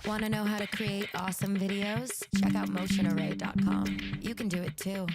Want to know how to create awesome videos? Check out motionarray.com. You can do it too.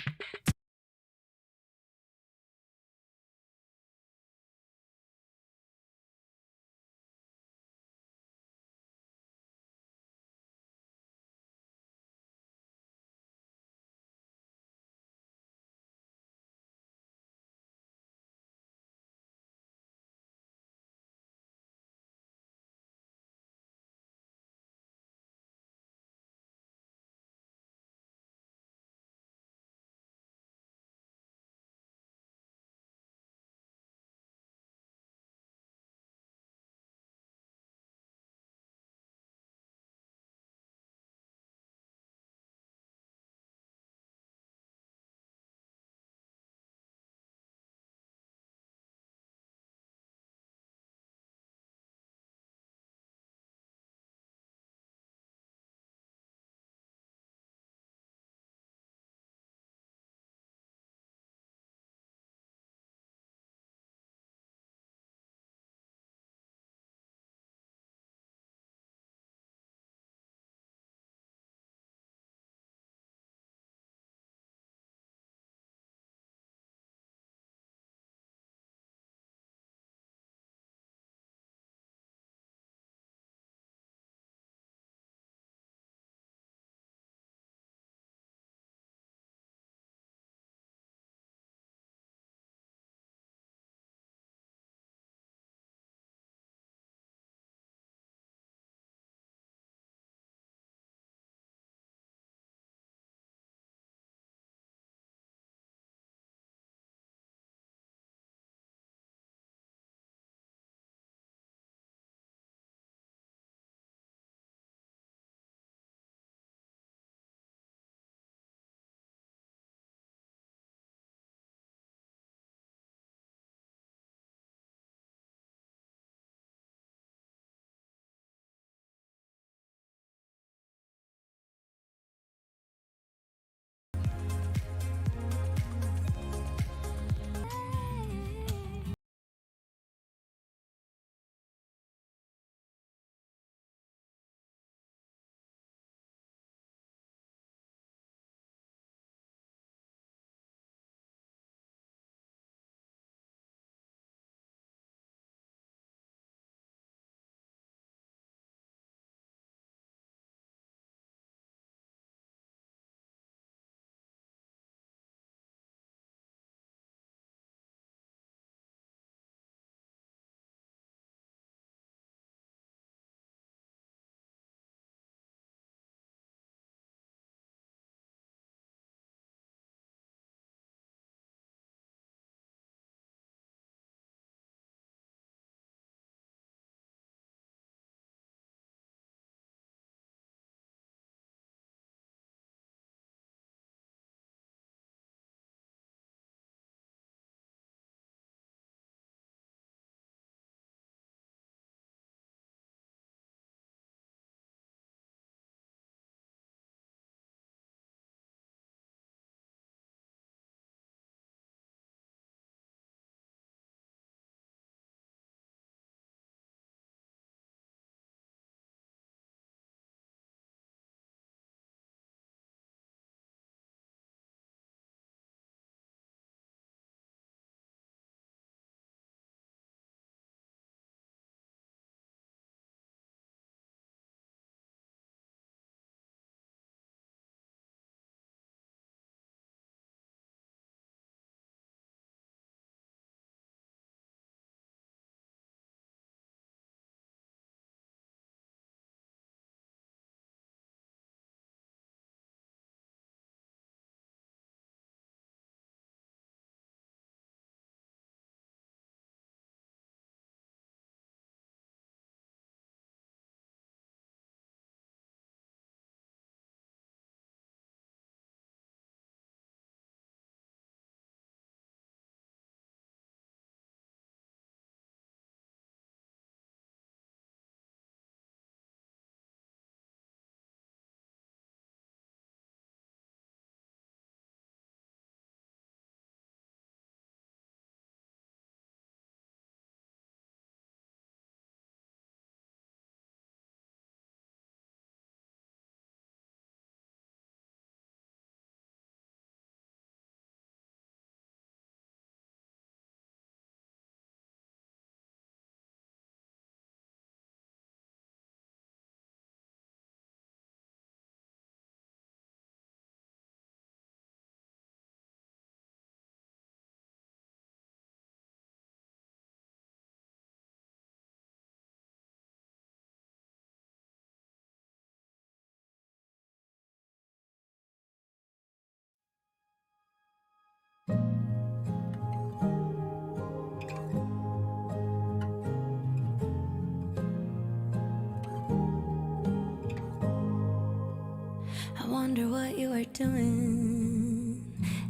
wonder what you are doing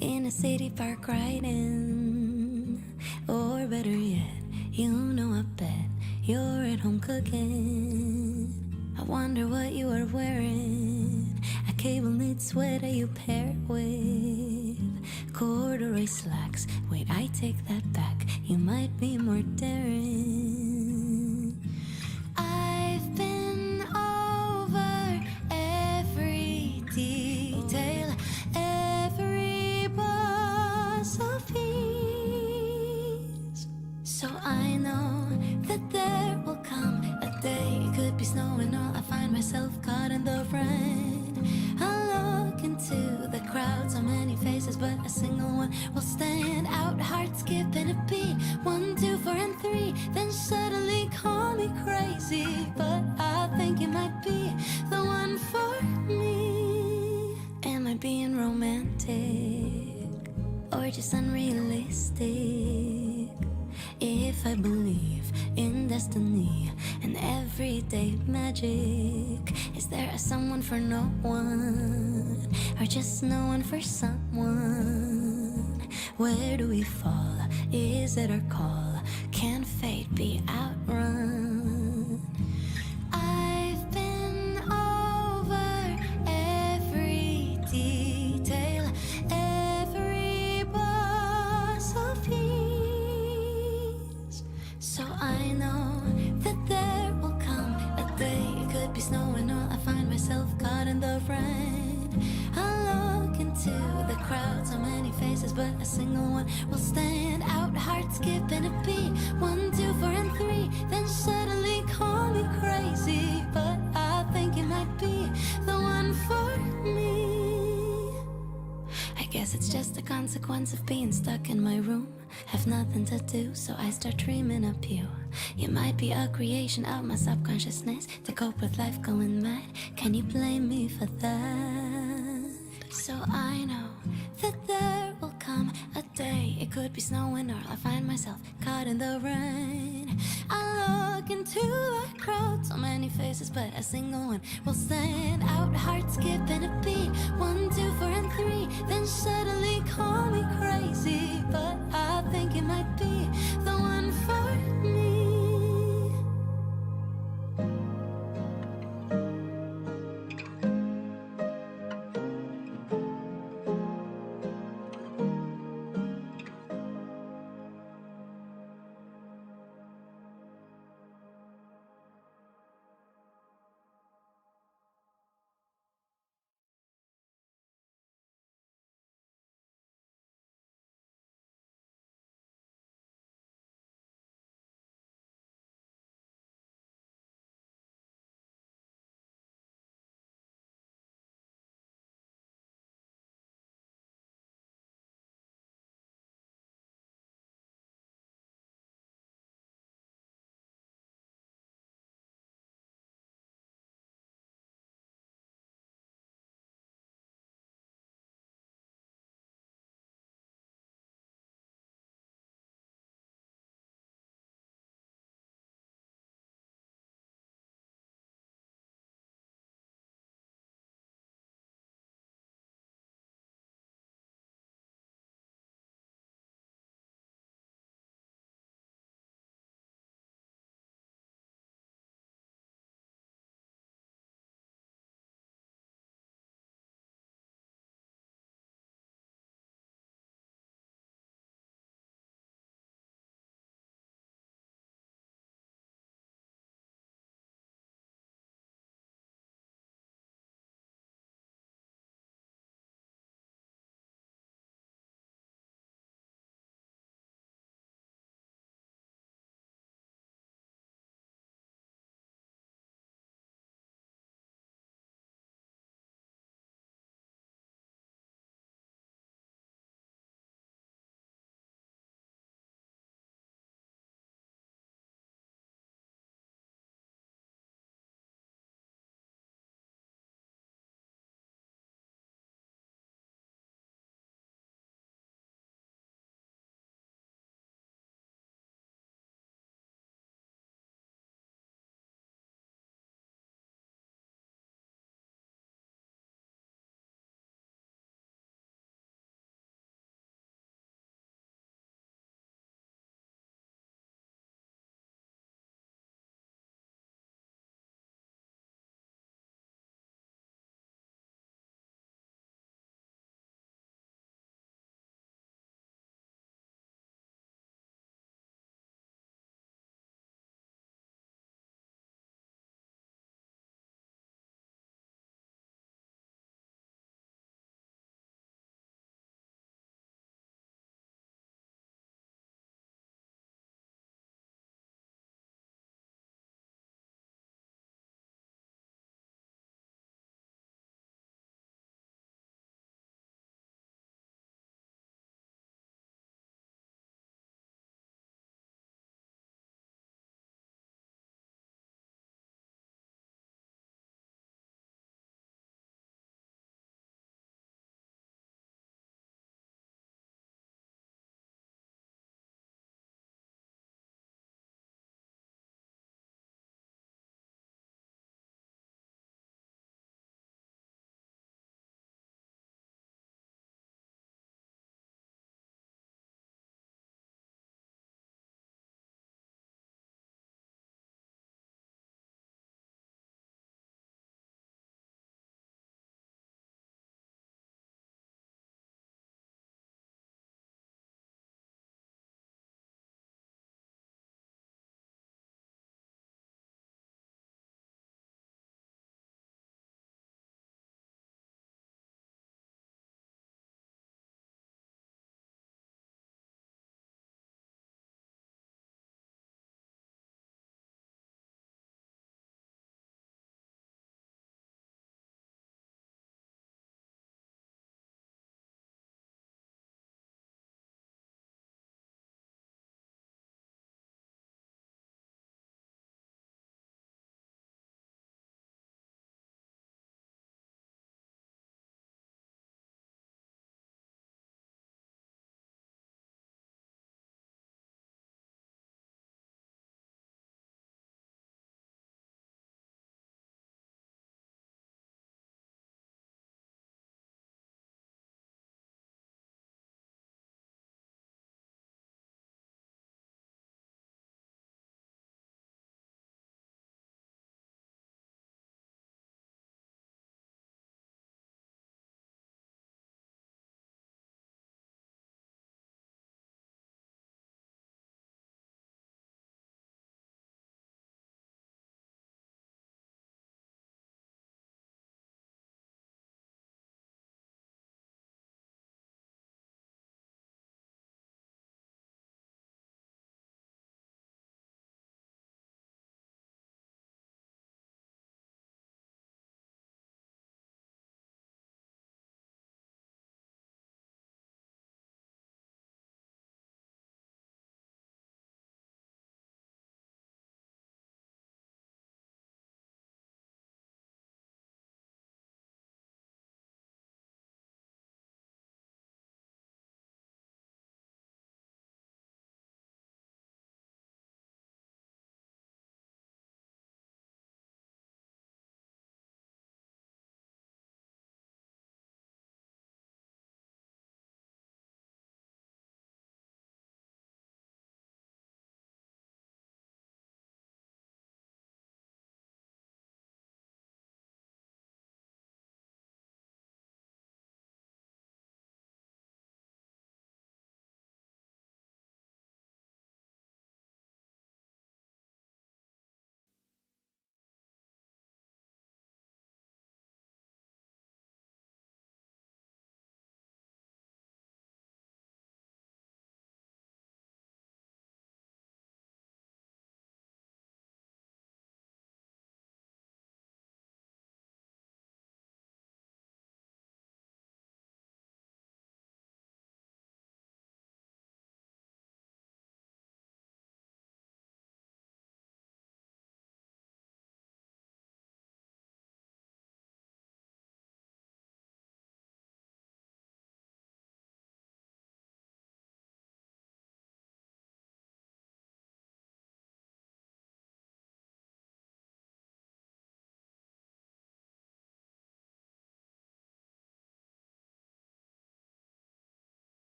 in a city park riding. Or better yet, you know I bet you're at home cooking. I wonder what you are wearing, a cable knit sweater you pair with corduroy slacks. Wait, I take that back, you might be more daring. I've been over every detail, every bus of peace. So I know that there will come a day, it could be snowing all, I find myself caught in the rain. I look into the crowd, so many faces, but a single one will stand out. Heart skipping a beat, 1, 2, 4, and 3. Then suddenly call me crazy, but I think it might be the one for me. Am I being romantic or just unrealistic? If I believe in destiny and everyday magic, is there a someone for no one, or just no one for someone? Where do we fall? Is it our call? Can fate be outrun? I've been over every detail, every bus of peace. So I know that there will come a day, it could be snowing all, I find myself caught in the rain. I look into the crowd, so many faces, but a single one will stand out. Heart skipping a beat, 1, 2, 4, and 3. Then suddenly call me crazy, but I think it might be the one for me. I guess it's just a consequence of being stuck in my room. Have nothing to do, so I start dreaming up you. You might be a creation of my subconsciousness to cope with life going mad. Can you blame me for that? So I know that there will come a day, it could be snowing or I'll find myself caught in the rain. I look into the crowd, so many faces, but a single one will stand out. Heart skipping a beat, 1, 2, 4, and 3. Then suddenly call me crazy, but I think it might be the one for me.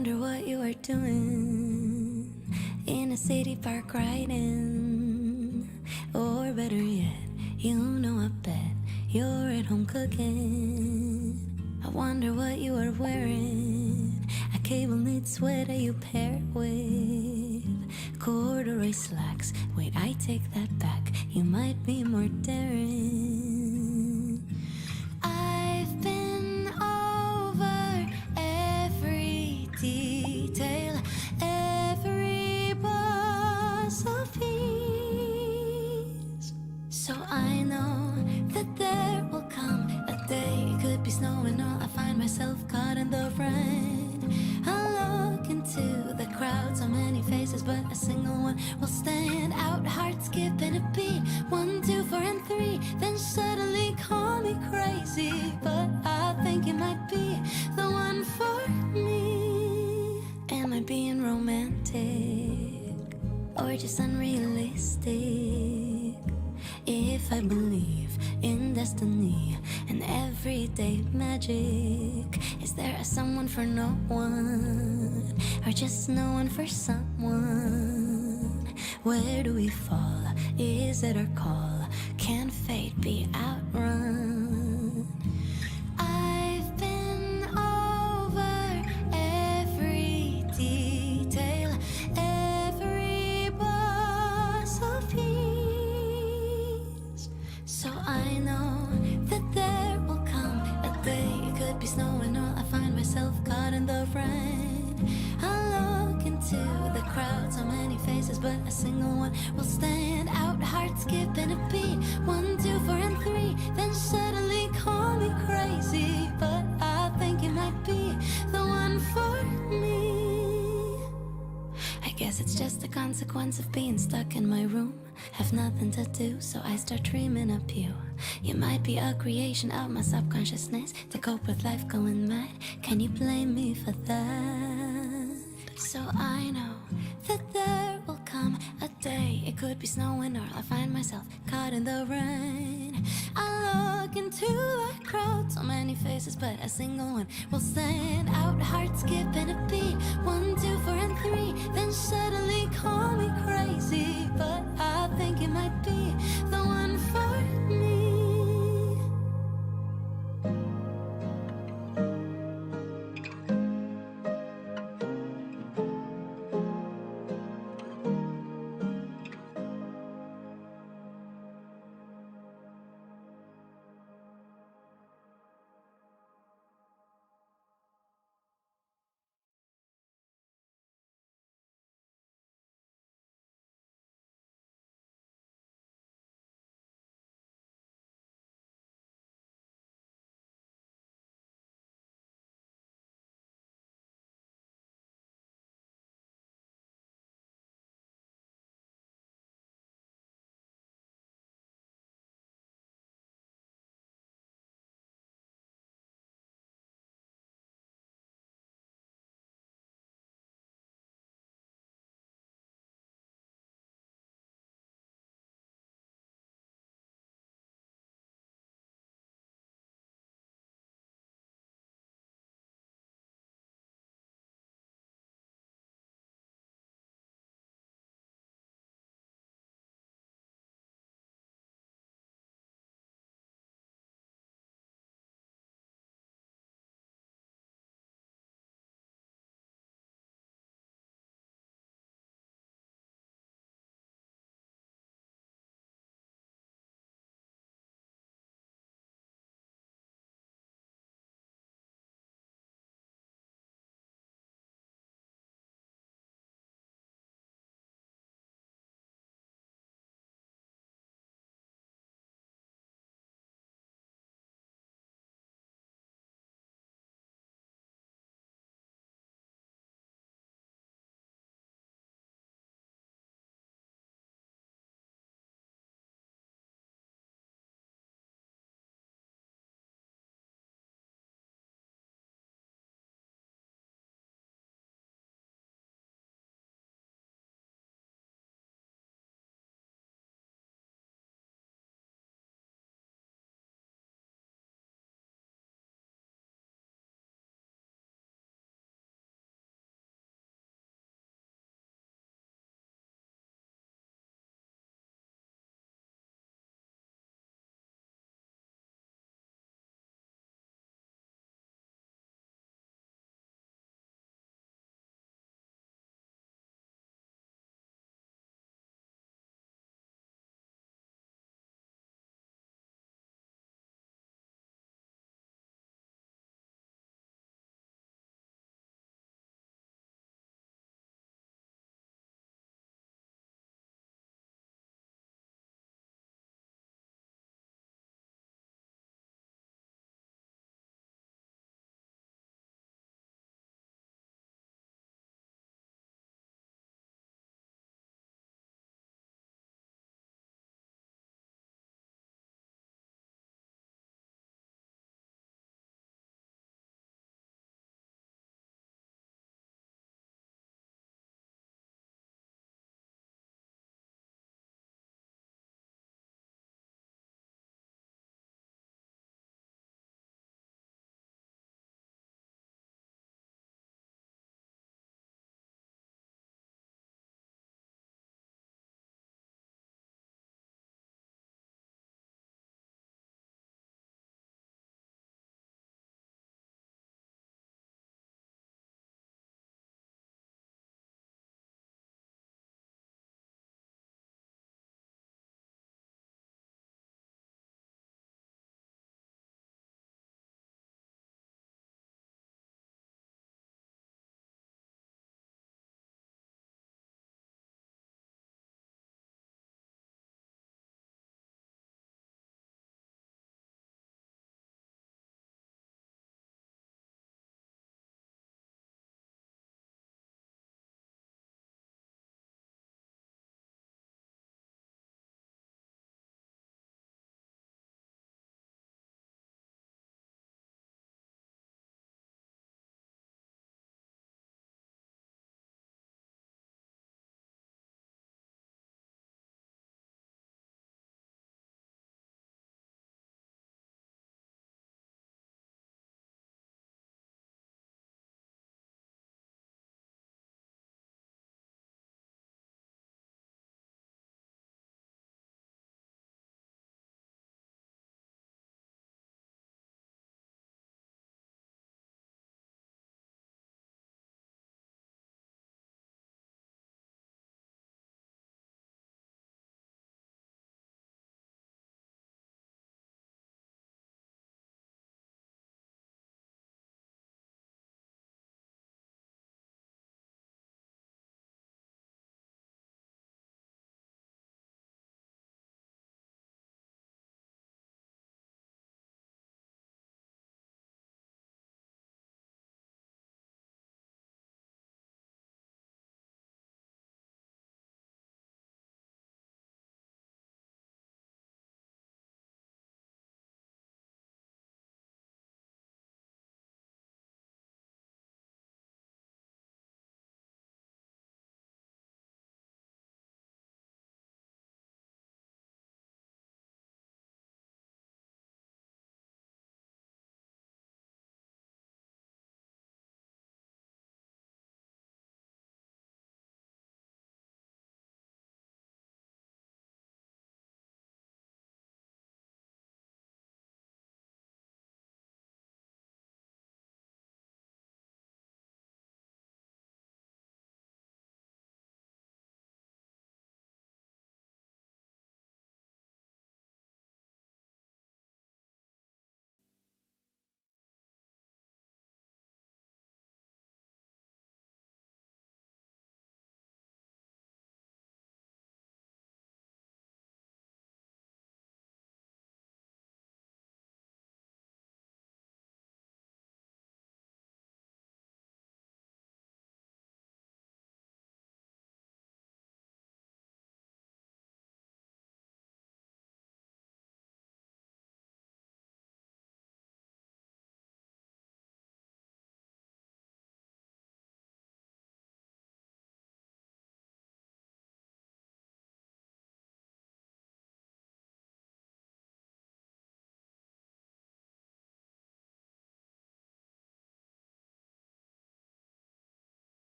wonder what you are doing in a city park riding. Or better yet, you know I bet you're at home cooking. I wonder what you are wearing. A cable knit sweater you pair with corduroy slacks. Wait, I take that back. You might be more daring. I've been over every detail, every bus of peace. So I know that there will come a day. It could be snowing or I find myself caught in the rain. I look into the crowd, so many faces, but a single one will stand out. Heart skipping a beat, 1, 2, 4, and 3. Then suddenly call me crazy, but I think it might be the one for me. Am I being romantic or just unrealistic? If I believe in destiny and everyday magic, is there a someone for no one, or just no one for someone? Where do we fall? Is it our call? Can fate be outrun? I've been over every detail, every bus of peace. So I know that there will come a day. It could be snowing or I find myself caught in the rain. I look into the crowd, so many faces, but a single one will stand out. Heart skipping a beat, 1, 2, 4, and 3. Then suddenly call me crazy, but I think it might be the one for me. I guess it's just a consequence of being stuck in my room. Have nothing to do, so I start dreaming up you. You might be a creation of my subconsciousness to cope with life going mad. Can you blame me for that? So I know that there will come a day. It could be snowing or I'll find myself caught in the rain. I look into the crowd, so many faces, but a single one will stand out. Heart skipping a beat, 1, 2, 4, and 3. Then suddenly call me crazy, but I think it might be the one for me.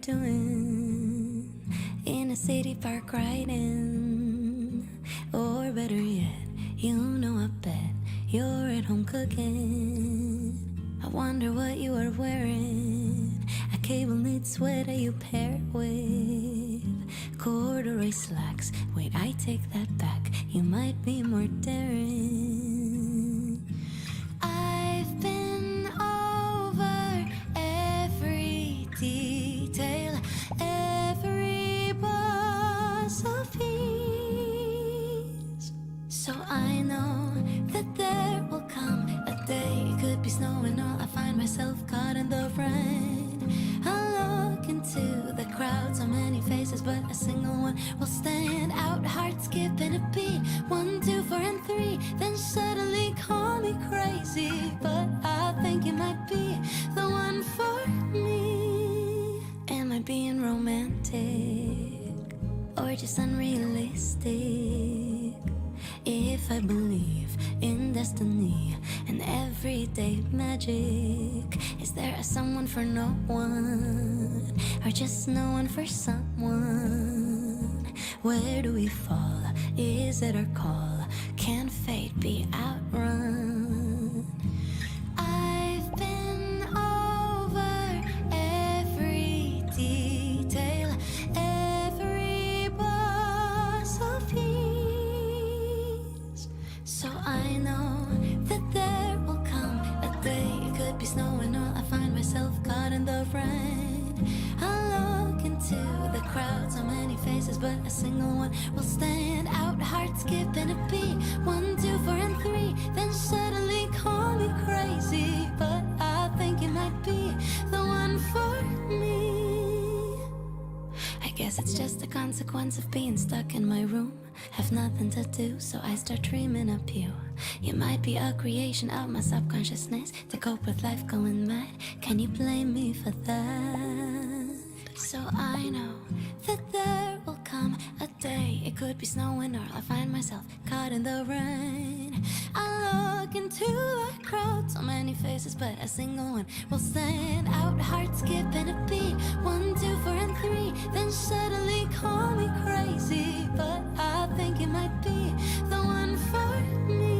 doing in a city park riding? Or better yet, you know I bet you're at home cooking. I wonder what you are wearing. A cable knit sweater you pair with corduroy slacks. Wait, I take that back. You might be more daring. I've been over every detail, every bus of peace. So I know that there will come a day. It could be snowing all. I find myself caught in the rain. I look into the crowd, so many faces, but a single one will stand out. Heart skipping a beat, 1, 2, 4, and 3. Then suddenly call me crazy, but I think you might be the one for me. Am I being romantic or just unrealistic? If I believe in destiny and everyday magic, is there a someone for no one, or just no one for someone? Where do we fall? Is it our call? Can fate be outrun? I've been over every detail, every bus of peace. So I know that there will come a day. It could be snowing all. I find myself caught in the rain. I look into the crowd, so many faces, but a single one will stand out. Heart skipping a beat, 1, 2, 4, and 3. Then suddenly call me crazy, but I think it might be the one for me. I guess it's just a consequence of being stuck in my room. Have nothing to do, so I start dreaming up you. You might be a creation of my subconsciousness to cope with life going mad. Can you blame me for that? So I know that there will come a day. It could be snowing or I'll find myself caught in the rain. I look into the crowd, so many faces, but a single one will stand out. Heart skipping a beat, 1, 2, 4, and 3. Then suddenly call me crazy, but I think it might be the one for me.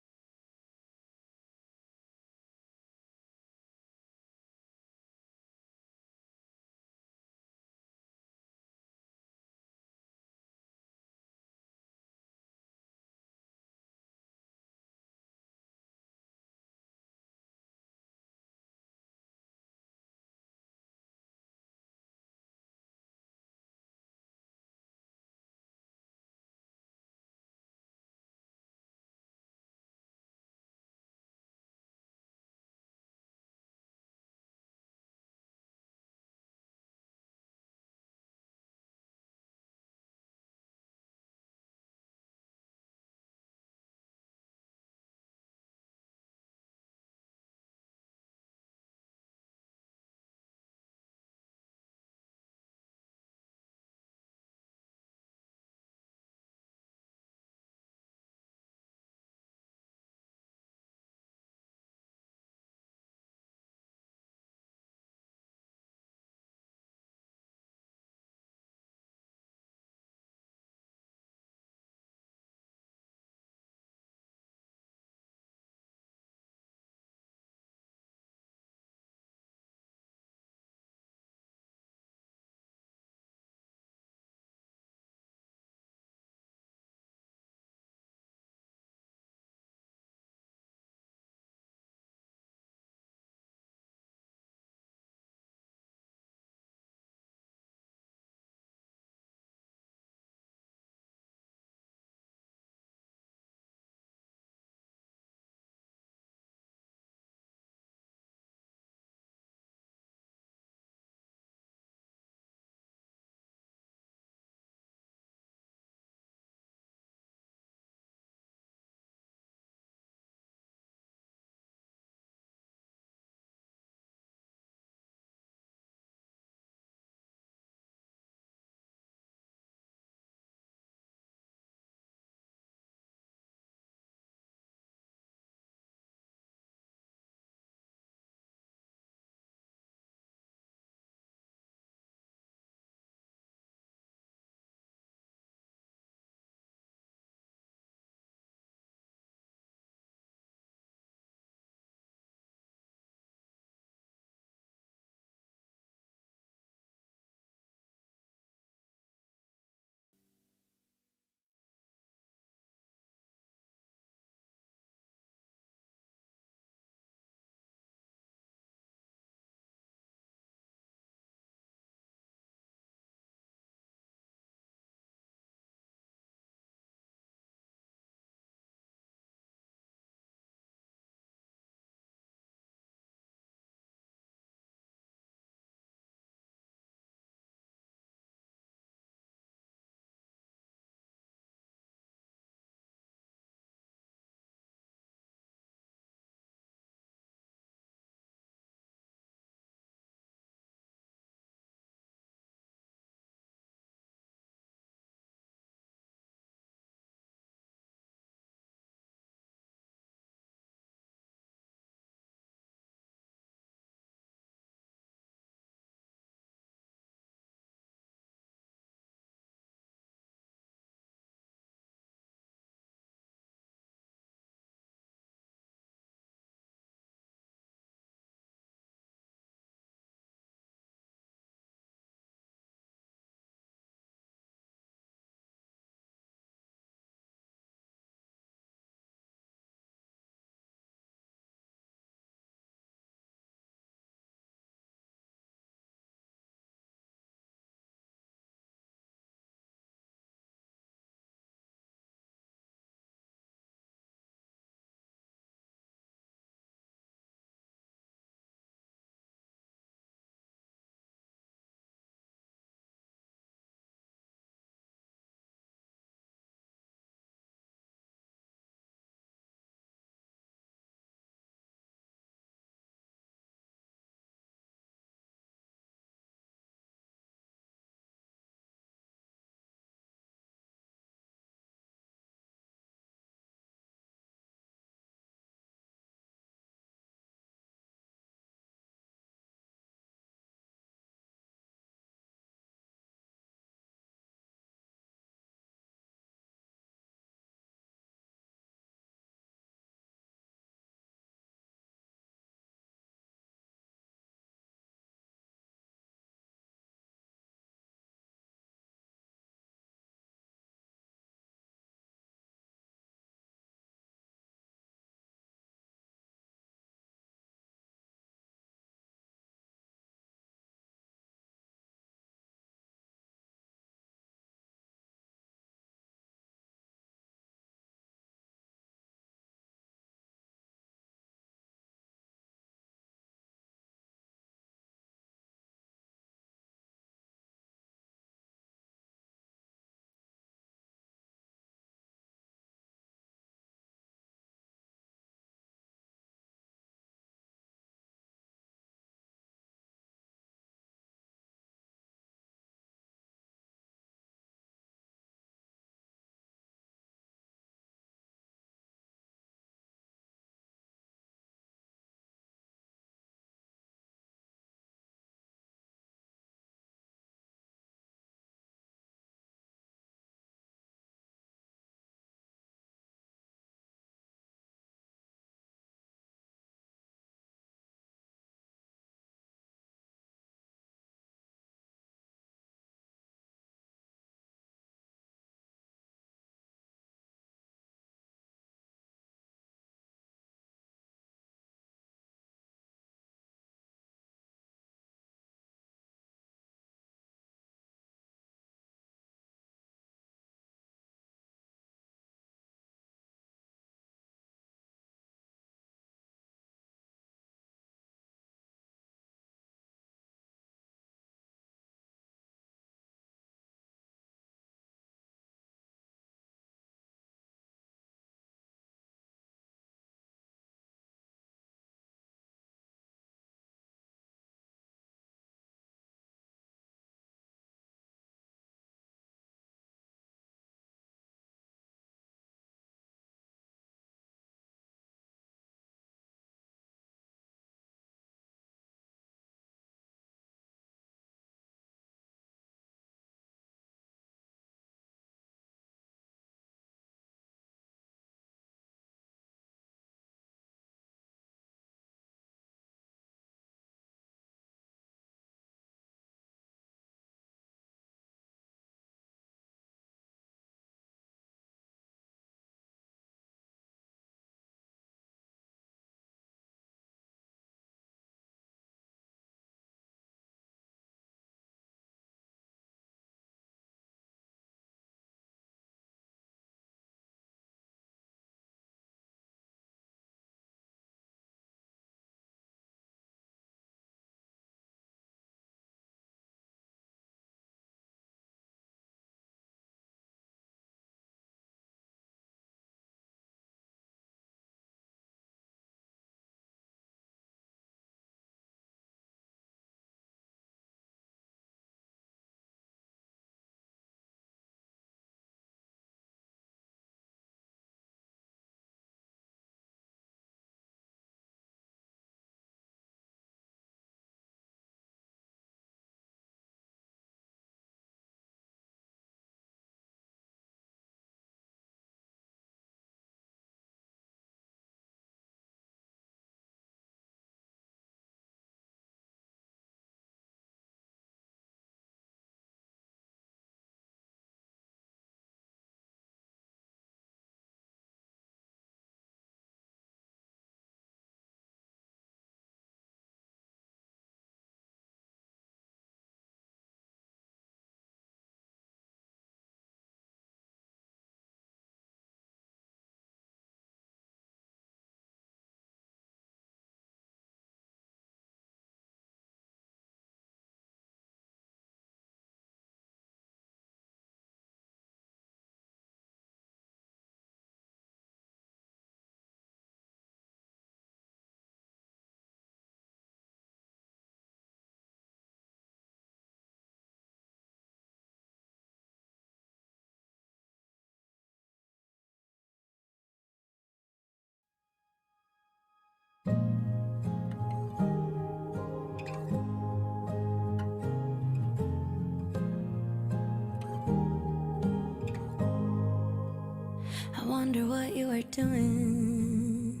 I wonder what you are doing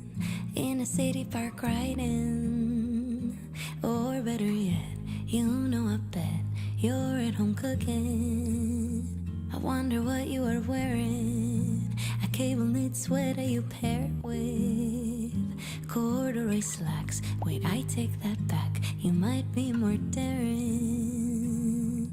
in a city park riding. Or better yet, you know I bet you're at home cooking. I wonder what you are wearing. A cable knit sweater you pair with corduroy slacks. Wait, I take that back. You might be more daring.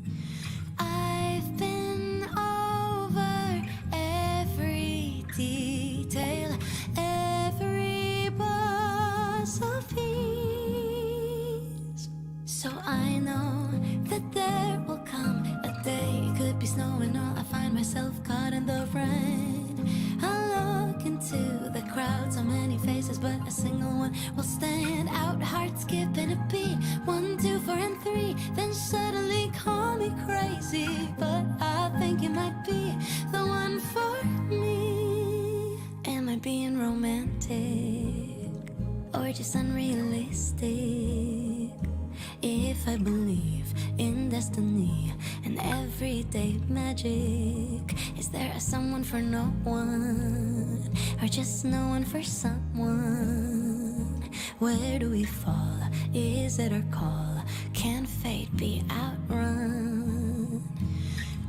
I've been over every detail, every bus of peace. So I know that there will come a day. It could be snowing or I find myself caught in the rain. I look into the crowd, so many faces, but a single one will stand out. Heart skipping a beat, 1, 2, 4, and 3. Then suddenly call me crazy, but I think it might be the one for me. Am I being romantic or just unrealistic? If I believe in destiny and everyday magic, is there a someone for no one, or just no one for someone? Where do we fall? Is it our call? Can fate be outrun?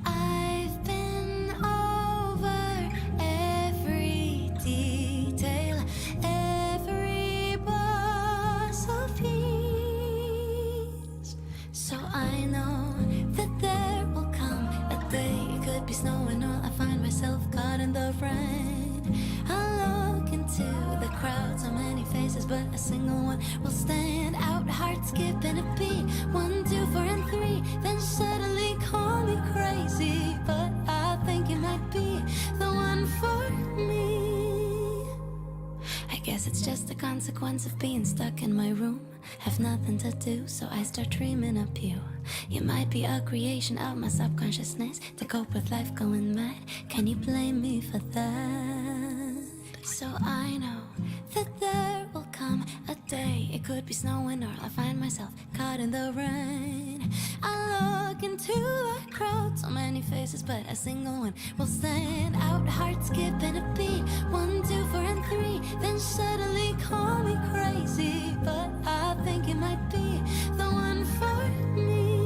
I've been over every detail, every bus of peace. So I know that there will come a day. It could be snowing or I find myself caught in the rain. I look into the crowd, so many faces, but a single one will stand out. Heart skipping a beat, 1, 2, 4, and 3. Then suddenly call me crazy, but I think it might be the one for me. I guess it's just a consequence of being stuck in my room. Have nothing to do, so I start dreaming up you. You might be a creation of my subconsciousness to cope with life going mad. Can you blame me for that? So I know that there will come a day. It could be snowing or I'll find myself caught in the rain. I look into the crowd, so many faces, but a single one will stand out. Heart skipping a beat, 1, 2, 4, and 3. Then suddenly call me crazy, but I think it might be the one for me.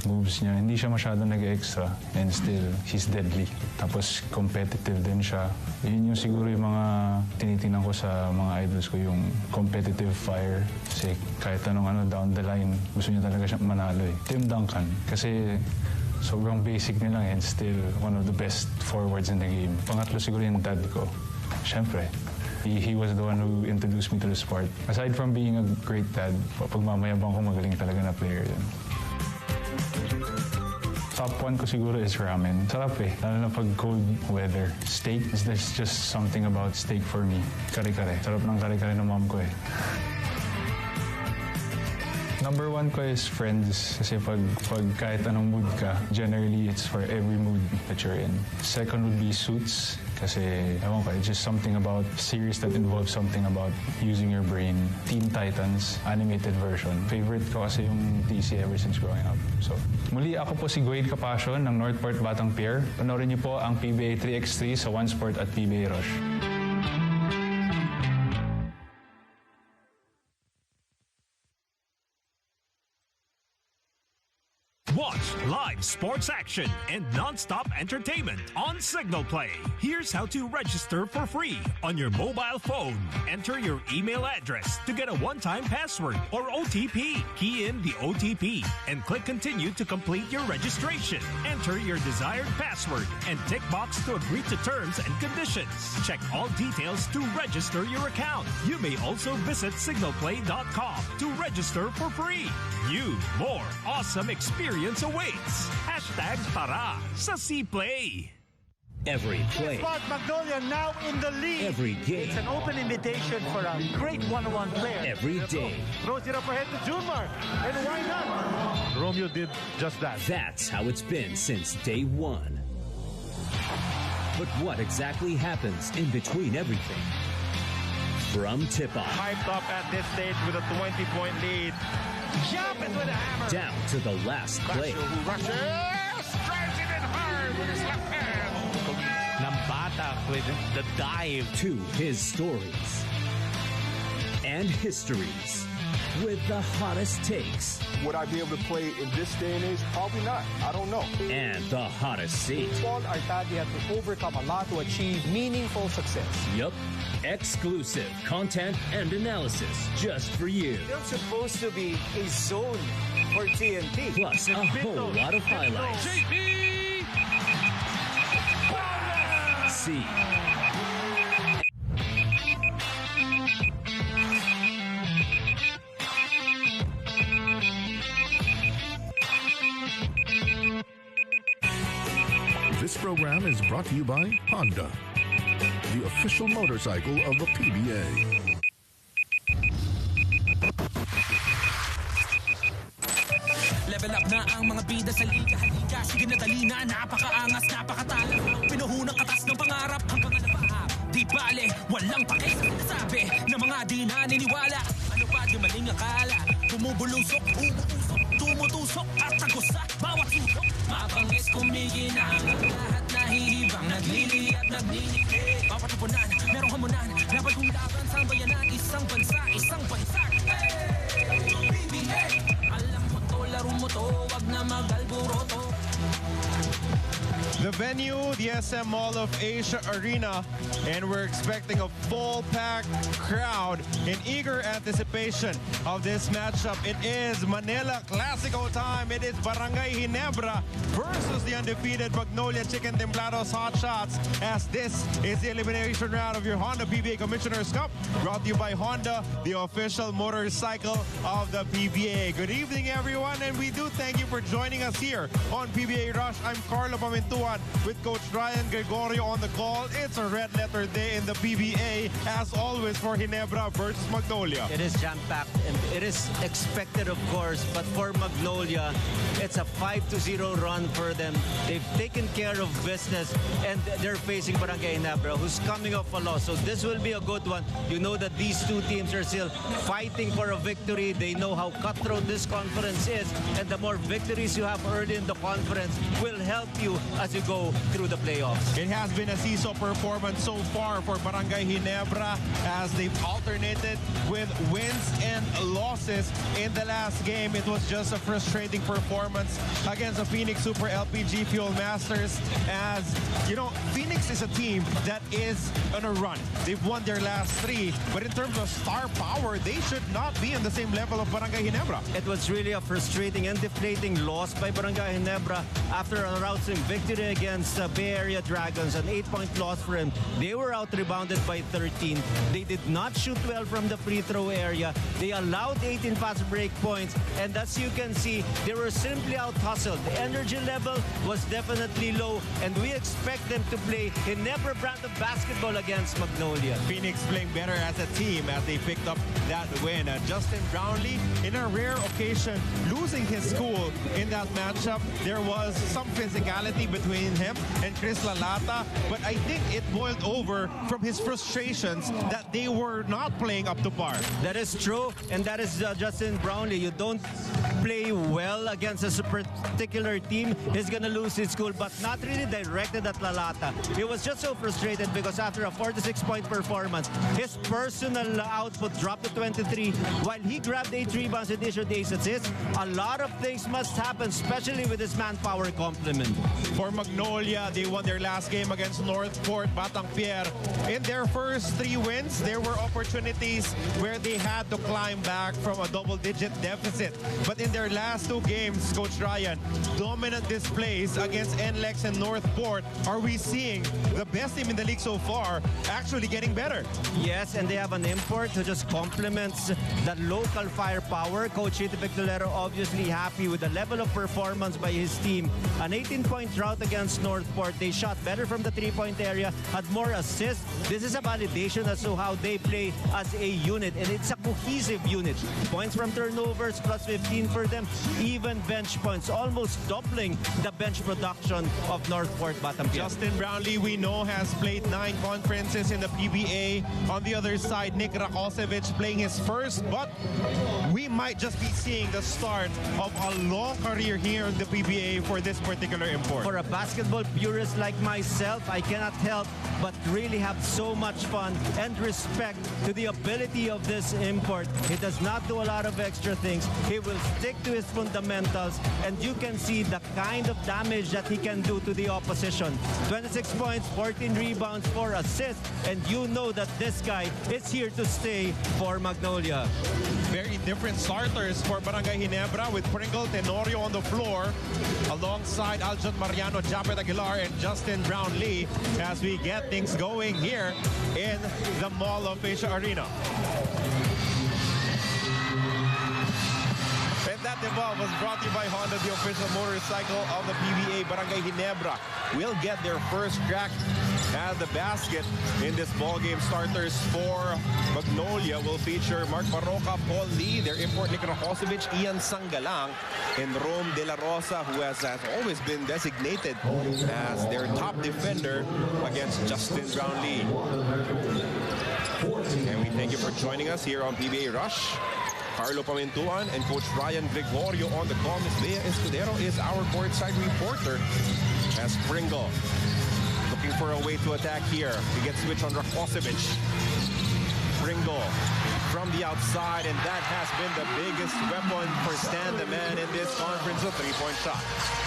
moves niya, hindi siya masyado nag-extra and still, he's deadly. Tapos competitive din siya. Yun yung siguro yung mga tinitingnan ko sa mga idols ko, yung competitive fire. Kasi kahit anong down the line, gusto niya talaga siya manalo eh. Tim Duncan, kasi sobrang basic niya lang and still one of the best forwards in the game. Pangatlo siguro yung dad ko. Siyempre, he was the one who introduced me to the sport. Aside from being a great dad, pagmamayabang ko magaling talaga na player yun. Top 1 ko siguro is ramen. Sarap eh, lalo na pag cold weather. Steak, there's just something about steak for me. Kare-kare. Sarap ng kare-kare ng mom ko eh. Number 1 ko is friends. Kasi pag kahit anong mood ka, generally it's for every mood that you're in. Second would be suits. Kasi, ewan ko, it's just something about series that involves something about using your brain. Teen Titans, animated version. Favorite ko kasi yung DC ever since growing up. So, muli ako po si Guade Capassion ng Northport Batang Pier. Panoorin niyo po ang PBA 3x3 sa One Sport at PBA Rush. Watch live sports action and non-stop entertainment on Signal Play. Here's how to register for free on your mobile phone. Enter your email address to get a one-time password or OTP. Key in the OTP and click continue to complete your registration. Enter your desired password and tick box to agree to terms and conditions. Check all details to register your account. You may also visit signalplay.com to register for free. New, more awesome experience awaits. Hashtag para sa C-Play. Every play. Magnolia now in the lead. Every game. It's an open invitation for a great one-on-one player. Every day. Throws it up ahead to Junmar. And why not? Romeo did just that. That's how it's been since day one. But what exactly happens in between everything? From tip-off. Hyped up at this stage with a 20-point lead. Jump it with a hammer. Down to the last play. Who rushes, drives it in hard with his left hand. Nambata with the dive. To his stories and histories with the hottest takes. Would I be able to play in this day and age? Probably not. I don't know. And the hottest seat. Paul Artadi had to overcome a lot to achieve meaningful success. Yup. Exclusive content and analysis just for you. It's supposed to be a zone for TNT. Plus a whole lot of highlights. See. This program is brought to you by Honda, the official motorcycle of the PBA. Level up na ang mga bida sa liga. Halika, sige na dali na. Napakaangas, napakatala. Pinuhunang katas ng pangarap hanggang napaap. Di bale, walang pake sa sinasabi na mga di naniniwala. Ano pa di maling akala? Bumubulusok, umuusok, tumutusok at tagos sa bawat sulok. Mapangis kumiginang lahat nahihibang. Nagliliyat, nagninigay. Papatupunan, merong hamunan. Laban kong laban sa bayanan. Isang bansa, isang bansa. PBA! Alam mo to, laro mo to. Wag na magalburoto. The venue, the SM Mall of Asia Arena, and we're expecting a full-packed crowd in eager anticipation of this matchup. It is Manila Clasico time. It is Barangay Ginebra versus the undefeated Magnolia Chicken Templados Hotshots, as this is the elimination round of your Honda PBA Commissioner's Cup, brought to you by Honda, the official motorcycle of the PBA. Good evening, everyone, and we do thank you for joining us here on PBA Rush. I'm Carlo Pamintuan with Coach Ryan Gregorio on the call. It's a red letter day in the PBA, as always, for Ginebra versus Magnolia. It is jam-packed and it is expected, of course, but for Magnolia, it's a 5-0 run for them. They've taken care of business and they're facing Barangay Ginebra, who's coming off a loss. So this will be a good one. You know that these two teams are still fighting for a victory. They know how cutthroat this conference is, and the more victories you have early in the conference will help you as you go go through the playoffs. It has been a seesaw performance so far for Barangay Ginebra as they've alternated with wins and losses. In the last game, it was just a frustrating performance against the Phoenix Super LPG Fuel Masters. As you know, Phoenix is a team that is on a run. They've won their last 3, but in terms of star power, they should not be on the same level of Barangay Ginebra. It was really a frustrating and deflating loss by Barangay Ginebra after a rousing victory against Bay Area Dragons, an 8-point loss for him. They were out-rebounded by 13. They did not shoot well from the free throw area. They allowed 18 fast break points, and as you can see, they were simply out-hustled. The energy level was definitely low, and we expect them to play Ginebra brand of basketball against Magnolia. Phoenix playing better as a team as they picked up that win. Justin Brownlee, in a rare occasion, losing his cool in that matchup. There was some physicality between him and Chris Lalata, but I think it boiled over from his frustrations that they were not playing up to par. That is true, and that is Justin Brownlee. You don't play well against a particular team, he's gonna lose his cool, but not really directed at Lalata. He was just so frustrated because after a 46-point performance, his personal output dropped to 23, while he grabbed 8 rebounds and issued 8 assists. A lot of things must happen, especially with his manpower complement. For Magnolia, they won their last game against Northport Batangpier. In their first 3 wins, there were opportunities where they had to climb back from a double-digit deficit. But in their last 2 games, Coach Ryan, dominant displays against NLEX and Northport. Are we seeing the best team in the league so far actually getting better? Yes, and they have an import who just complements the local firepower. Coach Chito Pictolero obviously happy with the level of performance by his team. An 18-point drought against Northport. They shot better from the 3-point area, had more assists. This is a validation as to how they play as a unit, and it's a cohesive unit. Points from turnovers, plus 15 for them. Even bench points, almost doubling the bench production of Northport Batangpier. Justin Brownlee, we know, has played 9 conferences in the PBA. On the other side, Nick Rakosevich playing his first, but we might just be seeing the start of a long career here in the PBA for this particular import. For a basketball purist like myself, I cannot help but really have so much fun and respect to the ability of this import. He does not do a lot of extra things. He will stick to his fundamentals, and you can see the kind of damage that he can do to the opposition. 26 points, 14 rebounds, 4 assists, and you know that this guy is here to stay for Magnolia. Very different starters for Barangay Ginebra with Pringle Tenorio on the floor alongside Aljon Mariano, Japet Aguilar, and Justin Brownlee as we get things going here in the Mall of Asia Arena. And that debut was brought to you by Honda, the official motorcycle of the PBA. Barangay Ginebra will get their first crack at the basket in this ball game. Starters for Magnolia will feature Mark Barroca, Paul Lee, their import Nick Rakosevich, Ian Sangalang, and Rome De La Rosa, who has always been designated as their top defender against Justin Brownlee. And we thank you for joining us here on PBA Rush. Carlo Pamintuan and Coach Ryan Gregorio on the Comm. Bea Escudero is our courtside reporter as Pringle looking for a way to attack here. He gets switch on Rakosevich. Pringle from the outside, and that has been the biggest weapon for Stan the Man in this conference, a 3-point shot.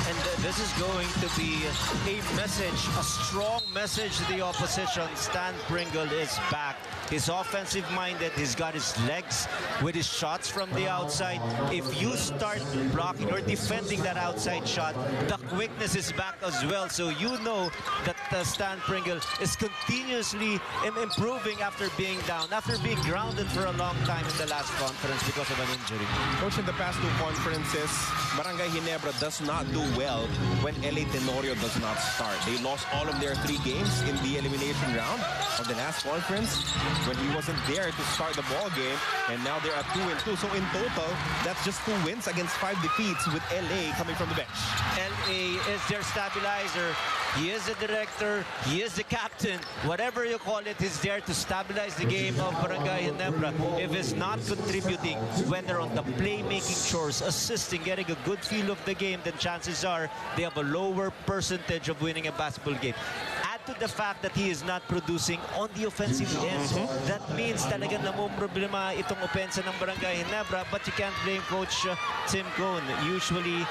And this is going to be a message, a strong message to the opposition. Stan Pringle is back. He's offensive-minded. He's got his legs with his shots from the outside. If you start blocking or defending that outside shot, the quickness is back as well. So you know that Stan Pringle is continuously improving after being down, after being grounded for a long time in the last conference because of an injury. Coach, in the past 2 conferences, Barangay Ginebra does not do well when LA Tenorio does not start. They lost all of their 3 games in the elimination round of the last conference when he wasn't there to start the ball game, and now they're at 2-2. So in total, that's just 2 wins against 5 defeats with LA coming from the bench. LA is their stabilizer. He is the director. He is the captain. Whatever you call it, he's there to stabilize the game of Barangay Ginebra. If he's not contributing, whether on the playmaking chores, assisting, getting a good feel of the game, then chances are they have a lower percentage of winning a basketball game. Add to the fact that he is not producing on the offensive end. That means talagang namumroblema itong opensa ng Barangay Ginebra, but you can't blame Coach Tim Cohn. Usually,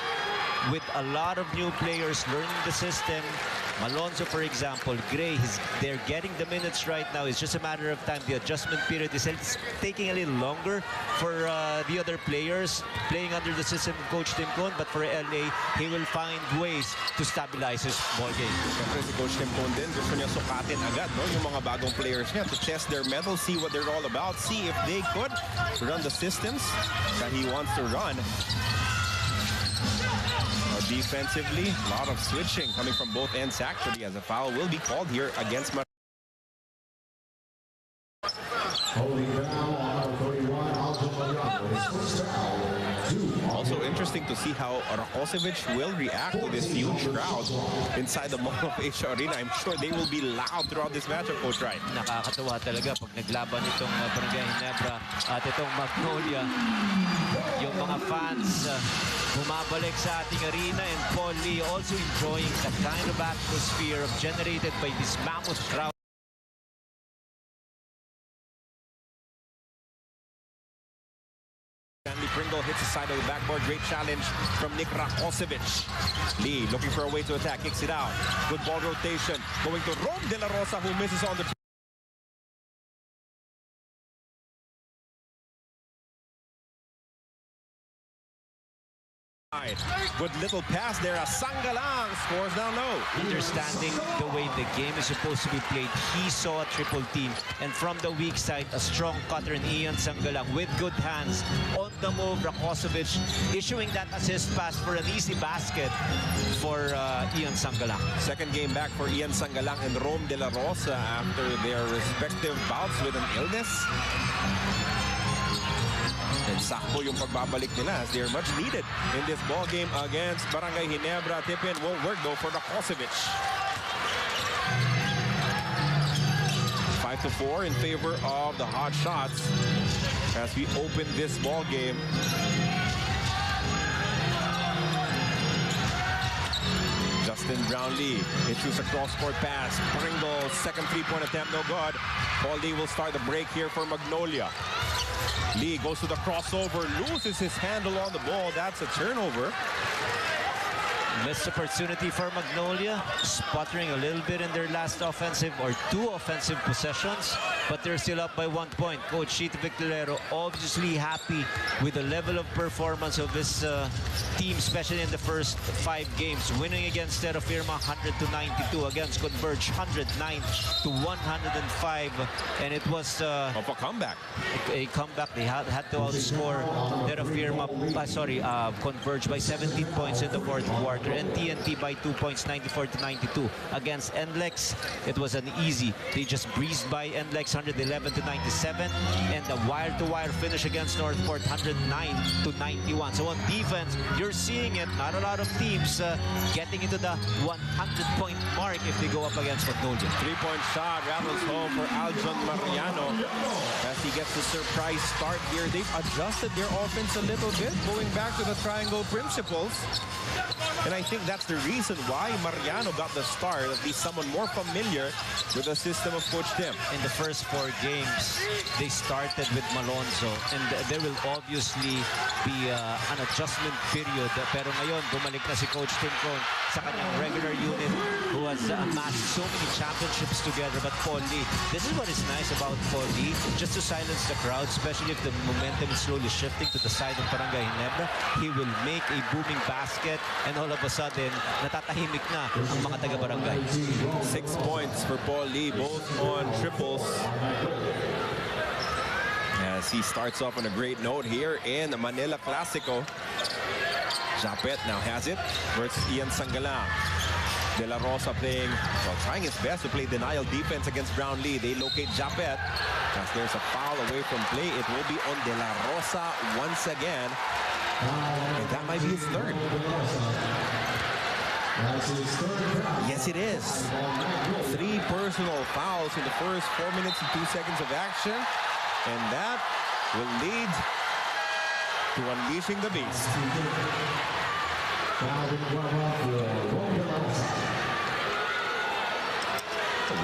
with a lot of new players learning the system, Malonzo, for example, Gray, they're getting the minutes right now. It's just a matter of time. The adjustment period is taking a little longer for the other players playing under the system of Coach Tim Cohn. But for LA, he will find ways to stabilize his ball game. Siyempre si Coach Tim Cohn din, gusto niya sukatin agad, no? Yung mga bagong players niya to test their mettle, see what they're all about, see if they could run the systems that he wants to run. Defensively, a lot of switching coming from both ends actually, as a foul will be called here against Also interesting to see how Rakocevic will react to this huge crowd inside the Mall of Asia Arena. I'm sure they will be loud throughout this matchup, Coach Wright. Nakakatawa talaga pag naglaban itong Barangay Ginebra at itong Magnolia. Yung mga fans bumabalik sa ating arena, and Paul Lee also enjoying the kind of atmosphere generated by this mammoth crowd. Stanley Pringle hits the side of the backboard. Great challenge from Nick Rakocevic. Lee looking for a way to attack, kicks it out. Good ball rotation. Going to Rom De La Rosa, who misses on the good little pass there. Sanggalang scores down low. Understanding the way the game is supposed to be played, he saw a triple team, and from the weak side, a strong cutter in Ian Sanggalang with good hands. On the move, Rakocevic issuing that assist pass for an easy basket for Ian Sanggalang. Second game back for Ian Sanggalang and Rom De La Rosa after their respective bouts with an illness. And sakto yung pagbabalik nila as they are much needed in this ball game against Barangay Ginebra. Tip-in won't work though for Rakocevic. 5-4 in favor of the Hotshots as we open this ball game. Justin Brownlee issues a cross-court pass. Pringle's second three-point attempt, no good. Paul Lee will start the break here for Magnolia. Lee goes to the crossover, loses his handle on the ball. That's a turnover. Missed opportunity for Magnolia, sputtering a little bit in their last offensive or two offensive possessions, but they're still up by 1 point. Coach Chito Victorero obviously happy with the level of performance of this team, especially in the first 5 games. Winning against Terra Firma 100-92, against Converge 109-105, and it was of a comeback. A comeback. They had to outscore Terra Firma, Converge by 17 points in the fourth quarter. And TNT by 2 points, 94-92. Against NLEX, it was an easy. They just breezed by NLEX 111-97, and the wire-to-wire finish against Northport 109-91. So on defense, you're seeing it. Not a lot of teams getting into the 100-point mark if they go up against Magnolia. Three-point shot rattles home for Aljon Mariano as he gets the surprise start here. They've adjusted their offense a little bit, going back to the triangle principles. And I think that's the reason why Mariano got the start, at least someone more familiar with the system of Coach Tim. In the first 4 games, they started with Malonzo, and there will obviously be an adjustment period. Pero ngayon, bumalik na si Coach Tim Cohn sa kanyang regular unit who has amassed so many championships together. But Paul Lee, this is what is nice about Paul Lee, just to silence the crowd, especially if the momentum is slowly shifting to the side of Barangay Ginebra. He will make a booming basket, and all of a sudden, natatahimik na ang mga taga-barangay. 6 points for Paul Lee, both on triples. As he starts off on a great note here in the Manila Clasico. Japet now has it versus Ian Sanggalang. De La Rosa playing, well, trying his best to play denial defense against Brownlee. They locate Japet. As there's a foul away from play, it will be on De La Rosa once again. And that might be his third. Yes, it is. 3 personal fouls in the first 4 minutes and 2 seconds of action. And that will lead to unleashing the beast.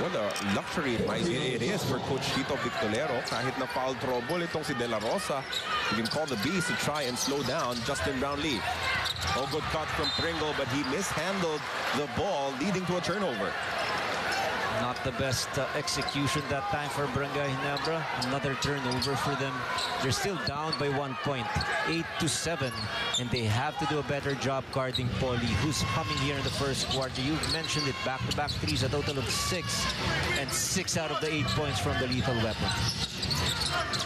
What a luxury it is for Coach Tito Victolero. Kahit na foul trouble itong si De La Rosa, you can call the beast to try and slow down Justin Brownlee. Oh, good cut from Pringle, but he mishandled the ball, leading to a turnover. Not the best execution that time for Barangay Ginebra. Another turnover for them. They're still down by 1 point, 8-7, and they have to do a better job guarding Paulie, who's coming here in the first quarter. You've mentioned it, back-to-back threes, a total of 6, and 6 out of the 8 points from the lethal weapon.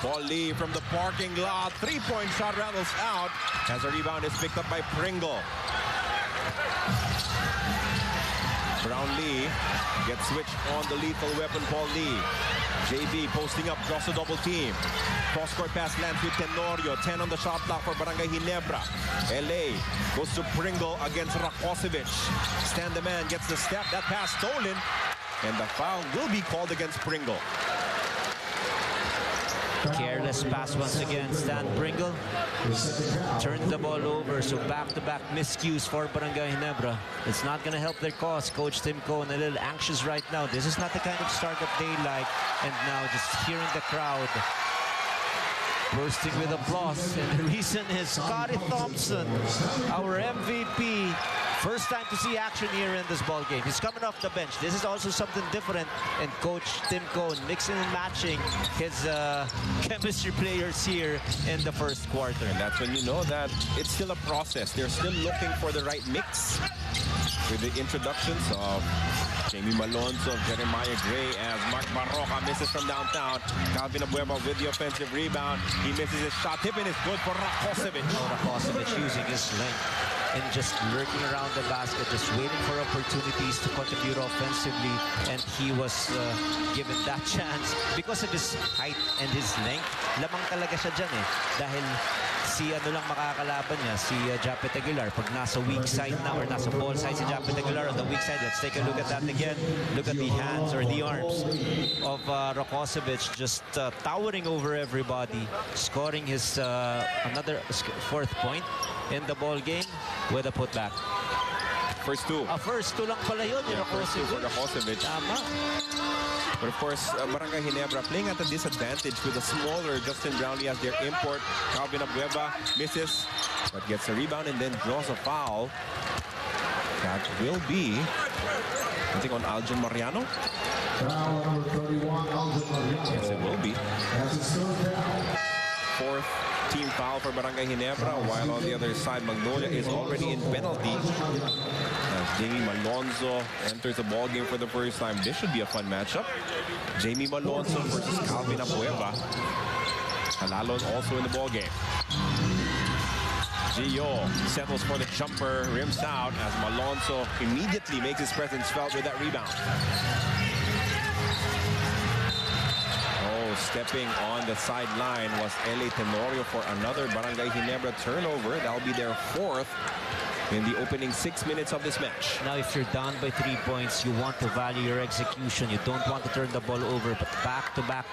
Paulie from the parking lot, 3-point shot rattles out as a rebound is picked up by Pringle. Brownlee gets switched on the lethal weapon, Paul Lee. JB posting up, draws a double team. Cross-court pass lands with Tenorio. 10 on the shot clock for Barangay Ginebra. LA goes to Pringle against Rakocevic. Stan the man gets the step. That pass stolen. And the foul will be called against Pringle. Careless pass once again. Stan Pringle turned the ball over. So back-to-back miscues for Barangay Ginebra. It's not going to help their cause. Coach Tim Cohen a little anxious right now. This is not the kind of start that they like. And now just hearing the crowd bursting with applause. And the reason is Scotty Thompson, our MVP. First time to see action here in this ball game. He's coming off the bench. This is also something different. And Coach Tim Cohen mixing and matching his chemistry players here in the first quarter. And that's when you know that it's still a process. They're still looking for the right mix with the introductions of Jamie Malonzo, Jeremiah Gray, as Mark Barroca misses from downtown. Calvin Abueva with the offensive rebound. He misses his shot. Tipping is good for Rakocevic. Rakocevic using his length and just lurking around the basket, just waiting for opportunities to contribute offensively. And he was given that chance because of his height and his length. Lamang talaga siya dyan eh. Dahil si ano lang makakalaban niya, si Japet Aguilar. Pag nasa weak side na or nasa ball side si Japet Aguilar on the weak side, let's take a look at that again. Look at the hands or the arms of Rakocevic just towering over everybody, scoring his another 4th point in the ball game with a putback. First two. First two lang pala yun. Yeah, first two for Rakocevic. Tama. But of course, Barangay Ginebra playing at a disadvantage with a smaller Justin Brownlee as their import. Calvin Abueva misses, but gets a rebound and then draws a foul. That will be, I think, on Aljon Mariano. Foul number 31, Aljon Mariano. Yes, it will be. 4th team foul for Barangay Ginebra, while on the other side, Magnolia is already in penalty. As Jamie Malonzo enters the ball game for the first time. This should be a fun matchup. Jamie Malonzo versus Calvin Abueva. Halalon also in the ball game. Gio settles for the jumper, rims out as Malonzo immediately makes his presence felt with that rebound. Stepping on the sideline was L.A. Tenorio for another Barangay Ginebra turnover. That'll be their 4th in the opening 6 minutes of this match. Now, if you're down by 3 points, you want to value your execution. You don't want to turn the ball over, but back-to-back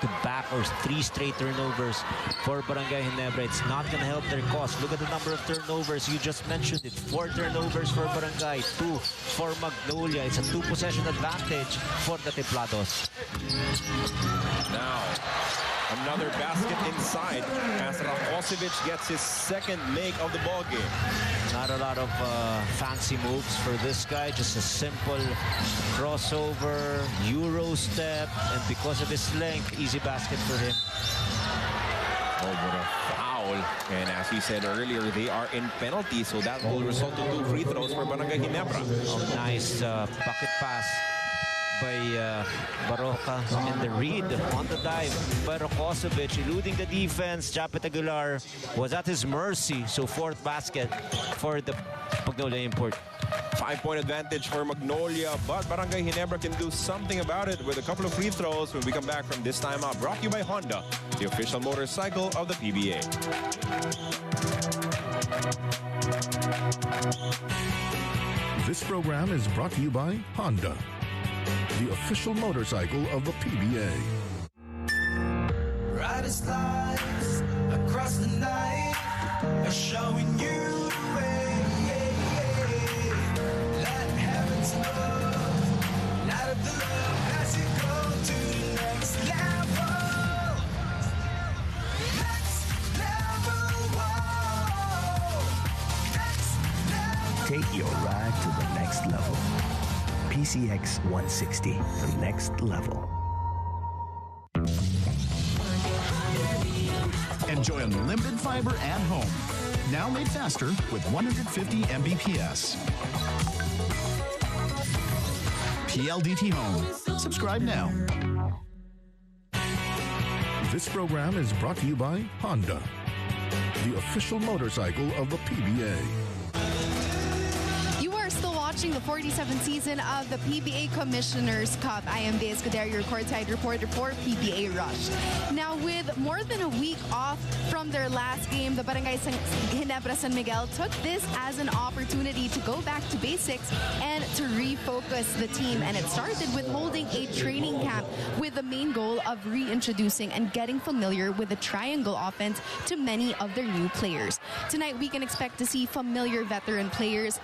or 3 straight turnovers for Barangay Ginebra, it's not going to help their cause. Look at the number of turnovers. You just mentioned it. 4 turnovers for Barangay, 2 for Magnolia. It's a 2-possession advantage for the Templados. Now, another basket inside as Rakocevic gets his 2nd make of the ball game. Not a lot of fancy moves for this guy. Just a simple crossover, Euro step, and because of his length, easy basket for him. Oh, what a foul. And as we said earlier, they are in penalty, so that will result in 2 free throws for Barangay Ginebra. Oh, nice bucket pass by Barroca, and the read on the dive by Rakocevic, eluding the defense. Japet Aguilar was at his mercy, so 4th basket for the Magnolia import. 5-point advantage for Magnolia, but Barangay Ginebra can do something about it with a couple of free throws when we come back from this timeout. Brought to you by Honda, the official motorcycle of the PBA. This program is brought to you by Honda, the official motorcycle of the PBA. Brightest lights across the night are showing you the way. Let heaven's love, light of the love, as you go to the next level. Next level, whoa. Next level. Take your ride to the next level. PCX 160, the next level. Enjoy unlimited fiber at home. Now made faster with 150 Mbps. PLDT Home. Subscribe now. This program is brought to you by Honda, the official motorcycle of the PBA. You are still watching the 47th season of the PBA Commissioners Cup. I am Dea Escudero, your courtside reporter for PBA Rush. Now, with more than a week off from their last game, the Barangay GINEBRA San Miguel took this as an opportunity to go back to basics and to refocus the team. And it started with holding a training camp with the main goal of reintroducing and getting familiar with the triangle offense to many of their new players. Tonight, we can expect to see familiar veteran players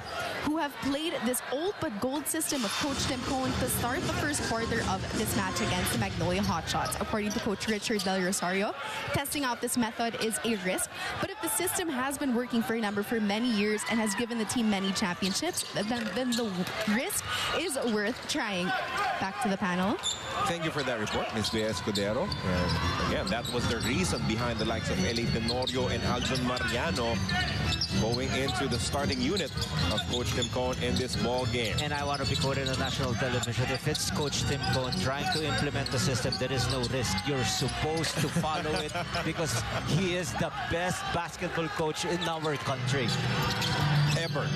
who have played this old but gold system of Coach Tim Cohn to start the first quarter of this match against the Magnolia Hotshots. According to Coach Richard Del Rosario, testing out this method is a risk, but if the system has been working for many years and has given the team many championships, then the risk is worth trying. Back to the panel. Thank you for that report, Ms. Dea Escudero. And again, that was the reason behind the likes of Eli Tenorio and Aljon Mariano going into the starting unit of Coach Tim Cohn in this ball game. And I want to be quoted on national television. If it's Coach Tim Cohn trying to implement the system, there is no risk. You're supposed to follow it because he is the best basketball coach in our country. Ever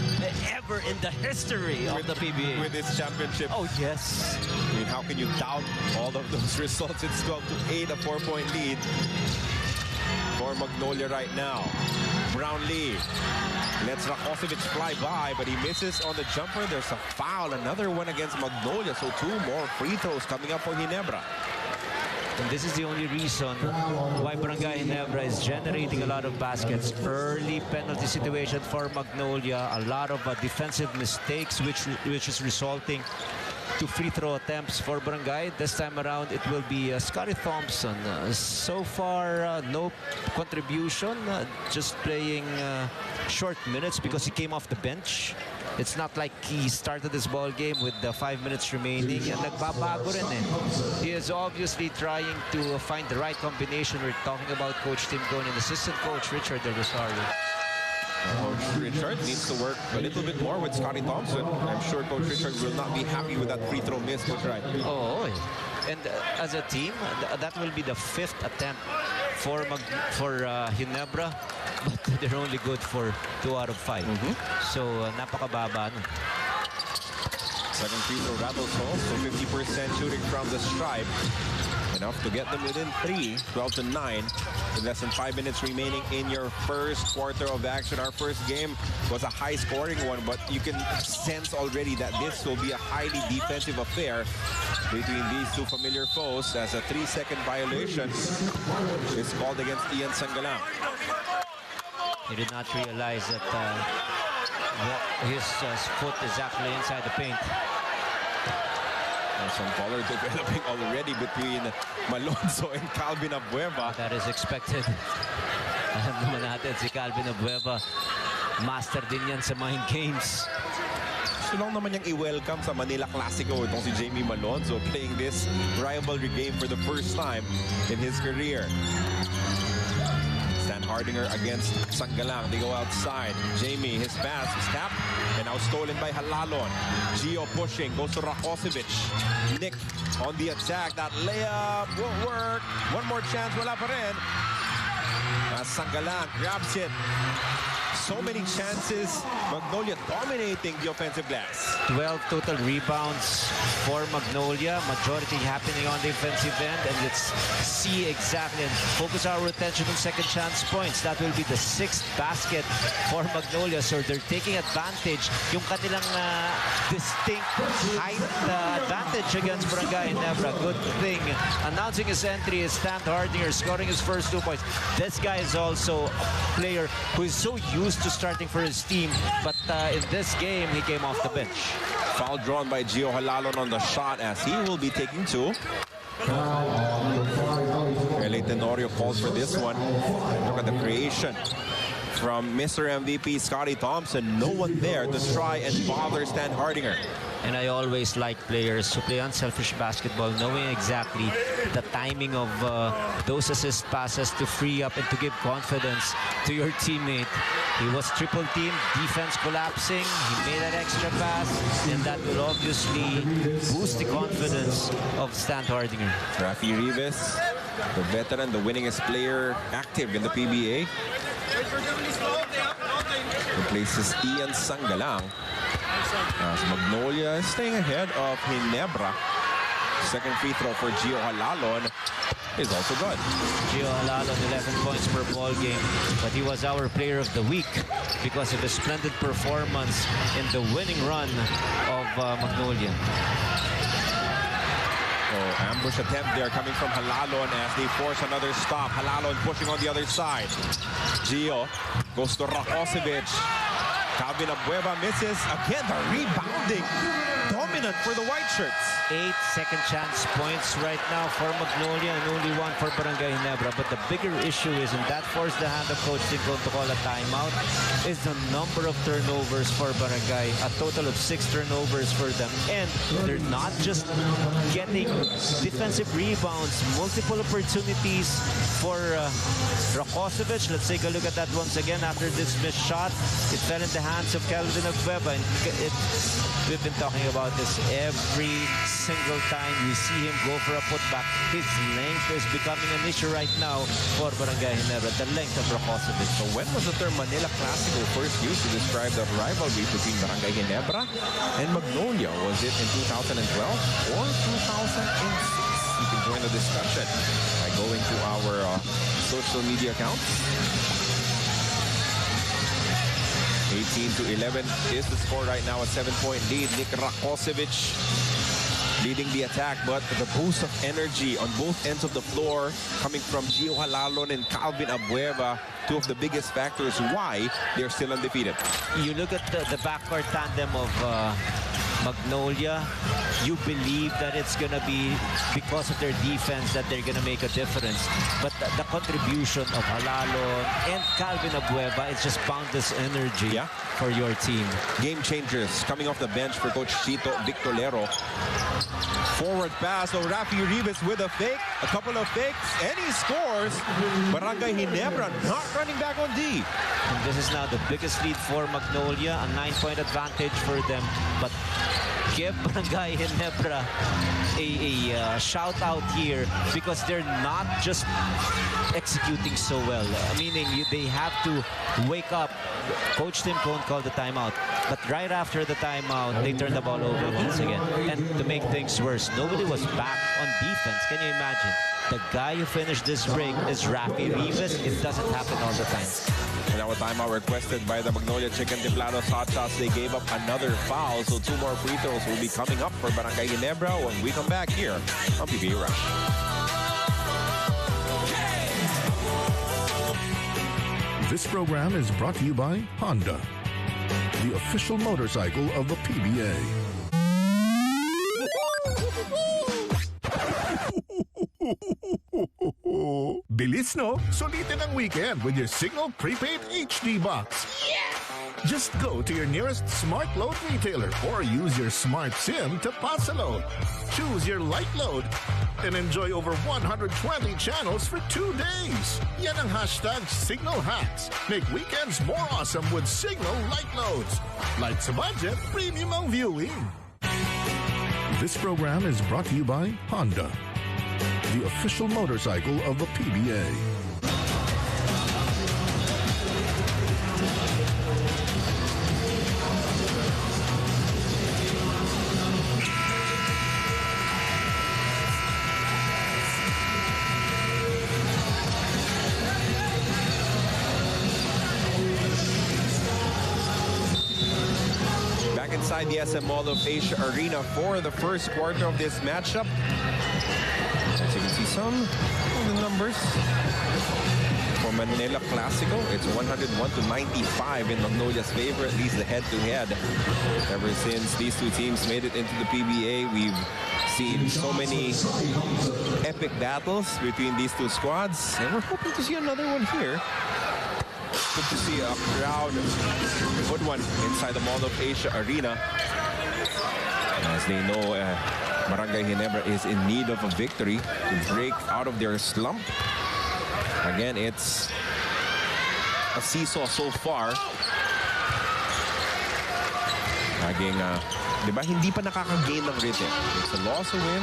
in the history of the PBA. With this championship. Oh, yes. I mean, how can you doubt all of those results? It's 12-8, a 4-point lead for Magnolia right now. Brownlee lets Rakocevic fly by, but he misses on the jumper. There's a foul, another one against Magnolia. So 2 more free throws coming up for Ginebra. And this is the only reason why Barangay Ginebra is generating a lot of baskets. Early penalty situation for Magnolia, a lot of defensive mistakes, which is resulting to free throw attempts for Barangay. This time around, it will be Scotty Thompson. So far, no contribution, just playing short minutes because he came off the bench. It's not like he started this ball game with the 5 minutes remaining. And nagbabago rin eh. He is obviously trying to find the right combination. We're talking about Coach Tim Cohn and assistant coach Richard Del Rosario. Coach Richard needs to work a little bit more with Scotty Thompson. I'm sure Coach Richard will not be happy with that free throw miss, Coach Wright. Oh, and as a team, that will be the 5th attempt for Ginebra, but they're only good for 2 out of 5. So, napakababa. Second free throw rattles home, so 50% shooting from the stripe. Enough to get them within 3, 12-9. With less than 5 minutes remaining in your first quarter of action. Our first game was a high-scoring one, but you can sense already that this will be a highly defensive affair between these 2 familiar foes, as a 3-second violation is called against Ian Sangalang. He did not realize that his foot is actually inside the paint. Some color developing already between Malonzo and Calvin Abueva. That is expected. Alam naman natin si Calvin Abueva, master din yan sa mind games. Gusto lang naman niyang i-welcome sa Manila Clasico itong si Jamie Malonzo, playing this rivalry game for the first time in his career. Stan Hardinger against Sangalang. They go outside. Jamie, his pass is tapped and now stolen by Halalon. Gio pushing, goes to Rakocevic. Nick on the attack. That layup won't work. One more chance, wala pa rin. As Sanggalang grabs it. So many chances. Magnolia dominating the offensive glass. 12 total rebounds for Magnolia. Majority happening on the offensive end. And let's see exactly and focus our attention on second chance points. That will be the 6th basket for Magnolia. So they're taking advantage. Yung kanilang distinct height advantage against Barangay Ginebra. Good thing. Announcing his entry is Stan Hardinger, scoring his first 2 points. This guy is also a player who is so used to starting for his team, but in this game he came off the bench. Foul drawn by Gio Halalon on the shot as he will be taking 2. LA Tenorio calls for this one. Look at the creation from Mr. MVP Scotty Thompson. No one there to try and bother Stan Hardinger. And I always like players who play unselfish basketball, knowing exactly the timing of those assist passes to free up and to give confidence to your teammate. He was triple teamed, defense collapsing, he made that extra pass, and that will obviously boost the confidence of Stan Hardinger. Rafi Rivas, the veteran, the winningest player active in the PBA. Replaces Ian Sanggalang. As Magnolia is staying ahead of Ginebra. Second free throw for Gio Halalon is also good. Gio Halalon, 11 points per ball game, but he was our player of the week because of his splendid performance in the winning run of Magnolia. Oh, ambush attempt there coming from Halalon as they force another stop. Halalon pushing on the other side. Gio goes to Rakocevic. Calvin Abueva misses. Again, the rebounding. Dominant for the white shirts. 8 second chance points right now for Magnolia and only 1 for Barangay Ginebra. But the bigger issue is, and that forced the hand of Coach Tinko to call a timeout, is the number of turnovers for Barangay. A total of 6 turnovers for them. And they're not just getting defensive rebounds, multiple opportunities for Rakocevic. Let's take a look at that once again after this missed shot. It fell in the hands of Calvin Abueva. And we've been talking about this every single time we see him go for a putback. His length is becoming an issue right now for Barangay Ginebra, the length of Rakocevic. So when was the term Manila Clasico first used to describe the rivalry between Barangay Ginebra and Magnolia? Was it in 2012 or 2006? You can join the discussion by going to our social media accounts. 18-11 is the score right now, a 7-point lead. Nick Rakocevic leading the attack, but the boost of energy on both ends of the floor coming from Gio Halalon and Calvin Abueva, 2 of the biggest factors why they're still undefeated. You look at the backcourt tandem of Magnolia, you believe that it's going to be because of their defense that they're going to make a difference. But the contribution of Halalon and Calvin Abueva is just boundless energy for your team. Game changers coming off the bench for Coach Chito Victorero. Forward pass, so Rafi Rivas with a fake, a couple of fakes, and he scores. Barangay Ginebra not running back on D. And this is now the biggest lead for Magnolia, a 9-point advantage for them. But give Barangay Ginebra a shout out here because they're not just executing so well. Meaning they have to wake up. Coach Tim Cone called the timeout, but right after the timeout, they turned the ball over once again. And to make things worse, nobody was back on defense. Can you imagine? The guy who finished this break is Rafi Rivas. It doesn't happen all the time. And now a timeout requested by the Magnolia Chicken Templados Hotshots. They gave up another foul, so 2 more free throws will be coming up for Barangay Ginebra when we come back here on PBA Rush. This program is brought to you by Honda, the official motorcycle of the PBA. Bilis, no? Sulitin ang weekend with your Signal Prepaid HD Box. Yes! Just go to your nearest Smart Load retailer or use your Smart SIM to pass a load. Choose your light load and enjoy over 120 channels for 2 days. Yan ang hashtag Signal Hacks. Make weekends more awesome with Signal Light Loads. Light sa budget, premium ang viewing. This program is brought to you by Honda, the official motorcycle of the PBA. inside the SM Mall of Asia Arena for the first quarter of this matchup. As you can see some of the numbers for Manila Clasico. It's 101-95 in Magnolia's favor, at least the head-to-head. Ever since these two teams made it into the PBA, we've seen so many epic battles between these two squads, and we're hoping to see another one here. Good to see a crowd, a good one inside the Mall of Asia Arena. As they know, Barangay Ginebra is in need of a victory to break out of their slump. Again, it's a seesaw so far. Laging, di ba, hindi pa nakaka-gain ng rhythm. It's a loss, a win.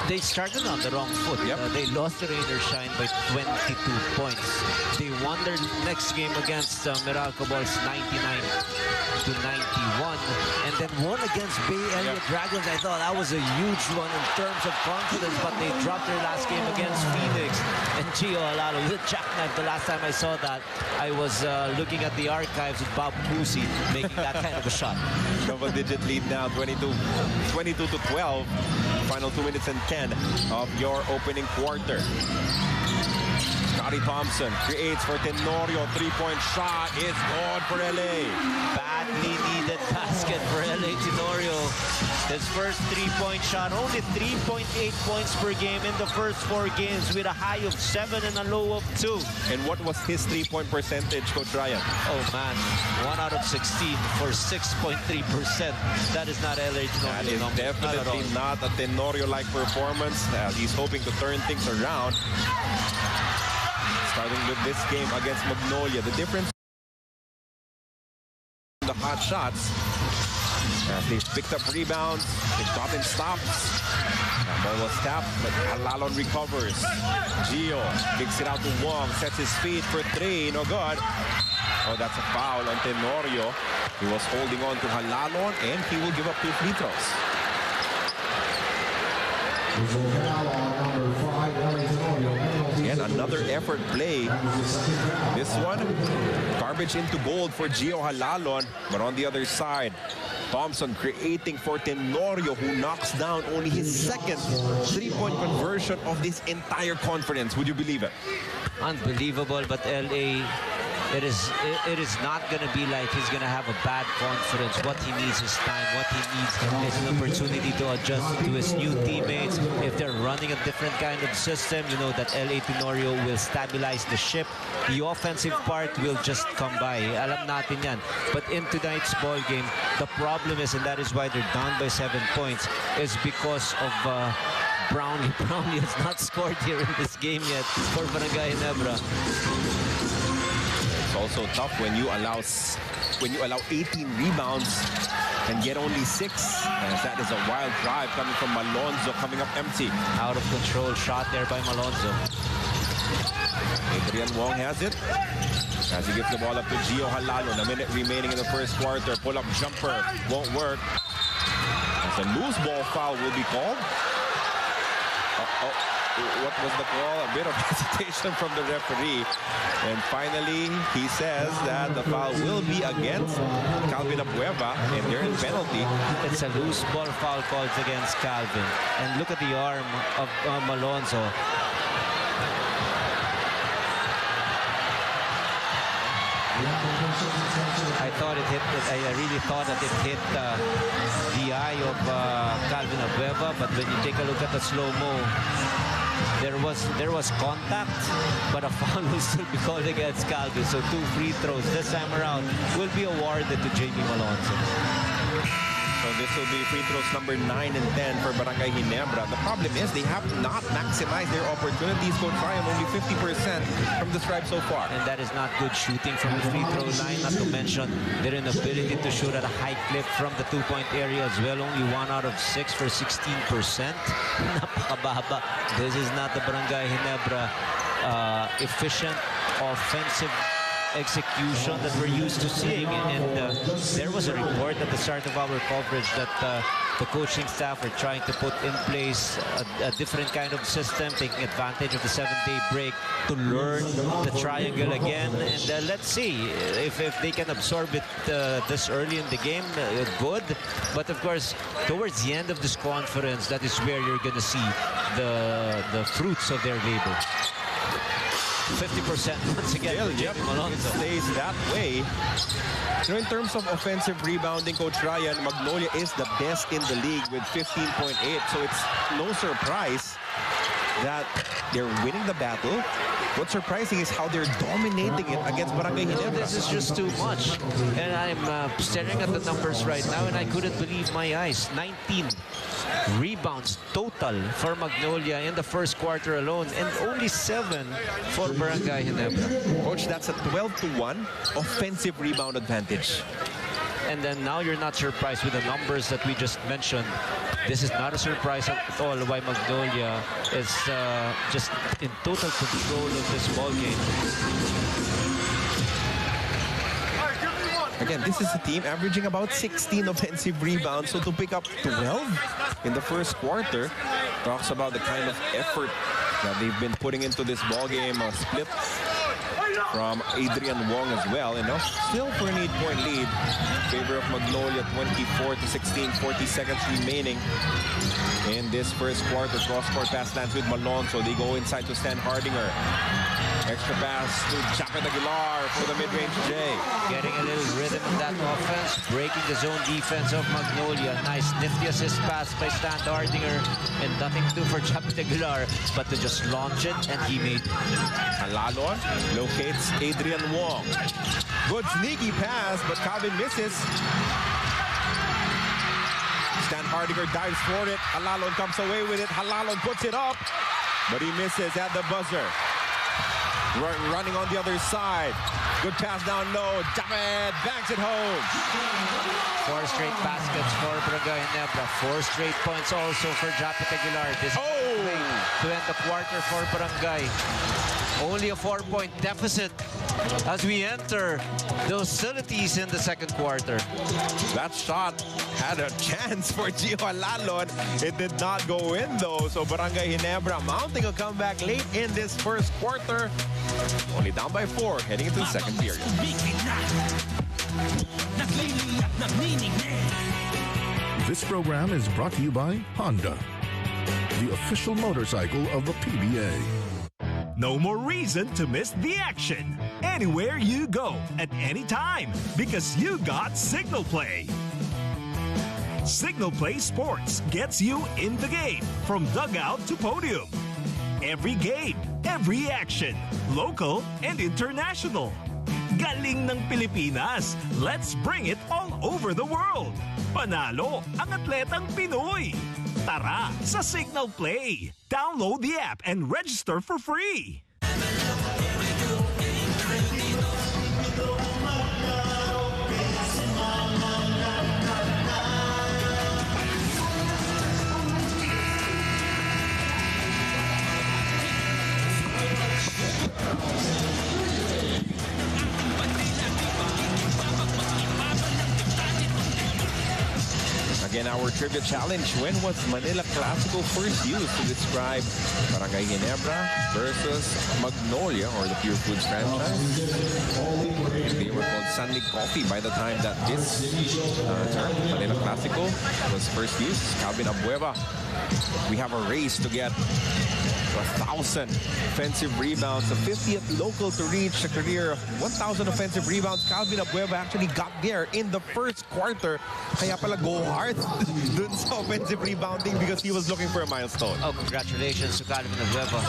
They started on the wrong foot. They lost the Rain or Shine by 22 points. They won their next game against Meralco Balls 99-91, and then won against Bay Area Dragons. I thought that was a huge one in terms of confidence, but they dropped their last game against Phoenix. And Gio Halalo with jackknife. The last time I saw that, I was looking at the archives of Bob Cousy making that kind of a shot. Double-digit lead now, 22-12. Final 2 minutes and 10 of your opening quarter. Scotty Thompson creates for Tenorio. Three-point shot is good for LA. Badly needed basket for LA Tenorio. His first three-point shot, only 3.8 points per game in the first 4 games with a high of 7 and a low of 2. And what was his three-point percentage, Coach Ryan? Oh man, 1 out of 16 for 6.3%. That is not LA Tenorio. That is definitely not a Tenorio-like performance. He's hoping to turn things around. Starting with this game against Magnolia. The difference in the hot shots. They've picked up rebounds. They've gotten stops. That ball was tapped, but Halalon recovers. Gio kicks it out to Wong. Sets his feet for 3. No good. Oh, that's a foul on Tenorio. He was holding on to Halalon, and he will give up 2 free throws. And another effort play. This one, garbage into gold for Gio Halalon. But on the other side, Thompson creating for Tenorio, who knocks down only his second three-point conversion of this entire conference. Would you believe it? Unbelievable, but LA, it is not going to be like he's going to have a bad confidence. What he needs is time. What he needs is an opportunity to adjust to his new teammates. If they're running a different kind of system, you know that LA Tenorio will stabilize the ship. The offensive part will just come by. Alam natin yan. But in tonight's ball game, the problem is, and that is why they're down by 7 points, is because of Brownlee. Brownlee has not scored here in this game yet for Barangay Ginebra. It's also tough when you allow 18 rebounds and get only 6. As that is a wild drive coming from Malonzo, coming up empty. Out of control shot there by Malonzo. Adrian Wong has it. As he gives the ball up to Gio Halalon. A minute remaining in the first quarter. Pull-up jumper won't work. As a loose ball foul will be called. What was the call? A bit of hesitation from the referee. And finally, he says that the foul will be against Calvin Abueva, and they're in penalty. It's a loose ball foul called against Calvin. And look at the arm of Malonzo. I really thought that it hit the eye of Calvin Abueva, but when you take a look at the slow-mo, there was contact, but a foul will still be called against Calvin. So 2 free throws this time around will be awarded to Jamie Malonzo. So this will be free throws number 9 and 10 for Barangay Ginebra. The problem is they have not maximized their opportunities. Coach Ryan, only 50% from the stripe so far. And that is not good shooting from the free throw line. Not to mention their inability to shoot at a high clip from the 2-point area as well. Only 1 out of 6 for 16%. Napakababa. This is not the Barangay Ginebra efficient offensive execution that we're used to seeing. And there was a report at the start of our coverage that the coaching staff are trying to put in place a different kind of system, taking advantage of the 7-day break to learn the triangle again. And let's see if they can absorb it this early in the game. Good. But of course, towards the end of this conference, that is where you're going to see the fruits of their labor. 50% once again. It stays that way. You know, in terms of offensive rebounding, Coach Ryan, Magnolia is the best in the league with 15.8. So it's no surprise that they're winning the battle. What's surprising is how they're dominating it against Barangay Ginebra. This is just too much. And I'm staring at the numbers right now, and I couldn't believe my eyes. 19 rebounds total for Magnolia in the first quarter alone, and only 7 for Barangay Ginebra. Coach, that's a 12-1 offensive rebound advantage. And then now you're not surprised with the numbers that we just mentioned. This is not a surprise at all why Magnolia is just in total control of this ball game. Again, this is a team averaging about 16 offensive rebounds. So to pick up 12 in the first quarter talks about the kind of effort that they've been putting into this ball game. A split from Adrian Wong as well. Enough still for an 8-point lead in favor of Magnolia. 24-16, 40 seconds remaining in this first quarter. Cross-court pass lands with Malone, so they go inside to Stan Hardinger. Extra pass to Japet Aguilar for the mid-range J. Getting a little rhythm in that offense, breaking the zone defense of Magnolia. Nice nifty assist pass by Stan Hardinger, and nothing to do for Japet Aguilar but to just launch it, and he made Alalon locates Adrian Wong. Good sneaky pass, but Calvin misses. Stan Hardinger dives for it. Alalon comes away with it. Alalon puts it up, but he misses at the buzzer. Running on the other side. Good pass down low. Japet banks it home. 4 straight baskets for Barangay Ginebra. 4 straight points also for Japet Aguilar. This to end the quarter for Barangay. Only a 4-point deficit as we enter the hostilities in the second quarter. That shot had a chance for Gio Alalon. It did not go in though. So Barangay Ginebra mounting a comeback late in this first quarter. Only down by 4 heading into the second period. This program is brought to you by Honda, the official motorcycle of the PBA. No more reason to miss the action. Anywhere you go, at any time, because you got Signal Play. Signal Play Sports gets you in the game, from dugout to podium. Every game, every action, local and international. Galing ng Pilipinas, let's bring it all over the world. Panalo ang atletang Pinoy. Tara sa Signal Play. Download the app and register for free. Again, our trivia challenge. When was Manila Clasico first used to describe Barangay Ginebra versus Magnolia, or the Pure Foods franchise? They were called Sunny Coffee by the time that this term, Manila Clasico, was first used. Calvin Abueva. We have a race to get 1,000 offensive rebounds, the 50th local to reach a career of 1,000 offensive rebounds. Calvin Abueva actually got there in the first quarter. Kaya pala go hard dun sa offensive rebounding because he was looking for a milestone. Oh, congratulations to Calvin Abueva.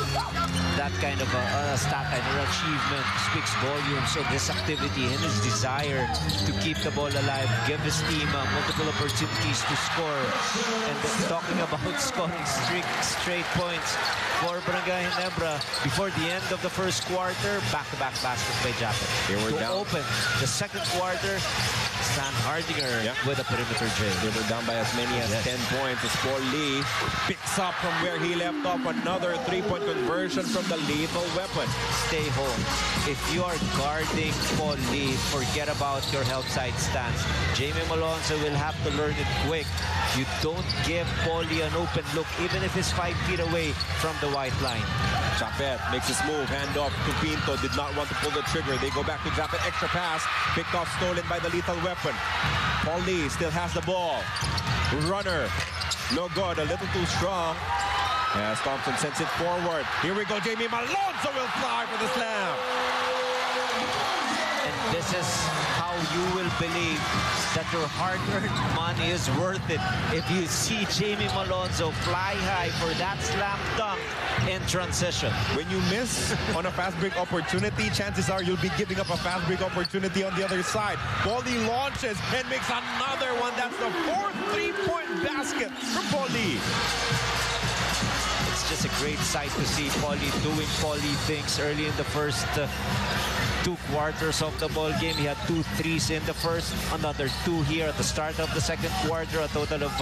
That kind of a stat line or achievement speaks volumes of this activity and his desire to keep the ball alive, give his team multiple opportunities to score. And talking about scoring straight points for Barangay Ginebra before the end of the first quarter, back-to-back baskets by Japet. They were to down. open the second quarter Stan Hardinger with a perimeter J. They were down by as many as 10 points as Paul Lee picks up from where he left off. Another three-point conversion from the lethal weapon. Stay home. If you are guarding Paul Lee, forget about your help side stance. Jamie Malonzo will have to learn it quick. You don't give Paul Lee an open look, even if he's 5 feet away from the white line. Japet makes his move, hand off to Pinto, did not want to pull the trigger. They go back to Japet, extra pass, picked off, stolen by the lethal weapon. Paul Lee still has the ball. Runner, no good, a little too strong. As Thompson sends it forward. Here we go, Jamie Malonzo will fly for the slam. And this is how you will believe that your hard-earned money is worth it if you see Jamie Malonzo fly high for that slam dunk in transition. When you miss on a fast break opportunity, chances are you'll be giving up a fast break opportunity on the other side. Paulie launches and makes another one. That's the fourth three-point basket from Paulie. It's just a great sight to see Paulie doing Paulie things early in the first 2 quarters of the ball game. He had 2 threes in the first, another 2 here at the start of the second quarter. A total of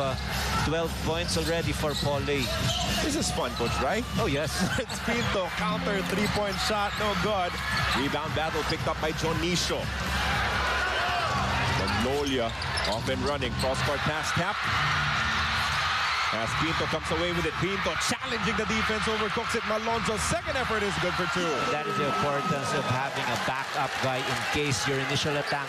12 points already for Paulie. This is fun, Coach, right? Oh, yes. It's Pinto, counter three-point shot, no good. Rebound battle picked up by Jonicio. Magnolia off and running, cross-court pass tap. As Pinto comes away with it, Pinto challenging the defense, overcooks it. Malonzo's second effort is good for 2. That is the importance of having a backup guy in case your initial attack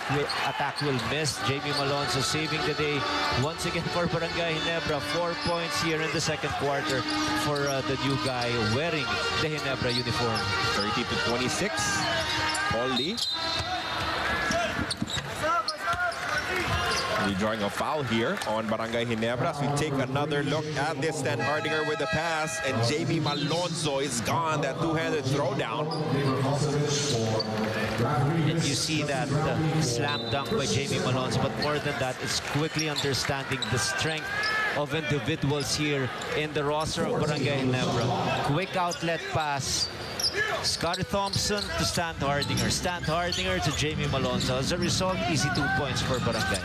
will miss. Jamie Malonzo saving the day once again for Barangay Ginebra. 4 points here in the second quarter for the new guy wearing the Ginebra uniform. 30-26. Paul Lee. Drawing a foul here on Barangay Ginebra. So we take another look at this. Stan Hardinger with the pass, and Jamie Malonzo is gone. That two-handed throwdown. And you see that slam dunk by Jamie Malonzo, but more than that, it's quickly understanding the strength of individuals here in the roster of Barangay Ginebra. Quick outlet pass. Scottie Thompson to Stan Hardinger. Stan Hardinger to Jamie Malonzo. As a result, easy 2 points for Barangay.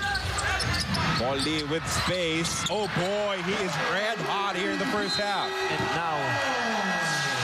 Paul Lee with space. Oh boy, he is red hot here in the first half. And now,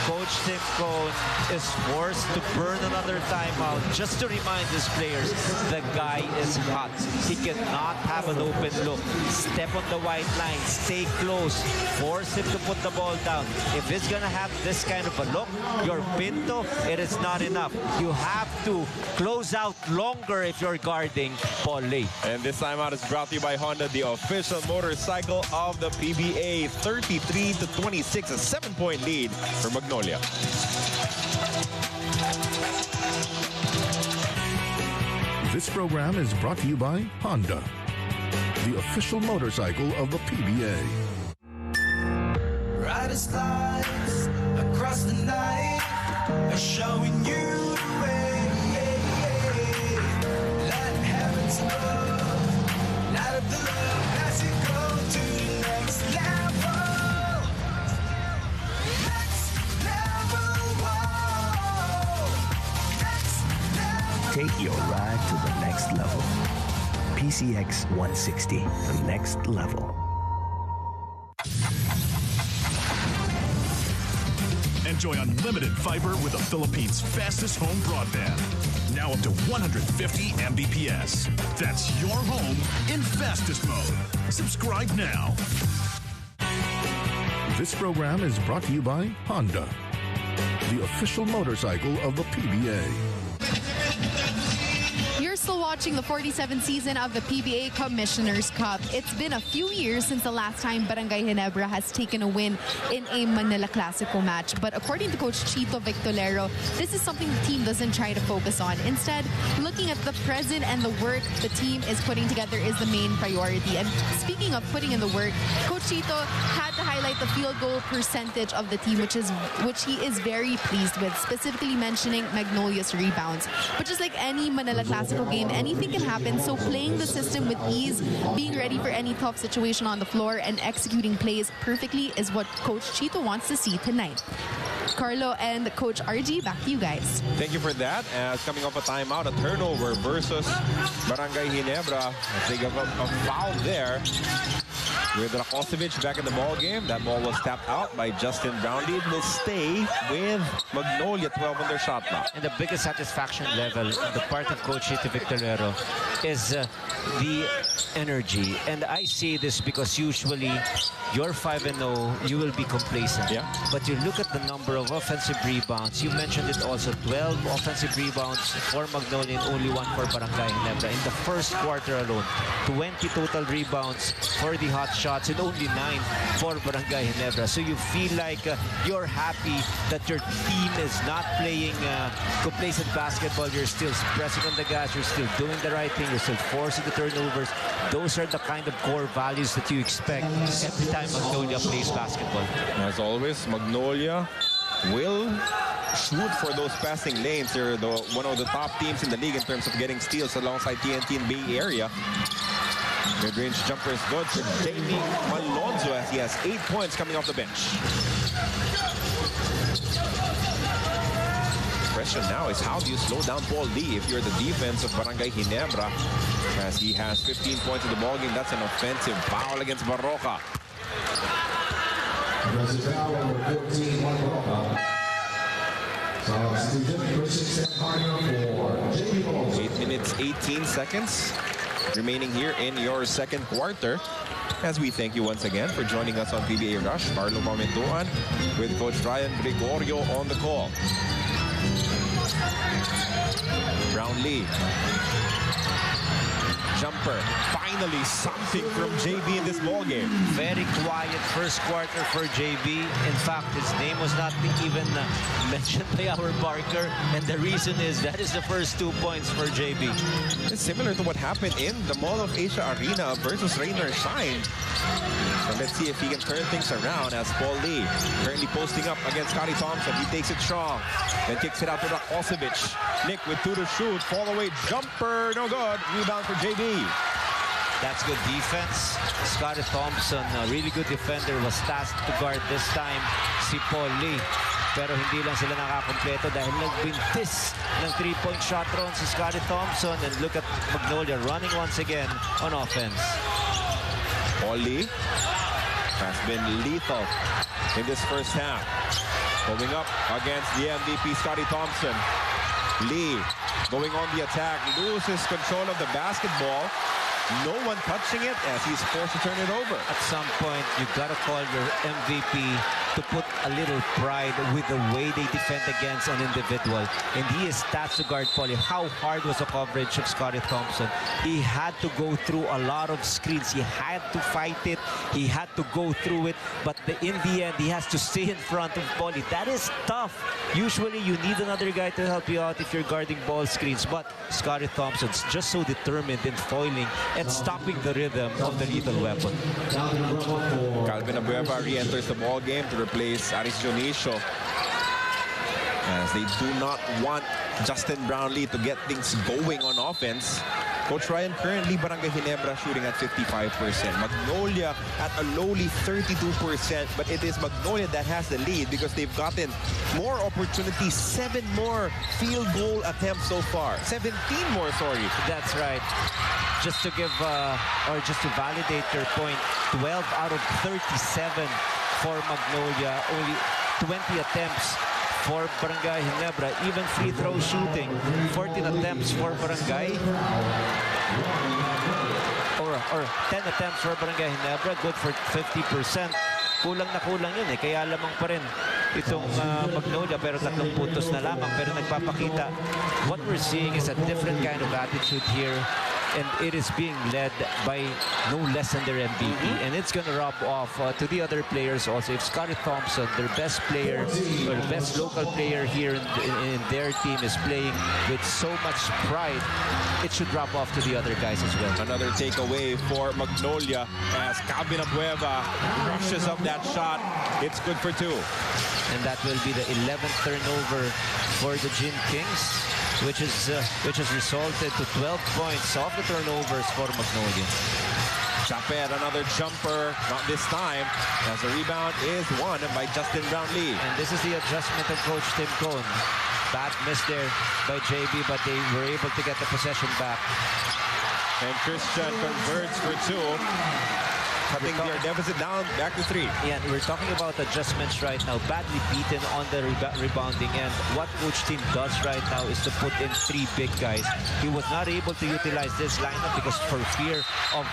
Coach Tim Cone is forced to burn another timeout just to remind his players the guy is hot. He cannot have an open look. Step on the white line, stay close, force him to put the ball down. If he's gonna have this kind of a look, your Pinto, it is not enough. You have to close out longer if you're guarding Paul Lee. And this timeout is brought to you by Honda, the official motorcycle of the PBA. 33-26, a 7-point lead for Magnolia. This program is brought to you by Honda, the official motorcycle of the PBA. Brightest lights across the night are showing you the way. Let heavens above, light up the love, classico to the next level. Take your ride to the next level. PCX 160, the next level. Enjoy unlimited fiber with the Philippines' fastest home broadband. Now up to 150 Mbps. That's your home in fastest mode. Subscribe now. This program is brought to you by Honda, the official motorcycle of the PBA. You're still watching the 47th season of the PBA Commissioner's Cup. It's been a few years since the last time Barangay Ginebra has taken a win in a Manila Clasico match. But according to Coach Chito Victolero, this is something the team doesn't try to focus on. Instead, looking at the present and the work the team is putting together is the main priority. And speaking of putting in the work, Coach Chito had to highlight the field goal percentage of the team, which he is very pleased with, specifically mentioning Magnolia's rebounds. But just like any Manila Clasico game, anything can happen, so playing the system with ease, being ready for any tough situation on the floor, and executing plays perfectly is what Coach Chito wants to see tonight. Carlo and Coach RG, back to you guys. Thank you for that. As coming off a timeout, a turnover versus Barangay Ginebra. As they give up a foul there. With Rakocevic back in the ball game. That ball was tapped out by Justin Brownlee. It will stay with Magnolia, 12 on their shot clock. And the biggest satisfaction level on the part of Coach Chito Victorero is the energy. And I say this because usually you're 5-0, you will be complacent. Yeah. But you look at the number of offensive rebounds. You mentioned it also, 12 offensive rebounds for Magnolia and only 1 for Barangay Ginebra. In the first quarter alone, 20 total rebounds for the Hotshots and only 9 for Barangay Ginebra. So you feel like you're happy that your team is not playing complacent basketball. You're still pressing on the gas. You're still doing the right thing. You're still forcing the turnovers. Those are the kind of core values that you expect every time Magnolia plays basketball. As always, Magnolia will shoot for those passing lanes. They're one of the top teams in the league in terms of getting steals alongside TNT and Bay Area. Mid-range jumper is good for Jamie Malonzo as he has 8 points coming off the bench. The question now is, how do you slow down Paul Lee if you're the defense of Barangay Ginebra? As he has 15 points in the ballgame, that's an offensive foul against Barroca. 8 minutes, 18 seconds remaining here in your second quarter. As we thank you once again for joining us on PBA Rush. Carlo Mamentuan with Coach Ryan Gregorio on the call. Brownlee. Jumper. Finally, something from JB in this ball game. Very quiet first quarter for JB. In fact, his name was not even mentioned by our Barker, and the reason is that is the first 2 points for JB. It's similar to what happened in the Mall of Asia Arena versus Rainer Shine. So let's see if he can turn things around as Paul Lee currently posting up against Scotty Thompson. He takes it strong, then kicks it out to Rakocevic. Nick with 2 to shoot, fall away jumper, no good. Rebound for JB. That's good defense. Scotty Thompson, a really good defender, was tasked to guard this time si Paul Lee. Pero hindi lang sila nakakompleto dahil nagbintis ng 3-point shot ron si Scotty Thompson. And look at Magnolia running once again on offense. Paul Lee has been lethal in this first half. Going up against the MVP, Scotty Thompson. Lee going on the attack, loses control of the basketball. No one touching it as he's forced to turn it over. At some point, you gotta call your MVP to put a little pride with the way they defend against an individual. And he is tasked to guard Paulie. How hard was the coverage of Scotty Thompson? He had to go through a lot of screens. He had to fight it. He had to go through it. But in the end, he has to stay in front of Paulie. That is tough. Usually, you need another guy to help you out if you're guarding ball screens. But Scotty Thompson's just so determined in foiling and stopping the rhythm of the lethal weapon. Calvin Abueva re-enters the ball game to replace Aris Dionisio, as they do not want Justin Brownlee to get things going on offense. Coach Ryan currently Barangay Ginebra shooting at 55%. Magnolia at a lowly 32%, but it is Magnolia that has the lead because they've gotten more opportunities, 7 more field goal attempts so far. 17 more, sorry. That's right. Just to give, or just to validate your point, 12 out of 37 for Magnolia, only 20 attempts for Barangay Ginebra. Even free throw shooting, 14 attempts for Barangay. Or 10 attempts for Barangay Ginebra, good for 50%. Kulang na kulang yun eh, kaya lamang pa rin itong Magnolia, pero 3 puntos na lamang. Pero nagpapakita, what we're seeing is a different kind of attitude here. And it is being led by no less than their MVP. And it's going to rub off to the other players also. If Scotty Thompson, their best player, or the best local player here in their team, is playing with so much pride, it should rub off to the other guys as well. Another takeaway for Magnolia as Calvin Abueva rushes up that shot. It's good for 2. And that will be the 11th turnover for the Gin Kings, which has resulted to 12 points off the turnovers for Magnolia. Japet, another jumper, not this time, as the rebound is won by Justin Brownlee. And this is the adjustment of Coach Tim Cohn. Bad miss there by JB, but they were able to get the possession back. And Christian converts for two, cutting their deficit down back to 3. Yeah, we're talking about adjustments right now. Badly beaten on the rebounding, and what Coach Tim does right now is to put in 3 big guys. He was not able to utilize this lineup because for fear of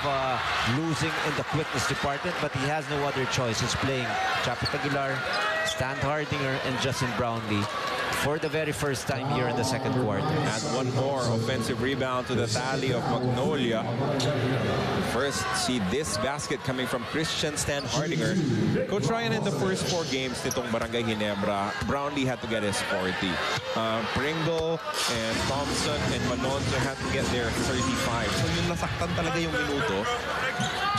losing in the quickness department, but he has no other choice. He's playing Japet Aguilar, Stan Hardinger, and Justin Brownlee for the very first time here in the second quarter. Add one more offensive rebound to the tally of Magnolia. First, see this basket coming from Christian Stan Hardinger. Coach Ryan, in the first 4 games nitong Barangay Ginebra, Brownlee had to get his 40. Pringle and Thompson and Manonzo had to get their 35. So yung nasaktan talaga yung minuto.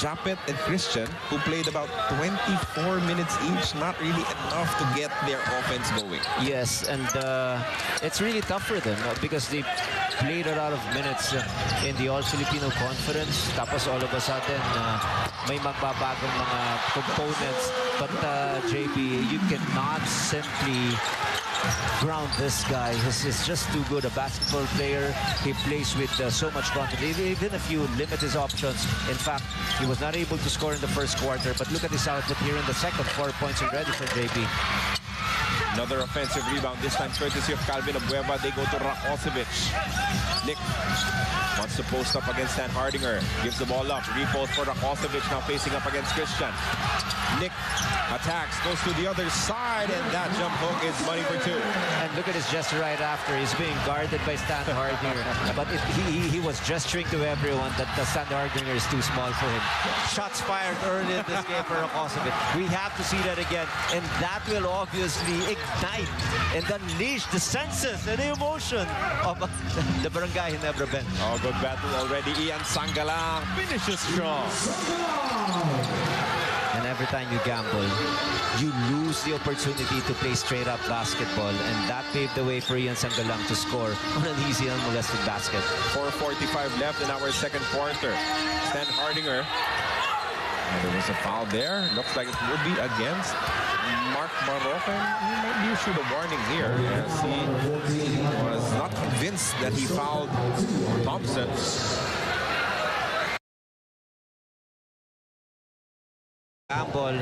Japet and Christian, who played about 24 minutes each, not really enough to get their offense going. Yes, and it's really tough for them because they played a lot of minutes in the All-Filipino Conference. Tapos all of a sudden, may magbabagong mga components. But JB, you cannot simply ground this guy. He's just too good a basketball player. He plays with so much confidence. Even if you limit his options, in fact, he was not able to score in the first quarter. But look at his output here in the second. 4 points already for JB. Another offensive rebound, this time courtesy of Calvin Abueva. They go to Rakocevic. Nick wants to post up against Stan Hardinger. Gives the ball up. Repost for Rakocevic, now facing up against Christian. Nick attacks, goes to the other side, and that jump hook is money for 2. And look at his gesture right after. He's being guarded by Stan Hardinger. But he was gesturing to everyone that the Stan Hardinger is too small for him. Shots fired early in this game for Rakocevic. We have to see that again. And that will obviously ignite and unleash the senses and the emotion of the Barangay Ginebra bench. Oh, good battle already. Ian Sangalang finishes strong. And every time you gamble, you lose the opportunity to play straight-up basketball. And that paved the way for Ian Sangalang to score on an easy, unmolested basket. 4:45 left in our second quarter. Stan Hardinger. And there was a foul there. Looks like it would be against Mark Barroca. He might be issued a warning here, as he was not convinced that he fouled Thompson. Gamble.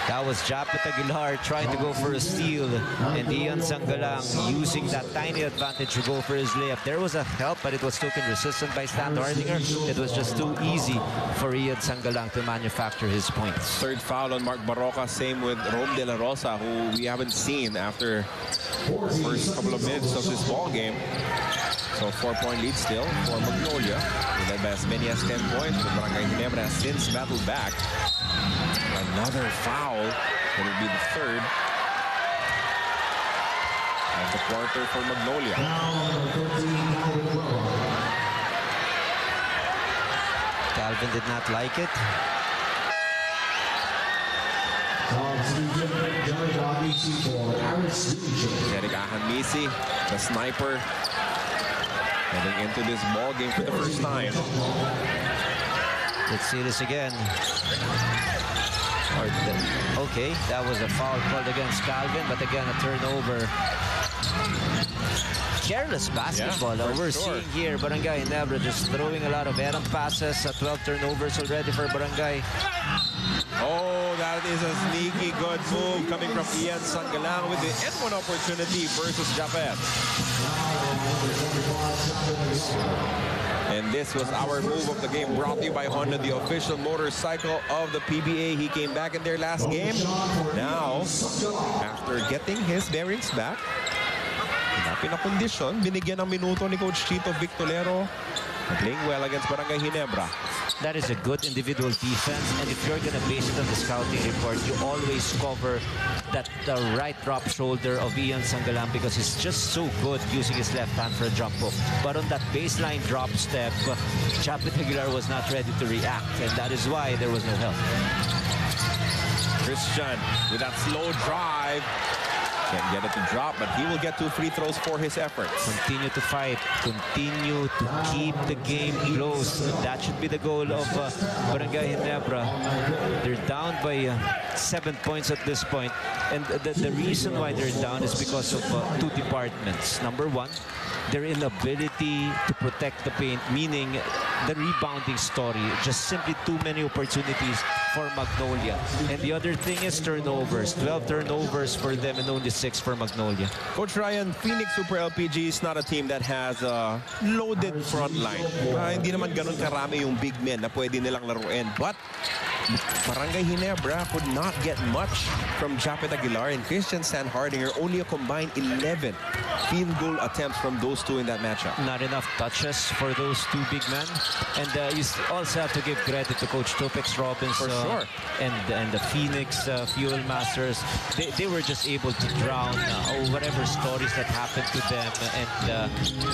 That was Japet Aguilar trying to go for a steal, and Ian Sangalang using that tiny advantage to go for his layup. There was a help, but it was taken resistant by Stan Hardinger. It was just too easy for Ian Sangalang to manufacture his points. Third foul on Mark Barroca, same with Rome De La Rosa, who we haven't seen after the first couple of minutes of this ball game. So 4-point lead still for Magnolia. They led by as many as 10 points. But Barangay Ginebra has since battled back. Another foul. It will be the third of the quarter for Magnolia. Calvin did not like it. Eric Ahanmisi, the sniper, heading into this ball game for the first time. Let's see this again. Okay, that was a foul called against Calvin, but again, a turnover. Careless basketball we're seeing here. Barangay Ginebra just throwing a lot of errant passes. 12 turnovers already for Barangay. Oh, that is a sneaky good move coming from Ian Sangalang with the N1 opportunity versus Japet. And this was our move of the game, brought to you by Honda, the official motorcycle of the PBA. He came back in their last game. Now, after getting his bearings back, pinakondisyon, binigyan ng minuto ni Coach Chito Victolero, playing well against Barangay Ginebra. That is a good individual defense, and if you're gonna base it on the scouting report, you always cover the right drop shoulder of Ian Sangalang because he's just so good using his left hand for a jump hook. But on that baseline drop step, Japet Aguilar was not ready to react, and that is why there was no help. Christian with that slow drive. Can't get it to drop, but he will get 2 free throws for his efforts. Continue to fight. Continue to keep the game close. That should be the goal of Barangay Ginebra. They're down by 7 points at this point. And the reason why they're down is because of 2 departments. Number 1, their inability to protect the paint, meaning the rebounding story. Just simply too many opportunities for Magnolia. And the other thing is turnovers. 12 turnovers for them and only 6 for Magnolia. Coach Ryan, Phoenix Super LPG is not a team that has a loaded front line. Hindi naman ganun karami yung big men na pwede nilang laruin. But Barangay Ginebra could not get much from Japet Aguilar and Christian Sanhardinger. Only a combined 11 field goal attempts from those two in that matchup. Not enough touches for those 2 big men. And you also have to give credit to Coach Topex Robbins for sure. and the Phoenix Fuel Masters. They were just able to drown whatever stories that happened to them, and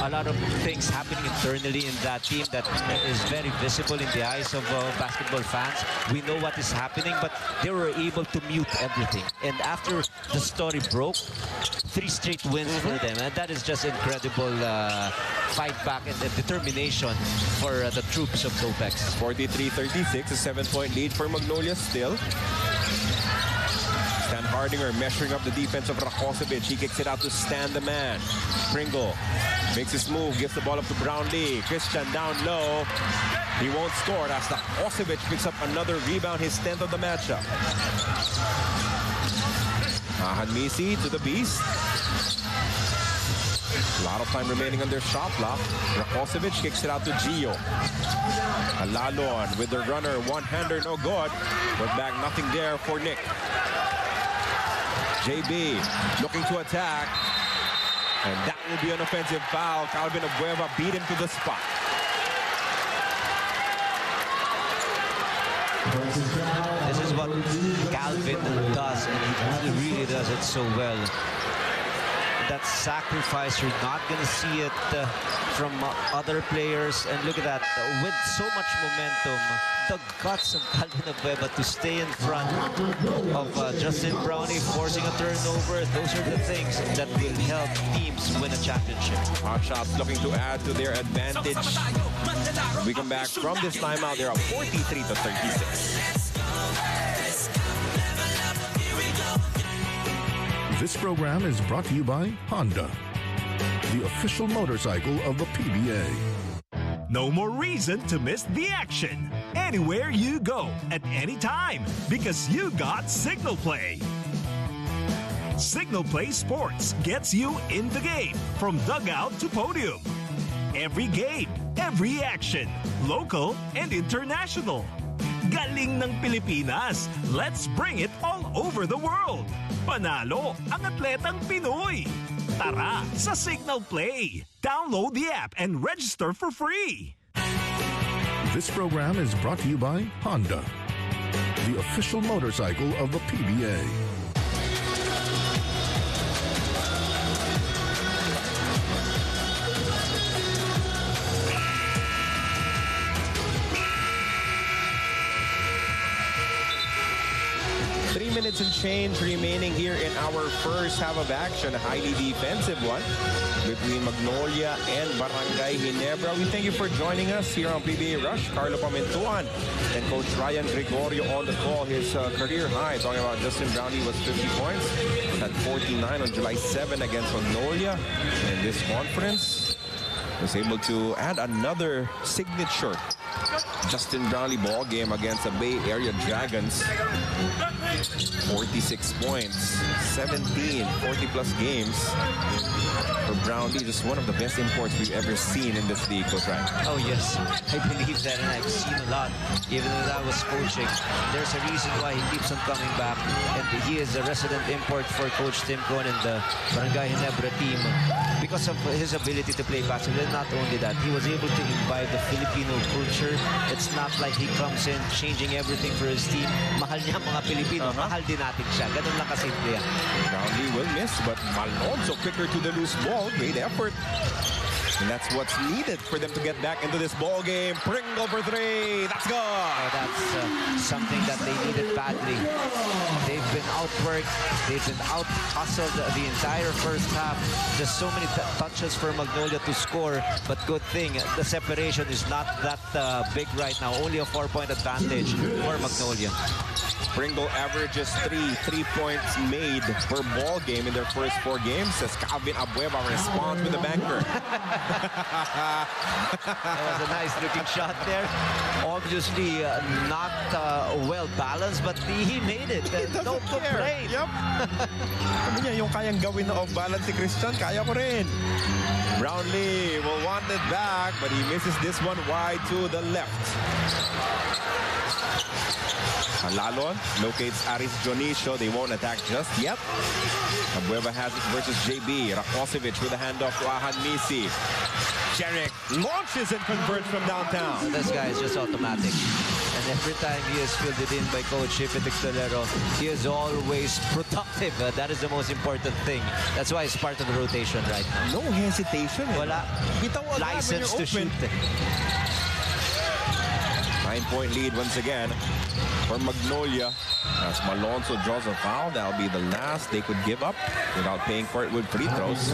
a lot of things happening internally in that team that is very visible in the eyes of basketball fans. We know what is happening, but they were able to mute everything. And after the story broke, 3 straight wins for them, and that is just incredible fight back and determination for the troops of Topex. 43-36, a 7-point lead for Magnolia still. Stan Hardinger measuring up the defense of Rakocevic. He kicks it out to Stan the man. Pringle makes his move, gives the ball up to Brownlee. Christian down low. He won't score as Rakocevic picks up another rebound, his 10th of the matchup. Hanmisi to the beast. A lot of time remaining on their shot clock. Rakocevic kicks it out to Gio. Alalon with the runner, one-hander, no good. Put back, nothing there for Nick. JB looking to attack. And that will be an offensive foul. Calvin Abueva beat him to the spot. This is what Calvin does, and he really does it so well. That sacrifice, you're not going to see it from other players. And look at that, with so much momentum, the guts of Calvin Abueva to stay in front of Justin Brownie, forcing a turnover. Those are the things that will help teams win a championship. Hotshots looking to add to their advantage. When we come back from this timeout, they're up 43-36. This program is brought to you by Honda, the official motorcycle of the PBA. No more reason to miss the action. Anywhere you go, at any time, because you got Signal Play. Signal Play Sports gets you in the game, from dugout to podium. Every game, every action, local and international. Galing ng Pilipinas, let's bring it all over the world. Panalo ang atletang Pinoy. Tara sa Signal Play. Download the app and register for free. This program is brought to you by Honda, the official motorcycle of the PBA. 3 minutes and change remaining here in our first half of action. A highly defensive one between Magnolia and Barangay Ginebra. We thank you for joining us here on PBA Rush. Carlo Pamentuan and Coach Ryan Gregorio on the call. His career high, talking about Justin Brownlee, was 50 points. Had 49 on July 7 against Magnolia. In this conference, was able to add another signature Justin Brownlee ball game against the Bay Area Dragons. 46 points, 17 40-plus games for Brownlee. Just one of the best imports we've ever seen in this league, Coach Ryan. Oh yes, I believe that, and I've seen a lot. Even though I was coaching, there's a reason why he keeps on coming back, and he is a resident import for Coach Tim Cohn and the Barangay Ginebra team because of his ability to play basketball. And not only that, he was able to imbibe the Filipino culture. It's not like he comes in changing everything for his team. Mahal niya ang mga Pilipino, mahal din natin siya. Ganun lang kasimple yan. Brownlee will miss, but Malonzo quicker to the loose ball. Great effort And that's what's needed for them to get back into this ball game. Pringle for three. That's good. Oh, that's something that they needed badly. They've been outworked. They've been out-hustled the entire first half. Just so many touches for Magnolia to score. But good thing, the separation is not that big right now. Only a 4-point advantage for Magnolia. Pringle averages 3 points made per ball game in their first 4 games, as Calvin Abueva responds with the banker. That was a nice looking shot there. Obviously not well balanced, but he made it. No complaint. Yep. Sabi niya, yung kayang gawin na off balance si Christian, kaya ko rin. Brownlee will want it back, but he misses this one wide to the left. Lalon locates Aris Dionisio. They won't attack just yet. Abueva has it versus JB. Rakocevic with a handoff to Ahan Misi. Jeric launches and converts from downtown. This guy is just automatic. And every time he is fielded in by Coach Ipitic Tolero, he is always productive. That is the most important thing. That's why he's part of the rotation right now. No hesitation. Wala. License to shoot. 9-point lead once again for Magnolia. As Malonzo draws a foul, that'll be the last they could give up without paying for it with free throws.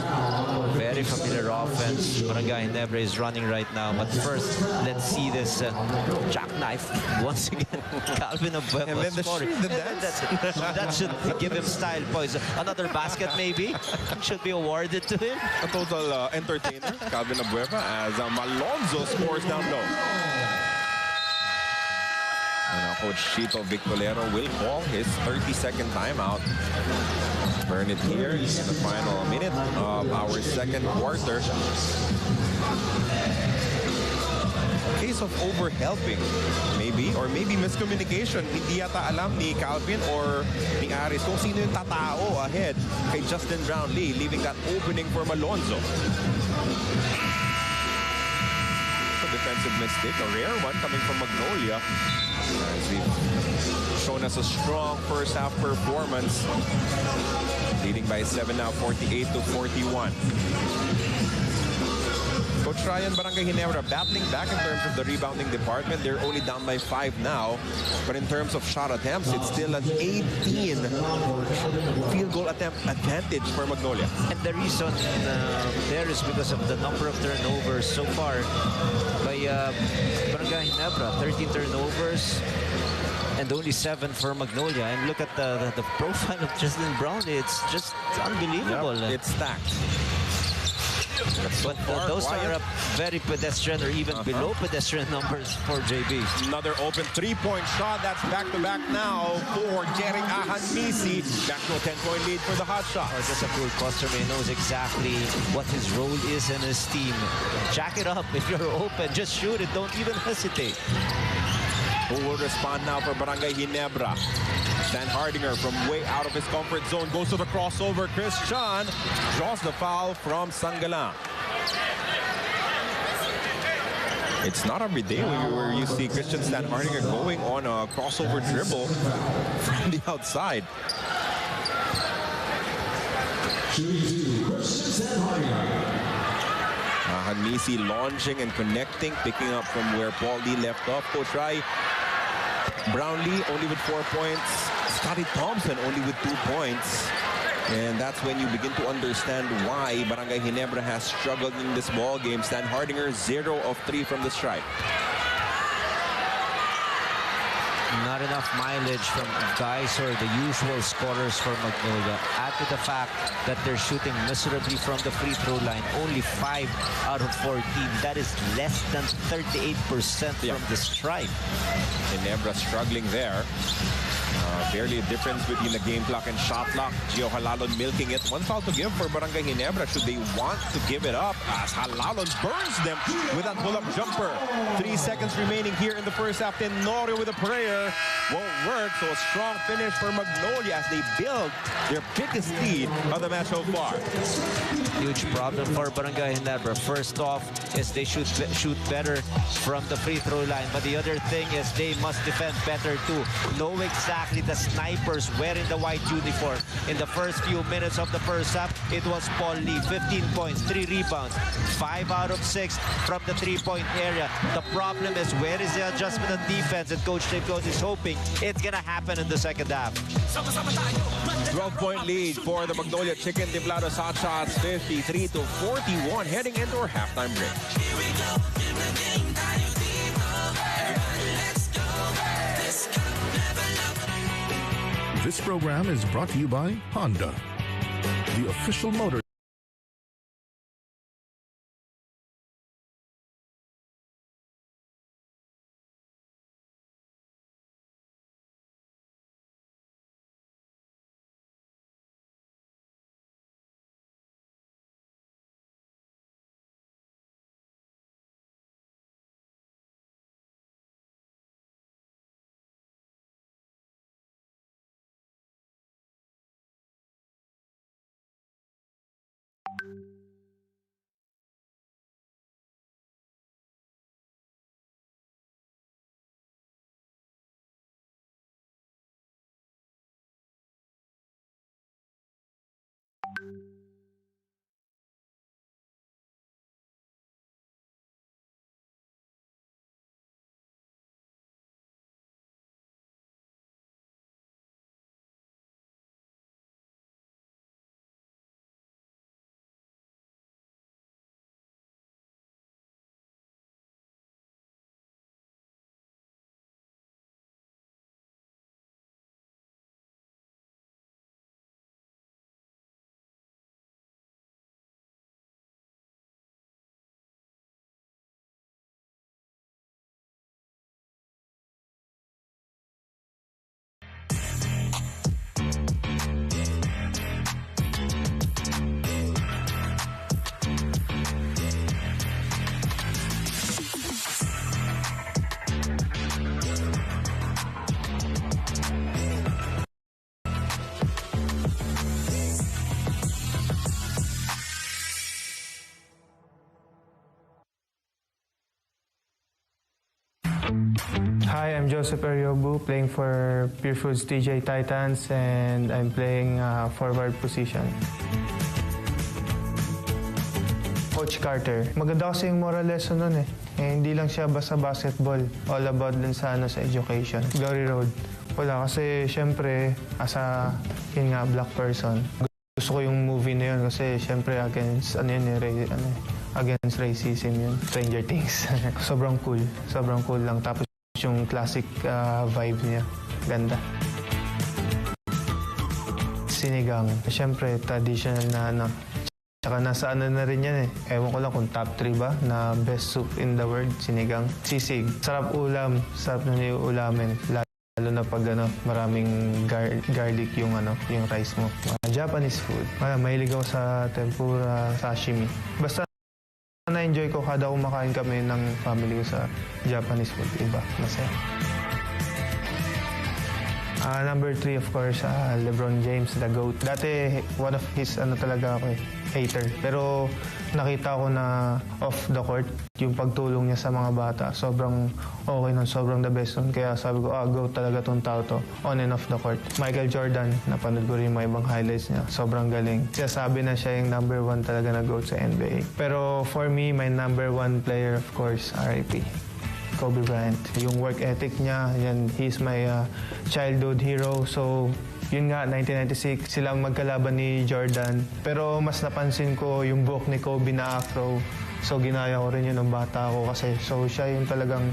Very familiar offense. Barangay Ginebra is running right now. But first, let's see this jackknife once again. Calvin Abueva And then the dance. That should give him style poise. Another basket maybe should be awarded to him. A total entertainer, Calvin Abueva, as Malonzo scores down low. And now Coach Chito Victorero will call his 32nd timeout. Burn it here in the final minute of our second quarter. Case of overhelping, maybe, or maybe miscommunication. Hindi yata alam ni Calvin or ni Aris kung sino yung tatao ahead kay Justin Brownlee, leaving that opening for Malonzo. Defensive mistake, a rare one coming from Magnolia. As we've shown us a strong first half performance, leading by 7 now, 48-41. Coach Ryan, Barangay Ginebra battling back in terms of the rebounding department. They're only down by 5 now. But in terms of shot attempts, it's still an 18 field goal attempt advantage for Magnolia. And the reason there is because of the number of turnovers so far by Barangay Ginebra. 13 turnovers and only 7 for Magnolia. And look at the profile of Justin Brownlee. It's just unbelievable. Yep, it's stacked. But those are very pedestrian or even below pedestrian numbers for JB. Another open 3-point shot. That's back-to-back now for Jeric Ahanmisi. Back to a 10-point lead for the Hotshots. Oh, just a cool customer. He knows exactly what his role is in his team. Jack it up. If you're open, just shoot it. Don't even hesitate. Who will respond now for Barangay Ginebra? Stan Hardinger from way out of his comfort zone goes to the crossover. Christian draws the foul from Sangalang. It's not every day where you see Christian Stan Hardinger going on a crossover dribble from the outside. Hanmisi launching and connecting, picking up from where Paul Lee left off. Coach Rai, Brownlee only with 4 points. Scotty Thompson only with 2 points. And that's when you begin to understand why Barangay Ginebra has struggled in this ball game. Stan Hardinger, 0 of 3 from the stripe. Not enough mileage from guys or the usual scorers for Magnolia. Add to the fact that they're shooting miserably from the free throw line. Only 5 out of 14. That is less than 38% from the stripe. Ginebra struggling there. Barely a difference between the game clock and shot clock. Gio Halalon milking it. 1 foul to give for Barangay Ginebra should they want to give it up, as Halalon burns them with that pull-up jumper. 3 seconds remaining here in the first half. Tenorio with a prayer. Won't work, so a strong finish for Magnolia as they build their biggest lead of the match so far. Huge problem for Barangay Ginebra. First off is they should shoot better from the free throw line. But the other thing is they must defend better too. Know exactly exactly the snipers wearing the white uniform. In the first few minutes of the first half, it was Paul Lee, 15 points, 3 rebounds, 5 out of 6 from the three-point area. The problem is, where is the adjustment on defense? And Coach Dave Coach is hoping it's gonna happen in the second half. 12-point lead for the Magnolia Chicken Templados Hotshots, 53-41, heading into our halftime break. This program is brought to you by Honda, the official motor. Hi, I'm Joseph Ariobu, playing for Pure Foods TJ Titans, and I'm playing forward position. Coach Carter, maganda kasi yung moral lesson nun eh. Hindi lang siya basta basketball, all about din sa education. Glory Road. Wala kasi syempre, as a black person, gusto ko yung movie na yun kasi syempre against against racism yun. Stranger Things. Sobrang cool lang. Tapos yung classic vibe niya. Ganda. Sinigang. Siyempre, traditional na Tsaka nasa na rin yan eh. Ewan ko lang kung top 3 ba na best soup in the world. Sinigang. Sisig. Sarap ulam. Sarap na niyo ulamin. Lalo na pag maraming garlic yung rice mo. Japanese food. Mahilig ako sa tempura, sashimi. Basta na-enjoy ko kada kumakain kami ng family ko sa Japanese food. Iba, masaya. Number 3, of course, LeBron James, the GOAT. Dati, one of his, talaga ako hater. Pero nakita ko na off the court, yung pagtulong niya sa mga bata, sobrang okay nun, sobrang the best nun. Kaya sabi ko, GOAT talaga tong tao to, on and off the court. Michael Jordan, napanood ko rin yung mga ibang highlights niya. Sobrang galing. Kaya sabi na siya yung number 1 talaga na GOAT sa NBA. Pero for me, my number 1 player, of course, RIP. Kobe Bryant. Yung work ethic niya, he's my childhood hero. So, yun nga, 1996, silang magkalaban ni Jordan. Pero mas napansin ko yung buhok ni Kobe na afro. So, ginaya ko rin yun ng bata ako kasi. So, siya yung talagang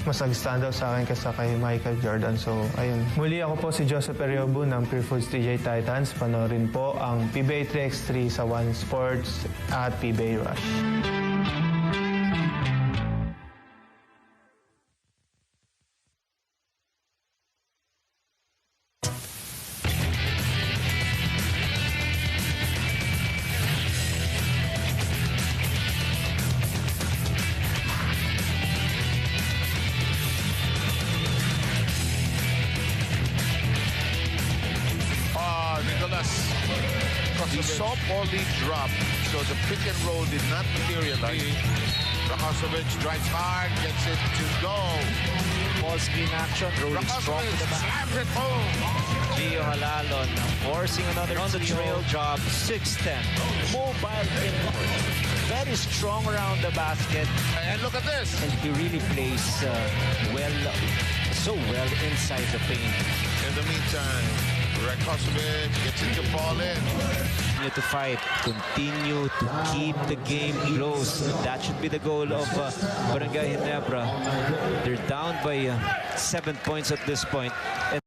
mas nag-stand out sa akin kaysa kay Michael Jordan. So, ayun. Muli ako po si Joseph Ariobu ng Pure Foods TJ Titans. Panoorin po ang PBA 3x3 sa One Sports at PBA Rush. He saw Paulie drop, so the pick and roll did not materialize. Rakosovic drives hard, gets it to go. Ball screen action, rolling strong to the back. Slams it home. Gio Halalon forcing another on the trail job. 6'10". Mobile input. Very strong around the basket. And look at this. And he really plays so well inside the paint. In the meantime, Rakosovic gets it to fall in. Continue to fight, continue to keep the game close. That should be the goal of Barangay Ginebra. They're down by 7 points at this point. And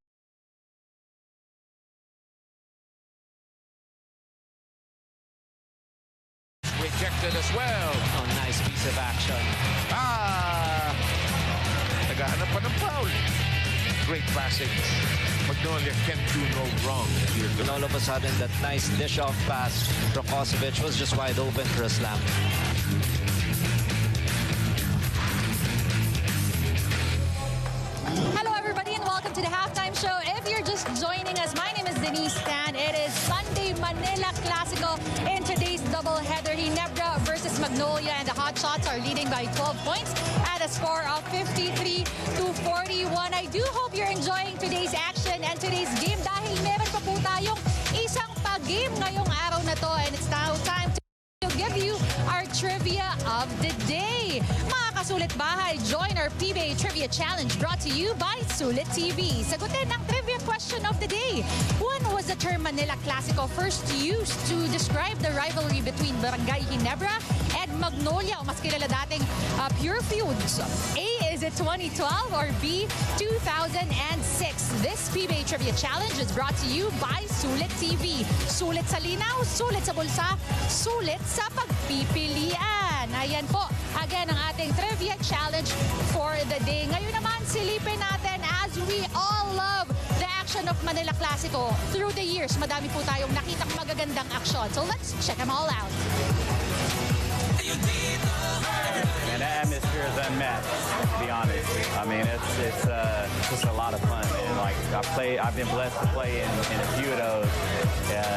rejected as well. oh, nice piece of action. Naghahanap pa ng foul. Great passing. Magnolia can do no wrong here. And all of a sudden, that nice dish-off pass, Rakosovic was just wide open for a slam. Hello, everybody, and welcome to the halftime show. If you're just joining us, my name is Denise Tan. It is Sunday Manila Clasico. In today's doubleheader, Ginebra versus Magnolia, and the Hotshots are leading by 12 points at a score of 53-41. I do hope you're enjoying today's action and today's game dahil meron pa po tayong isang pa-game ngayong araw na to, and it's now time to give you our trivia of the day. Mga kasulit bahay, join our PBA Trivia Challenge brought to you by Sulit TV. Sagutin ang trivia question of the day. When was the term Manila Clasico first used to describe the rivalry between Barangay Ginebra and Magnolia, o mas kilala dating Pure Feuds? A, is it 2012, or B, 2006? This PBA Trivia Challenge is brought to you by Sulit TV. Sulit sa linaw, sulit sa bulsa, sulit sa pagpipilian. Ayan po, again, ang ating trivia challenge for the day. Ngayon naman, silipin natin as we all love the action of Manila Clasico. Through the years, madami po tayong nakitang magagandang aksyon. So let's check them all out. And the atmosphere is unmatched, to be honest. I mean, it's just a lot of fun, man. Like, I've been blessed to play in a few of those,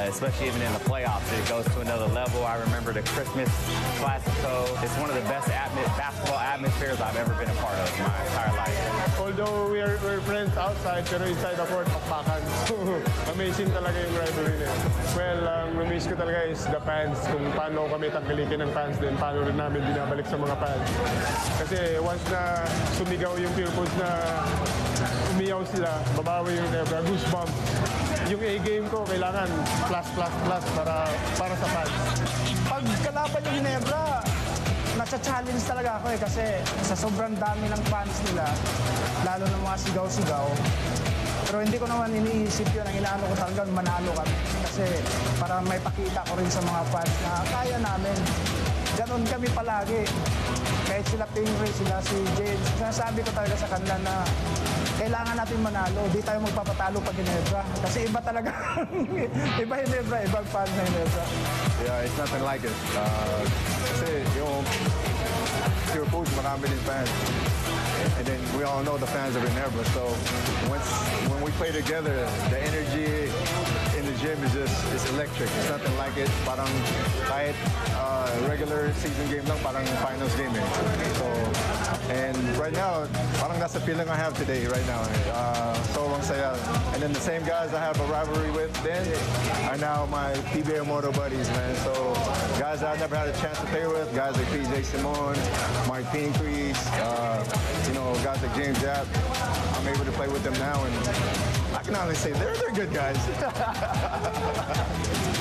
especially even in the playoffs. It goes to another level. I remember the Christmas Classico. It's one of the best basketball atmospheres I've ever been a part of in my entire life. Although we're friends outside, pero inside the court, pakpakan. So, amazing talaga yung rivalry na. Well, na-miss ko talaga is the fans, kung paano kami tangkilikin ng fans din, paano rin namin binabalik sa mga fans. Kasi once na sumigaw yung Pure na umiyaw sila, babawi yung Ginebra, goosebumps. Yung A-game ko, kailangan plus para sa fans. Pag kalaban yung Ginebra, nasa-challenge talaga ako kasi sa sobrang dami ng fans nila, lalo ng mga sigaw-sigaw. Pero hindi ko naman iniisip yun. Ang inaano ko talaga, manalo kami. Kasi para may pakita ko rin sa mga fans na kaya namin. Ganon kami palagi. Kahit sila Pingray, sila si James. Sinasabi ko talaga sa kanila na kailangan natin manalo. Di tayo magpapatalo pag Ginebra. Kasi iba talaga. Iba Ginebra, ibang fans na Ginebra. Yeah, it's nothing like it. Kasi yung Pure Foods, marami din fans. And then we all know the fans of Ginebra. So when we play together, the energy in the gym is it's electric. It's nothing like it. Parang kahit regular season game lang, parang finals game eh. So, and right now, parang that's the feeling I have today, right now. Sobrang saya. And then the same guys I have a rivalry with then are now my PBA Moto buddies, man. So, guys I never had a chance to play with, guys like PJ Simon, Mark Pincrease, guys like James Japp. I'm able to play with them now, and I can honestly say they're good guys.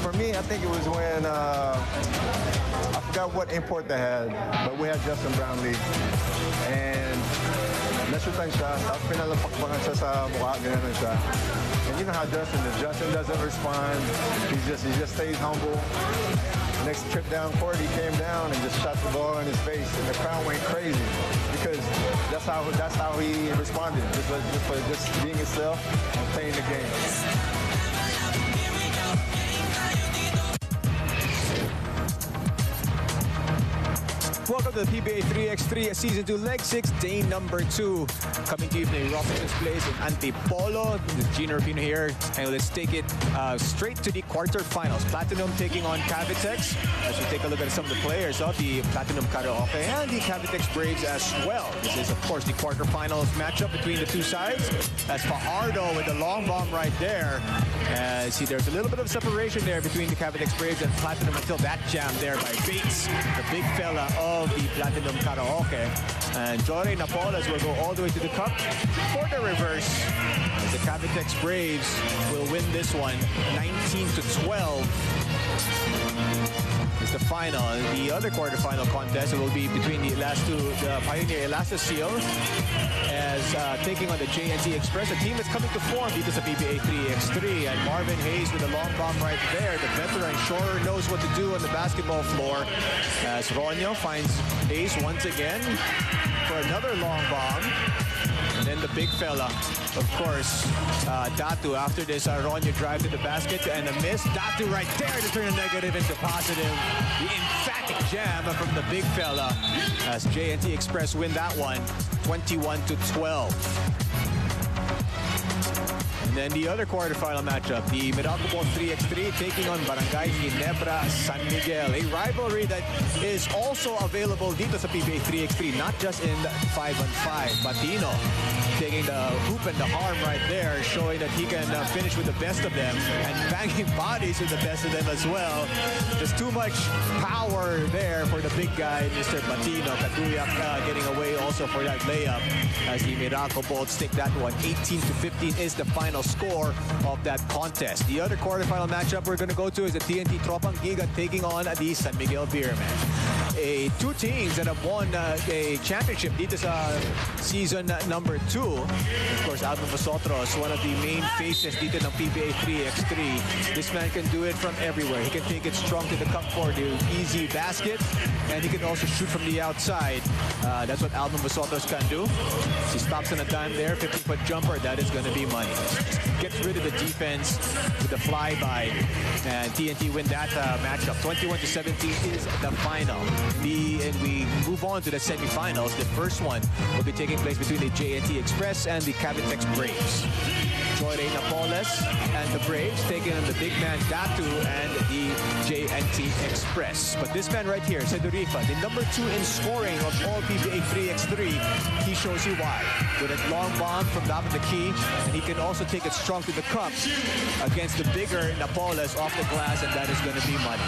For me, I think it was when I forgot what import they had, but we had Justin Brownlee, and nashutan siya, tapos pinalapakpakan siya sa mukha, gano'n siya. And you know how Justin is. Justin doesn't respond. He just stays humble. Next trip down court, he came down and just shot the ball in his face, and the crowd went crazy because that's how he responded, just being himself and playing the game. welcome to the PBA 3x3 Season 2 Leg 6, day number 2. Coming to you from the Robinson's Place in Antipolo. This is Gina Rufino here, and let's take it straight to the quarterfinals. Platinum taking on Cavitex. As we take a look at some of the players of the Platinum Karaoke and the Cavitex Braves as well. This is, of course, the quarterfinals matchup between the two sides. That's Fajardo with the long bomb right there. See, there's a little bit of separation there between the Cavitex Braves and Platinum until that jam there by Bates, the big fella of the Platinum Karaoke. And Jory Napoles will go all the way to the cup for the reverse. As the Cavitex Braves will win this one 19-12. Is the final. The other quarterfinal contest will be between the last two, the Pioneer Elastoseal as taking on the JNT Express, a team that's coming to form because of PBA 3x3. And Marvin Hayes with a long bomb right there. The veteran sure knows what to do on the basketball floor as Ronyo finds Hayes once again for another long bomb. And then the big fella, of course, Datu. After this, Ronyo drive to the basket and a miss. Datu right there to turn a negative into positive. The emphatic jam from the big fella as JNT Express win that one 21-12. And then the other quarterfinal matchup, the Meralco Ball 3x3 taking on Barangay Ginebra San Miguel. A rivalry that is also available dito sa PBA 3x3, not just in 5-on-5. Batino taking the hoop and the arm right there, showing that he can finish with the best of them and banging bodies with the best of them as well. Just too much power there for the big guy, Mr. Batino. Katuyak getting away also for that layup as the Meralco Bolts take that one. 18-15 is the final score of that contest. The other quarterfinal matchup we're going to go to is the TNT Tropang Giga taking on the San Miguel Beermen. Two teams that have won a championship dito sa season number 2. Of course, Alvin Vosotros, one of the main faces dito ng PBA 3x3. This man can do it from everywhere. He can take it strong to the cup for the easy basket, and he can also shoot from the outside. That's what Alvin Vosotros can do. He stops on a dime there, 50-foot jumper. That is going to be money. Gets rid of the defense with the flyby, and TNT win that matchup. 21-17 is the final. And we move on to the semifinals. The first one will be taking place between the JNT Express and the Cavitex Braves. Joy Napoles and the Braves taking on the big man Datu and the JNT Express. But this man right here, Sedurifa, the number 2 in scoring of all PBA 3x3, he shows you why. With a long bomb from top of the key, and he can also take it strong to the cup against the bigger Napoles off the glass, and that is going to be money.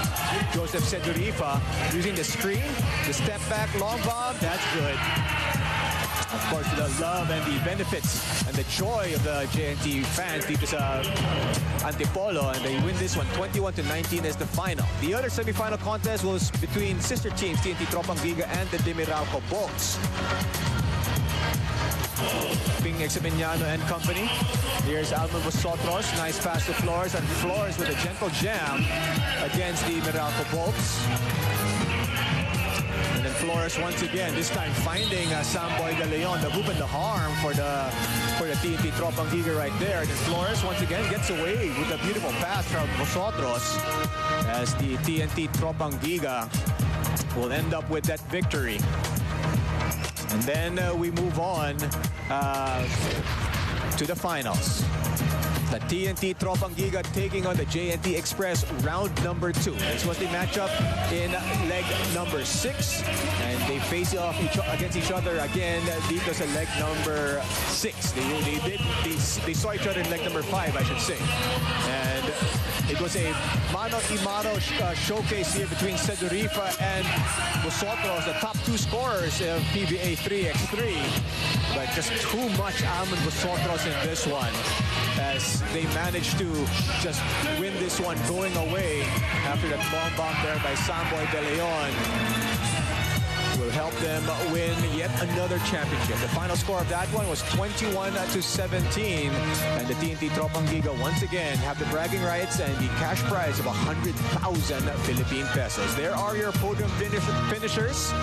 Joseph Sedurifa using the screen, the step back long bomb, that's good. Of course, the love and the benefits and the joy of the JNT fans dito sa Antipolo, and they win this one 21-19 as the final. The other semifinal contest was between sister teams TNT Tropang Giga and the Meralco Bolts. Ping Examiniano and company. Here's Alvin Vosotros. Nice pass to Flores, and Flores with a gentle jam against the Meralco Bolts. And then Flores once again, this time finding Samboy De Leon, the hoop and the harm for the TNT Tropang Giga right there. And then Flores once again gets away with a beautiful pass from Vosotros as the TNT Tropang Giga will end up with that victory. And then we move on to the finals. The TNT Tropang Giga taking on the JNT Express round number 2. This was the matchup in leg number 6. And they face off against each other again dito sa leg number 6. They saw each other in leg number 5, I should say. And it was a mano-a-mano showcase here between Sedurifa and Vosotros, the top 2 scorers of PBA 3x3. But just too much Alvin Vosotros in this one, as they managed to just win this one going away after that long bomb there by Samboy De Leon. Will help them win yet another championship. The final score of that one was 21-17, and the TNT Tropang Giga once again have the bragging rights and the cash prize of 100,000 Philippine pesos. There are your podium finishers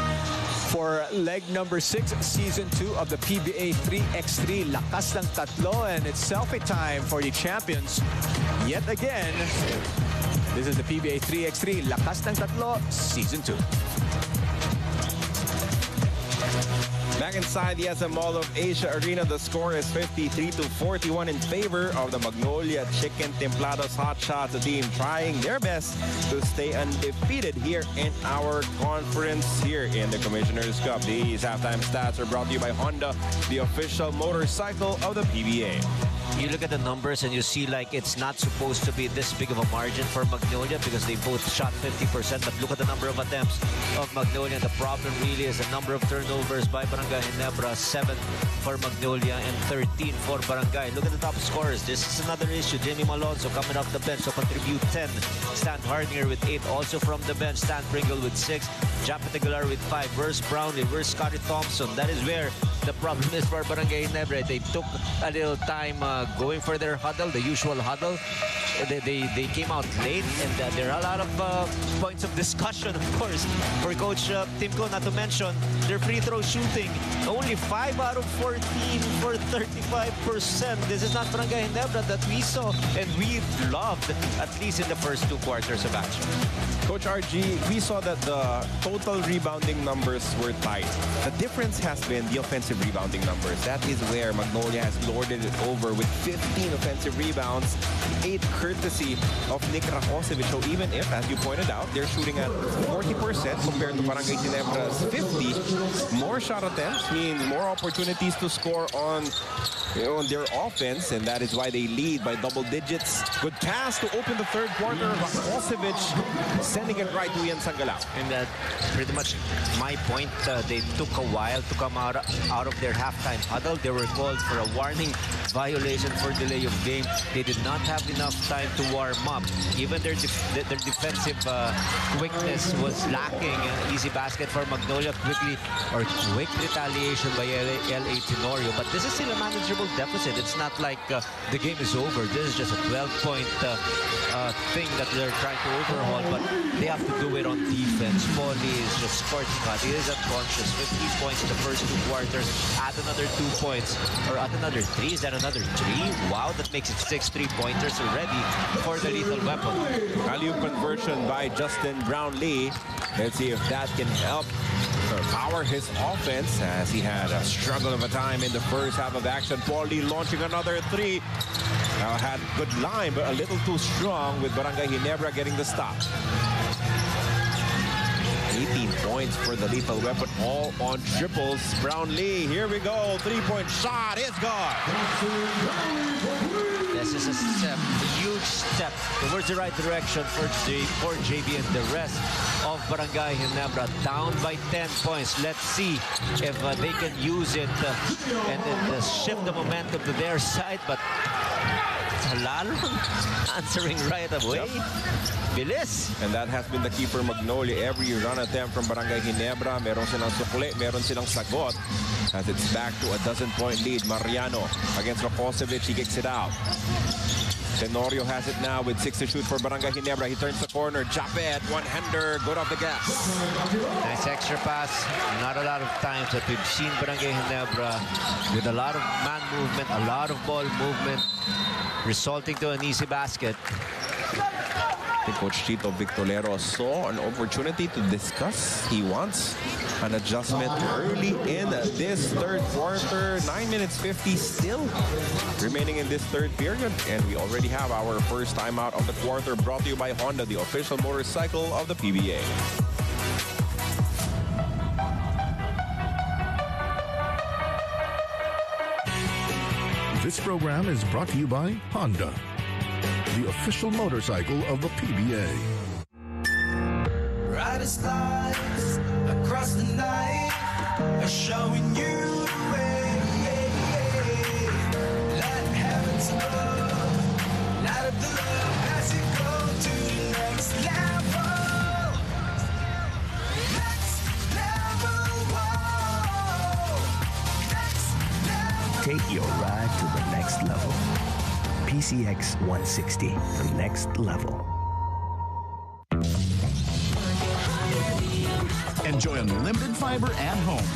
for leg number 6, season 2 of the PBA 3x3 Lakas ng Tatlo, and it's selfie time for the champions yet again. This is the PBA 3x3 Lakas ng Tatlo, season 2. Back inside the SM Mall of Asia Arena, the score is 53-41 in favor of the Magnolia Chicken Templados Hotshots, the team trying their best to stay undefeated here in our conference here in the Commissioner's Cup. These halftime stats are brought to you by Honda, the official motorcycle of the PBA. You look at the numbers and you see like it's not supposed to be this big of a margin for Magnolia because they both shot 50%. But look at the number of attempts of Magnolia. The problem really is the number of turnovers by Barangay Ginebra. 7 for Magnolia and 13 for Barangay. Look at the top scorers. This is another issue. Jimmy Malonzo coming off the bench, so contribute 10. Stan Hardinger with 8. Also from the bench, Stan Pringle with 6. Japet Aguilar with 5. Where's Brownlee? Where's Scotty Thompson? That is where the problem is for Barangay Ginebra. They took a little time going for their huddle, the usual huddle. They came out late, and there are a lot of points of discussion, of course, for Coach Timko, not to mention their free throw shooting. Only 5 out of 14 for 35%. This is not Barangay Ginebra that we saw and we loved, at least in the first 2 quarters of action. Coach RG, we saw that the total rebounding numbers were tight. The difference has been the offensive rebounding numbers. That is where Magnolia has lorded it over with 15 offensive rebounds, 8 courtesy of Nick Rakocevic. So even if, as you pointed out, they're shooting at 40% compared to Barangay Ginebra's 50, more shot attempts means more opportunities to score on their offense, and that is why they lead by double digits. Good pass to open the third quarter. Rakocevic sending it right to Ian Sangalao. And pretty much my point, they took a while to come out of their halftime huddle. They were called for a warning violation for delay of game. They did not have enough time to warm up. Even their defensive quickness was lacking. Easy basket for Magnolia, quick retaliation by LA Tenorio. But this is still a manageable deficit. It's not like the game is over. This is just a 12-point thing that they're trying to overhaul, but they have to do it on defense. Paulie is just scorching hot. He is unconscious. 15 points in the first 2 quarters. Add another 2 points, or add another 3. Is that another 3? Wow, that makes it 6 3-pointers already for the lethal weapon. Alley-oop conversion by Justin Brownlee. Let's see if that can help power his offense, as he had a struggle of a time in the first half of action. Paulie launching another 3. Had good line, but a little too strong with Barangay Ginebra getting the stop. 18 points for the lethal weapon, all on triples. Brownlee, here we go. 3-point shot is gone. This is a step, a huge step towards the right direction for JB and the rest of Barangay Ginebra. Down by 10 points. Let's see if they can use it and shift the momentum to their side. But Halal answering right away. Bilis. And that has been the key for Magnolia. Every run attempt from Barangay Ginebra, meron silang sukli, meron silang sagot. As it's back to a 12-point lead. Mariano against Rakocevic, he kicks it out. Tenorio has it now with 6 to shoot for Barangay Ginebra. He turns the corner. Japet, one-hander, good off the gas. Nice extra pass. Not a lot of times that we've seen Barangay Ginebra with a lot of man movement, a lot of ball movement, resulting to an easy basket. I think Coach Chito Victolero saw an opportunity to discuss. He wants an adjustment early in this third quarter. 9 minutes 50 still remaining in this third period. And we already have our first timeout of the quarter, brought to you by Honda, the official motorcycle of the PBA. This program is brought to you by Honda, the official motorcycle of the PBA. Brightest lights across the night are showing you the way. Let heavens above, light up the love as you go to the next level. Next level, whoa. Next level. Take your ride to the next level. PCX 160, the next level. Enjoy unlimited fiber at home.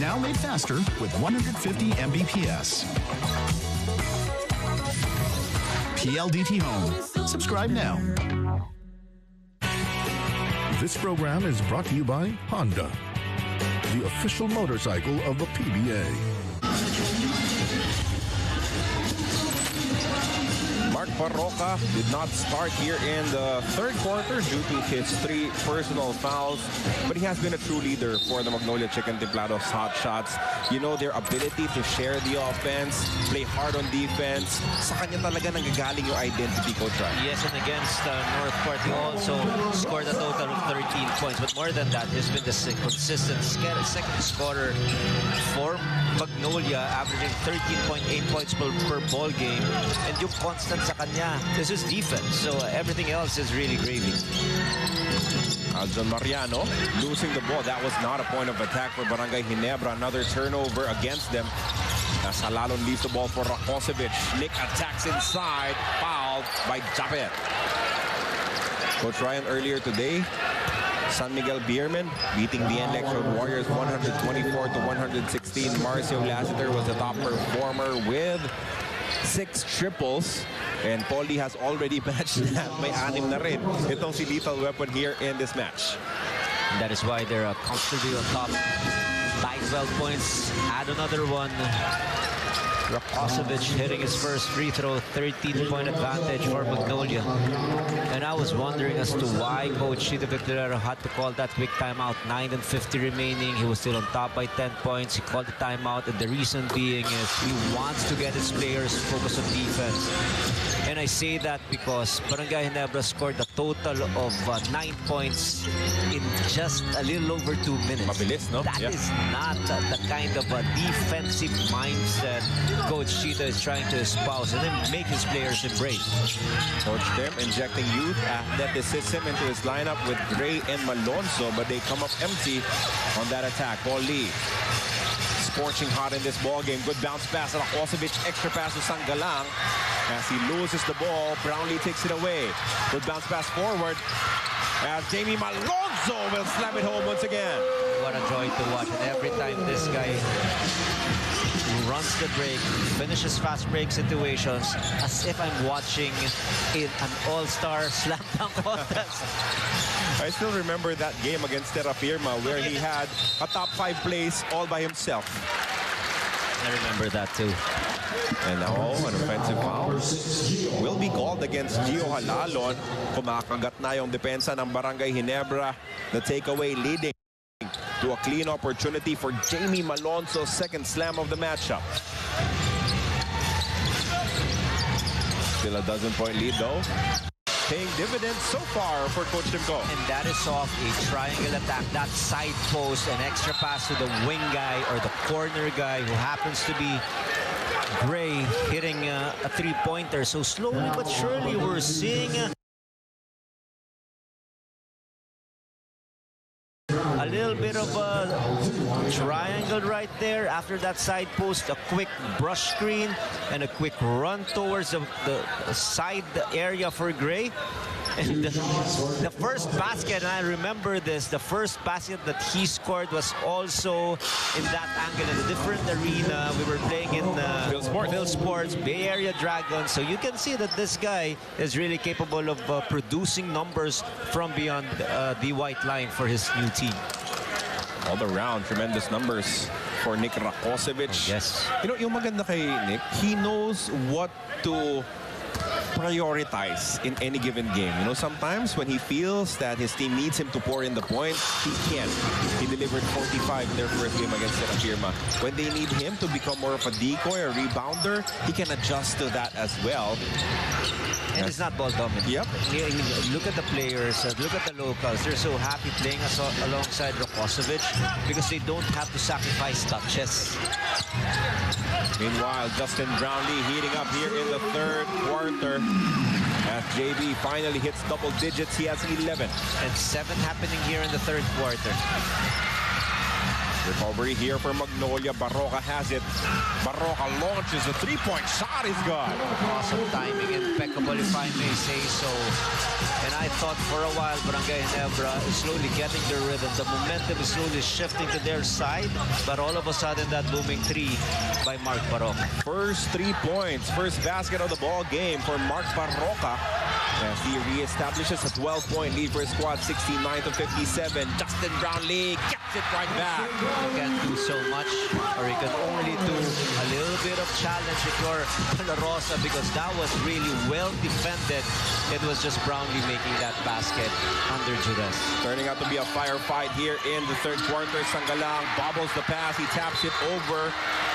Now made faster with 150 Mbps. PLDT Home. Subscribe now. This program is brought to you by Honda, the official motorcycle of the PBA. Mark Barroca did not start here in the third quarter due to his 3 personal fouls, but he has been a true leader for the Magnolia Chicken Templados Hotshots. You know, their ability to share the offense, play hard on defense. Sa kanya talaga nanggagaling yung identity, Coach Ryan. Yes, and against Northport, he also scored a total of 13 points. But more than that, he's been the consistent second scorer for Magnolia, averaging 13.8 points per ball game. And yung constant sa kanya, this is defense. So everything else is really gravy. Aljon Mariano losing the ball. That was not a point of attack for Barangay Ginebra. Another turnover against them. As Halalon leaves the ball for Rakosevic. Nick attacks inside. Fouled by Japet. Coach Ryan earlier today, San Miguel Beerman beating the NLEX Road Warriors 124 to 116. Marcio Lassiter was the top performer with 6 triples. And Paulie has already matched that. May 6 na rin. Itong si Lethal Weapon here in this match. And that is why they're comfortably on top by 12 points. Add another one. Rakosevic hitting his first free throw, 13-point advantage for Magnolia. And I was wondering as to why Coach Chito Victorero had to call that quick timeout. 9:50 remaining. He was still on top by 10 points. He called the timeout, and the reason being is he wants to get his players focused on defense. And I say that because Barangay Ginebra scored a total of 9 points in just a little over 2 minutes. Mabilis, no? That is not the kind of a defensive mindset Coach Chito is trying to espouse and then make his players embrace. Coach Tim injecting youth athleticism into his lineup with Gray and Malonzo, but they come up empty on that attack. Paul Lee scorching hot in this ball game. Good bounce pass. Rakosevic, extra pass to Sanggalang. As he loses the ball, Brownlee takes it away. Good bounce pass forward. As Jamie Malonzo will slam it home once again. What a joy to watch. And every time this guy runs the break, finishes fast break situations, as if I'm watching an all-star slam dunk contest. I still remember that game against Terra Firma where he had a top 5 plays all by himself. I remember that too. And now an offensive foul will be called against Gio Halalon. Kumakagat na yung depensa ng Barangay Ginebra. The takeaway leading to a clean opportunity for Jamie Malonzo's second slam of the matchup. Still a 12-point lead though. Paying dividends so far for Coach Timko. And that is off a triangle attack. That side post, an extra pass to the wing guy or the corner guy who happens to be Gray hitting a 3-pointer. So slowly but surely we're seeing a little bit of a triangle right there. After that side post, a quick brush screen and a quick run towards the side area for Gray. And the first basket, and I remember this, the first basket that he scored was also in that angle in a different arena. We were playing in Bill Sports, Bay Area Dragons. So you can see that this guy is really capable of producing numbers from beyond the white line for his new team. All around, tremendous numbers for Nick Rakosevic. Yes. You know, yung maganda kay Nick, he knows what to prioritize in any given game. You know, sometimes when he feels that his team needs him to pour in the points, he can't. He delivered 45 in their first game against Terra Firma. When they need him to become more of a decoy or rebounder, he can adjust to that as well. And it's not ball dominant. Yep. Look at the players, look at the locals. They're so happy playing alongside Rakosevic because they don't have to sacrifice touches. Meanwhile, Justin Brownlee heating up here in the third quarter. As JB finally hits double digits, he has 11. And 7 happening here in the third quarter. Recovery here for Magnolia. Barroca has it. Barroca launches a 3-point shot. He's got. Awesome timing, impeccable if I may say so. And I thought for a while Barangay Ginebra is slowly getting their rhythm. The momentum is slowly shifting to their side. But all of a sudden that booming 3 by Mark Barroca. First 3 points. First basket of the ball game for Mark Barroca. As he reestablishes a 12-point lead for his squad, 69-57. Justin Brownlee gets it right back. You can't do so much, or you can only do a little bit of challenge if you're La Rosa, because that was really well defended. It was just Brownlee making that basket under duress. Turning out to be a firefight here in the third quarter. Sangalang bobbles the pass. He taps it over,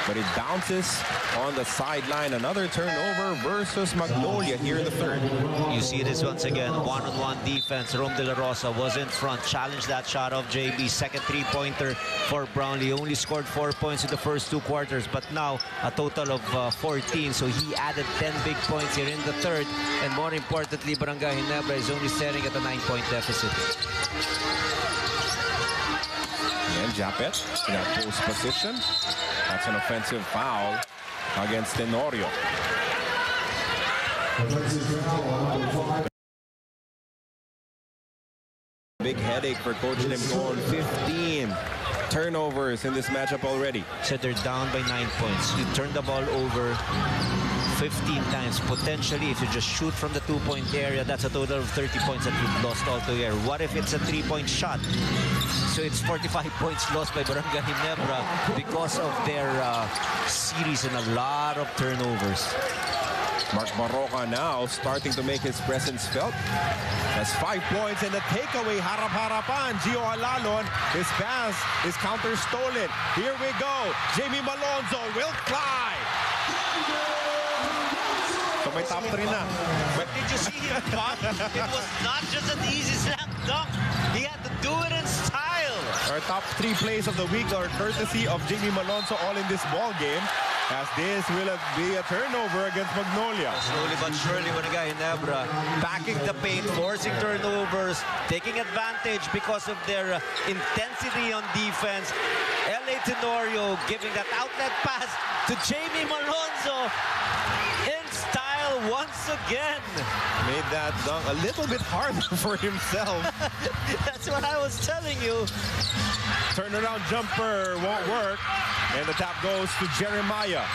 but it bounces on the sideline. Another turnover versus Magnolia here in the third. You see this once again, one-on-one defense. Rom De La Rosa was in front, challenged that shot of JB. Second three-pointer for Brownlee. Only scored 4 points in the first 2 quarters, but now a total of 14. So he added 10 big points here in the third. And more importantly, Barangay Ginebra is only staring at a 9-point deficit. And Japet in that post position. That's an offensive foul against Tenorio. Big headache for Coach Limcon. 15 turnovers in this matchup already. So they're down by 9 points. You turn the ball over 15 times. Potentially, if you just shoot from the 2-point area, that's a total of 30 points that you've lost altogether. What if it's a 3-point shot? So it's 45 points lost by Barangay Ginebra because of their series and a lot of turnovers. Mark Barroca now starting to make his presence felt. Has 5 points and the takeaway, harap-harapan. Gio Alalon, his pass is counter-stolen. Here we go. Jamie Malonzo will fly. So may top 3 na. But did you see him pop? It was not just an easy slam dunk. He had to do it in style. Our top 3 plays of the week are courtesy of Jamie Malonzo all in this ball game. As this will be a turnover against Magnolia. Slowly but surely, Barangay Ginebra packing the paint, forcing turnovers, taking advantage because of their intensity on defense. LA Tenorio giving that outlet pass to Jamie Malonzo in style once again. Made that dunk a little bit harder for himself. That's what I was telling you. Turnaround jumper won't work. And the tap goes to Jeremiah.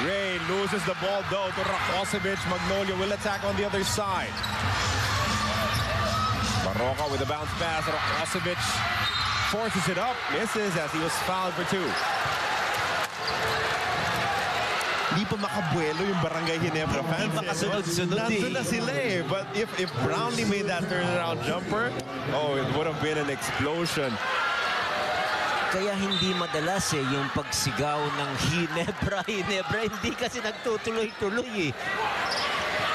Ray loses the ball though to Rakocevic. Magnolia will attack on the other side. Barroca with a bounce pass. Rakocevic forces it up. Misses as he was fouled for 2. Hindi pa makabuelo yung Barangay Ginebra fans. Hindi makasunod-sunod Nandun na sila eh. But if Brownlee made that turnaround jumper, oh, it would have been an explosion. Kaya hindi madalas yung pagsigaw ng Ginebra. Ginebra hindi kasi nagtutuloy-tuloy eh.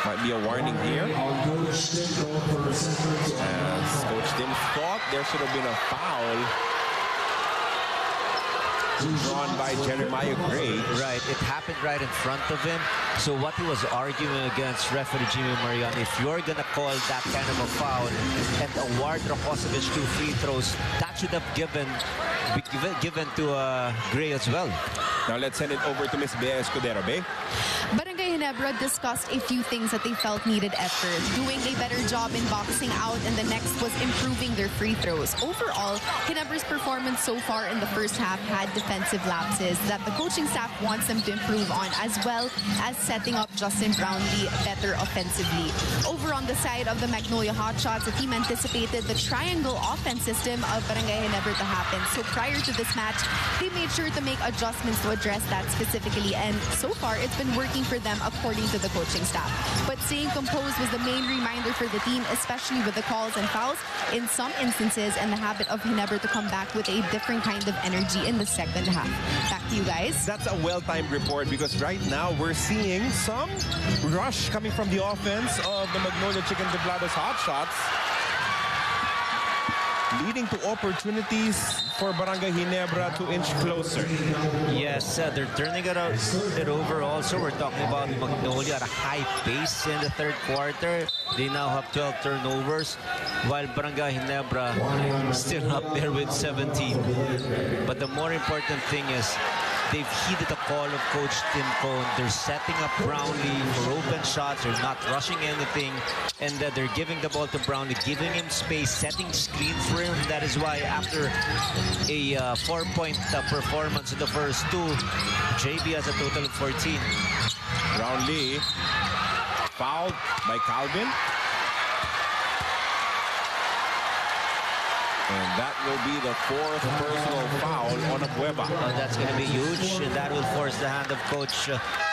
Might be a warning here. As Coach Tim thought there should have been a foul drawn by Jeremiah Gray. Right, it happened right in front of him. So what he was arguing against referee Jimmy Marian, if you're gonna call that kind of a foul and award Rakocevic 2 free throws, that should have be given to Gray as well. Now let's send it over to Miss Bea Escudero. Bea? Barangay Ginebra discussed a few things that they felt needed effort, doing a better job in boxing out, and the next was improving their free throws. Overall, Ginebra's performance so far in the first half had defensive lapses that the coaching staff wants them to improve on, as well as setting up Justin Brownlee better offensively. Over on the side of the Magnolia Hotshots, the team anticipated the triangle offense system of Barangay Ginebra to happen. So prior to this match, they made sure to make adjustments to address that specifically, and so far it's been working for them according to the coaching staff. But staying composed was the main reminder for the team, especially with the calls and fouls in some instances, and the habit of Ginebra to come back with a different kind of energy in the second half. Back to you guys. That's a well-timed report because right now we're seeing some rush coming from the offense of the Magnolia Chicken Deblados Hotshots, leading to opportunities for Barangay Ginebra to inch closer. Yes, they're turning it over also. We're talking about Magnolia at a high pace in the third quarter. They now have 12 turnovers, while Barangay Ginebra still up there with 17. But the more important thing is they've heeded the call of Coach Tim Cone. They're setting up Brownlee for open shots. They're not rushing anything. And they're giving the ball to Brownlee, giving him space, setting screens for him. That is why after a 4-point performance in the first 2, JB has a total of 14. Brownlee fouled by Calvin. And that will be the 4th personal foul on Abueva. Oh, that's going to be huge, and that will force the hand of Coach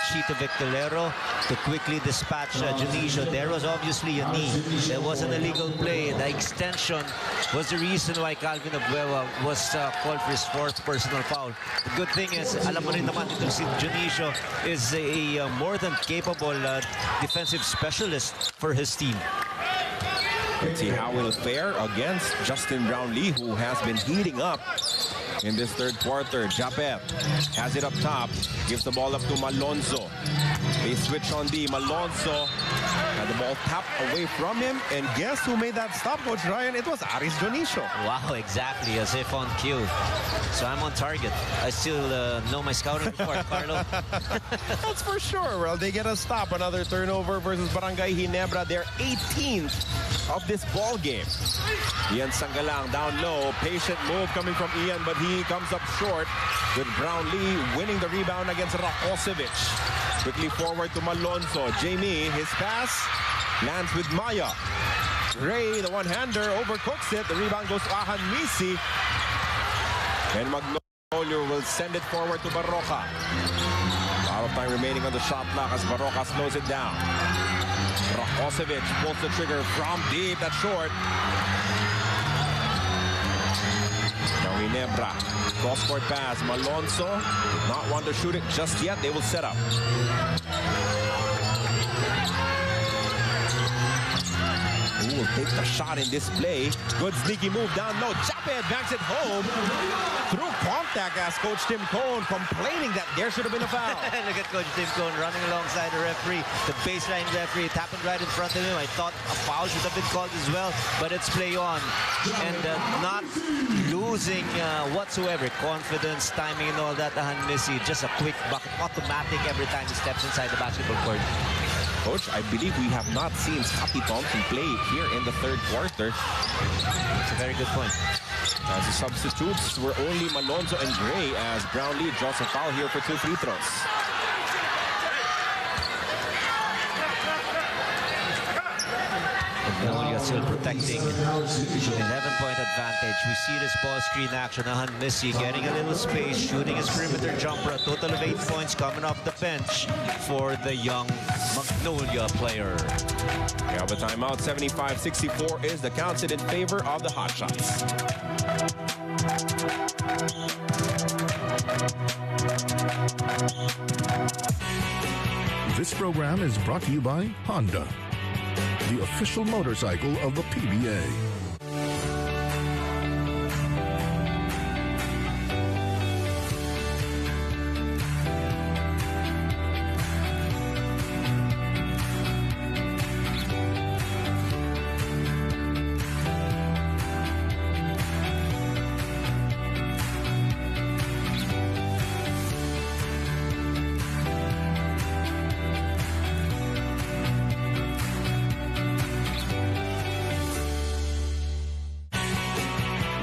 Chito Victorero to quickly dispatch Junicio. There was obviously a knee. There was an illegal play. The extension was the reason why Calvin Abueva was called for his 4th personal foul. The good thing is, alam mo rin naman itong si Junicio is a more than capable defensive specialist for his team. Let's see how he'll fare against Justin Brownlee, who has been heating up in this 3rd quarter. Japet has it up top, gives the ball up to Malonzo. They switch on D. Malonzo had the ball tapped away from him, and guess who made that stop, Coach Ryan? It was Aris Junicio. Wow, exactly, as if on cue. So I'm on target. I still know my scouting report, Carlo. That's for sure. Well, they get a stop. Another turnover versus Barangay Ginebra. Their 18th of this ball game. Ian Sangalang down low. Patient move coming from Ian, but he comes up short with Brownlee winning the rebound against Rakosevic. Quickly forward to Malonzo. Jamie, his pass lands with Maya. Ray, the one-hander, overcooks it. The rebound goes to Ahan Misi. And Magnolia will send it forward to Barroca. A lot of time remaining on the shot clock as Barroca slows it down. Rakosevic pulls the trigger from deep. That's short. Now Ginebra. Cross-court pass. Malonzo did not want to shoot it just yet. They will set up. Who will take the shot in this play? Good sneaky move down low. Japet banks it home through contact as Coach Tim Cone complaining that there should have been a foul. Look at Coach Tim Cone running alongside the referee. The baseline referee, it happened right in front of him. I thought a foul should have been called as well, but it's play on. And not losing whatsoever. Confidence, timing, and all that. Ahan Misi, just a quick bucket, automatic every time he steps inside the basketball court. Coach, I believe we have not seen Scotty Thompson play here in the 3rd quarter. That's a very good point. As the substitutes were only Malonzo and Gray as Brownlee draws a foul here for 2 free throws. Magnolia still protecting 11-point advantage. We see this ball screen action. Ahan Misi getting a little space, shooting his perimeter jumper. A total of 8 points coming off the bench for the young Magnolia player. Yeah, the timeout, 75-64 is the count, set in favor of the Hotshots. This program is brought to you by Honda, the official motorcycle of the PBA.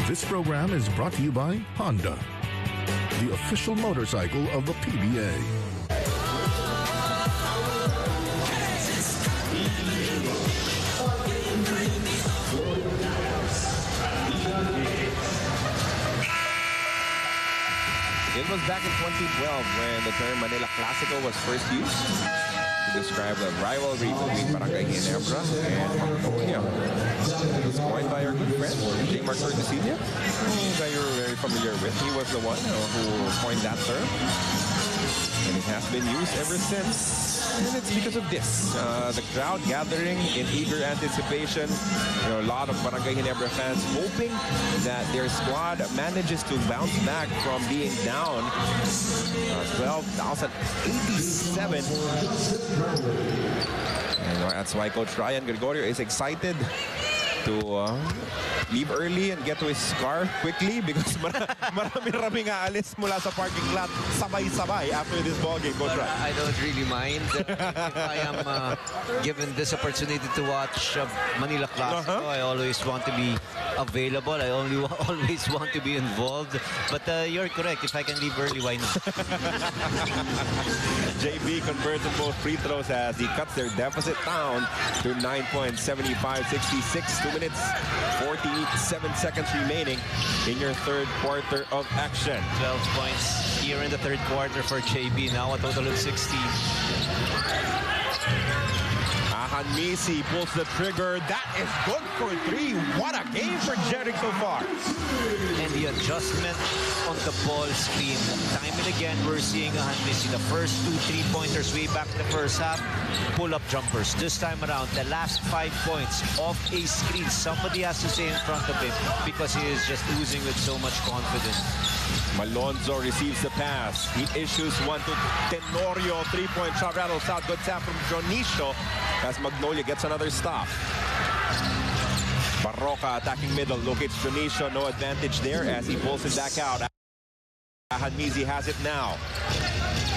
This program is brought to you by Honda, the official motorcycle of the PBA. It was back in 2012 when the term Manila Clasico was first used to describe the rivalry between Barangay Ginebra and Magnolia. It was coined by our good friend, J. Mark Tordesillas, that you're very familiar with. He was the one who coined that term. And it has been used ever since. And it's because of this. The crowd gathering in eager anticipation. You know, a lot of Barangay Ginebra fans hoping that their squad manages to bounce back from being down 12,087. And that's why Coach Ryan Gregorio is excited to leave early and get to his car quickly because marami-raming aalis mula sa parking lot sabay-sabay after this ballgame. I don't really mind. If I am given this opportunity to watch Manila Clasico, I always want to be available. I always want to be involved. But you're correct. If I can leave early, why not? JB converts on both free throws as he cuts their deficit down to 9 points, 75-66. 2 minutes, 47 seconds remaining in your third quarter of action. 12 points here in the third quarter for JB. Now a total of 16. Misi pulls the trigger. That is good for 3. What a game for Jeric so far. And the adjustment on the ball screen. Time and again, we're seeing Misi. The first 2 3-pointers way back in the first half, pull-up jumpers. This time around, the last 5 points off a screen. Somebody has to stay in front of him because he is just oozing with so much confidence. Malonzo receives the pass. He issues one to Tenorio. 3-point shot rattles out. Good tap from Jonicio as Magnolia gets another stop. Barroca attacking middle. Locates Jonicio. No advantage there as he pulls it back out. Hanmizi has it now.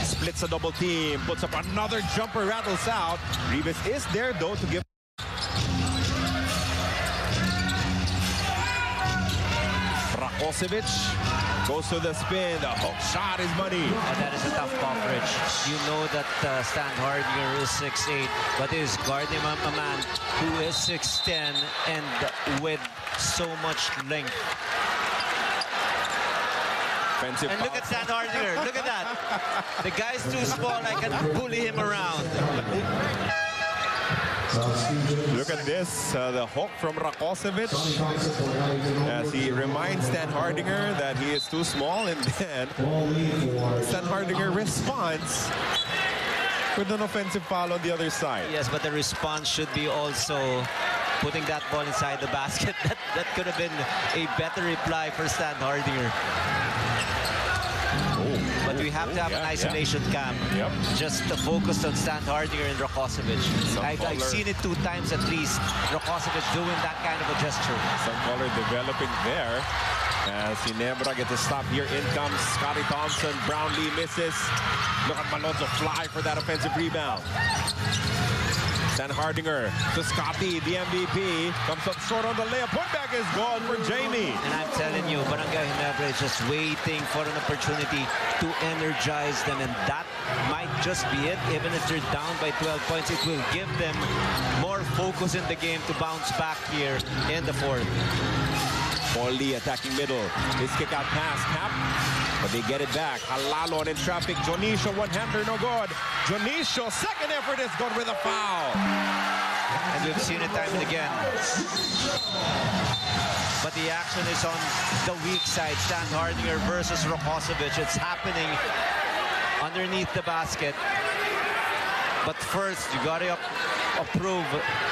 Splits a double team. Puts up another jumper. Rattles out. Rivas is there though to give. Rakosevic goes to the spin. The hook shot is money. Oh, that is a tough coverage. You know that Stan Hardinger is 6'8", but is guarding a man who is 6'10" and with so much length. Offensive and look at Stan Hardinger. Look at that. The guy's too small. I can bully him around. Look at this, the hook from Rakosevic as he reminds Stan Hardinger that he is too small, and then Stan Hardinger responds with an offensive foul on the other side. Yes, but the response should be also putting that ball inside the basket. That could have been a better reply for Stan Hardinger. But we have to have an isolation cam. Just focused on Stan Hardinger and Rakosevic. I've seen it 2 times at least. Rakosevic doing that kind of a gesture. Some color developing there as GINEBRA gets a stop here. In comes Scotty Thompson. Brownlee misses. Look at Malonzo fly for that offensive rebound. Stan Hardinger to Scotty, the MVP. Comes up short on the layup. Putback is gone for Jamie. And I'm telling you, Barangay Ginebra is just waiting for an opportunity to energize them. And that might just be it. Even if they're down by 12 points, it will give them more focus in the game to bounce back here in the fourth. Paul Lee attacking middle. His kick out pass, tap, but they get it back. Halalon in traffic. Jonicio, one-hander, no good. Jonicio, second effort is good with a foul. And we've seen it time and again. But the action is on the weak side. Stan Hardinger versus Rakosevic. It's happening underneath the basket. But first, you got to approve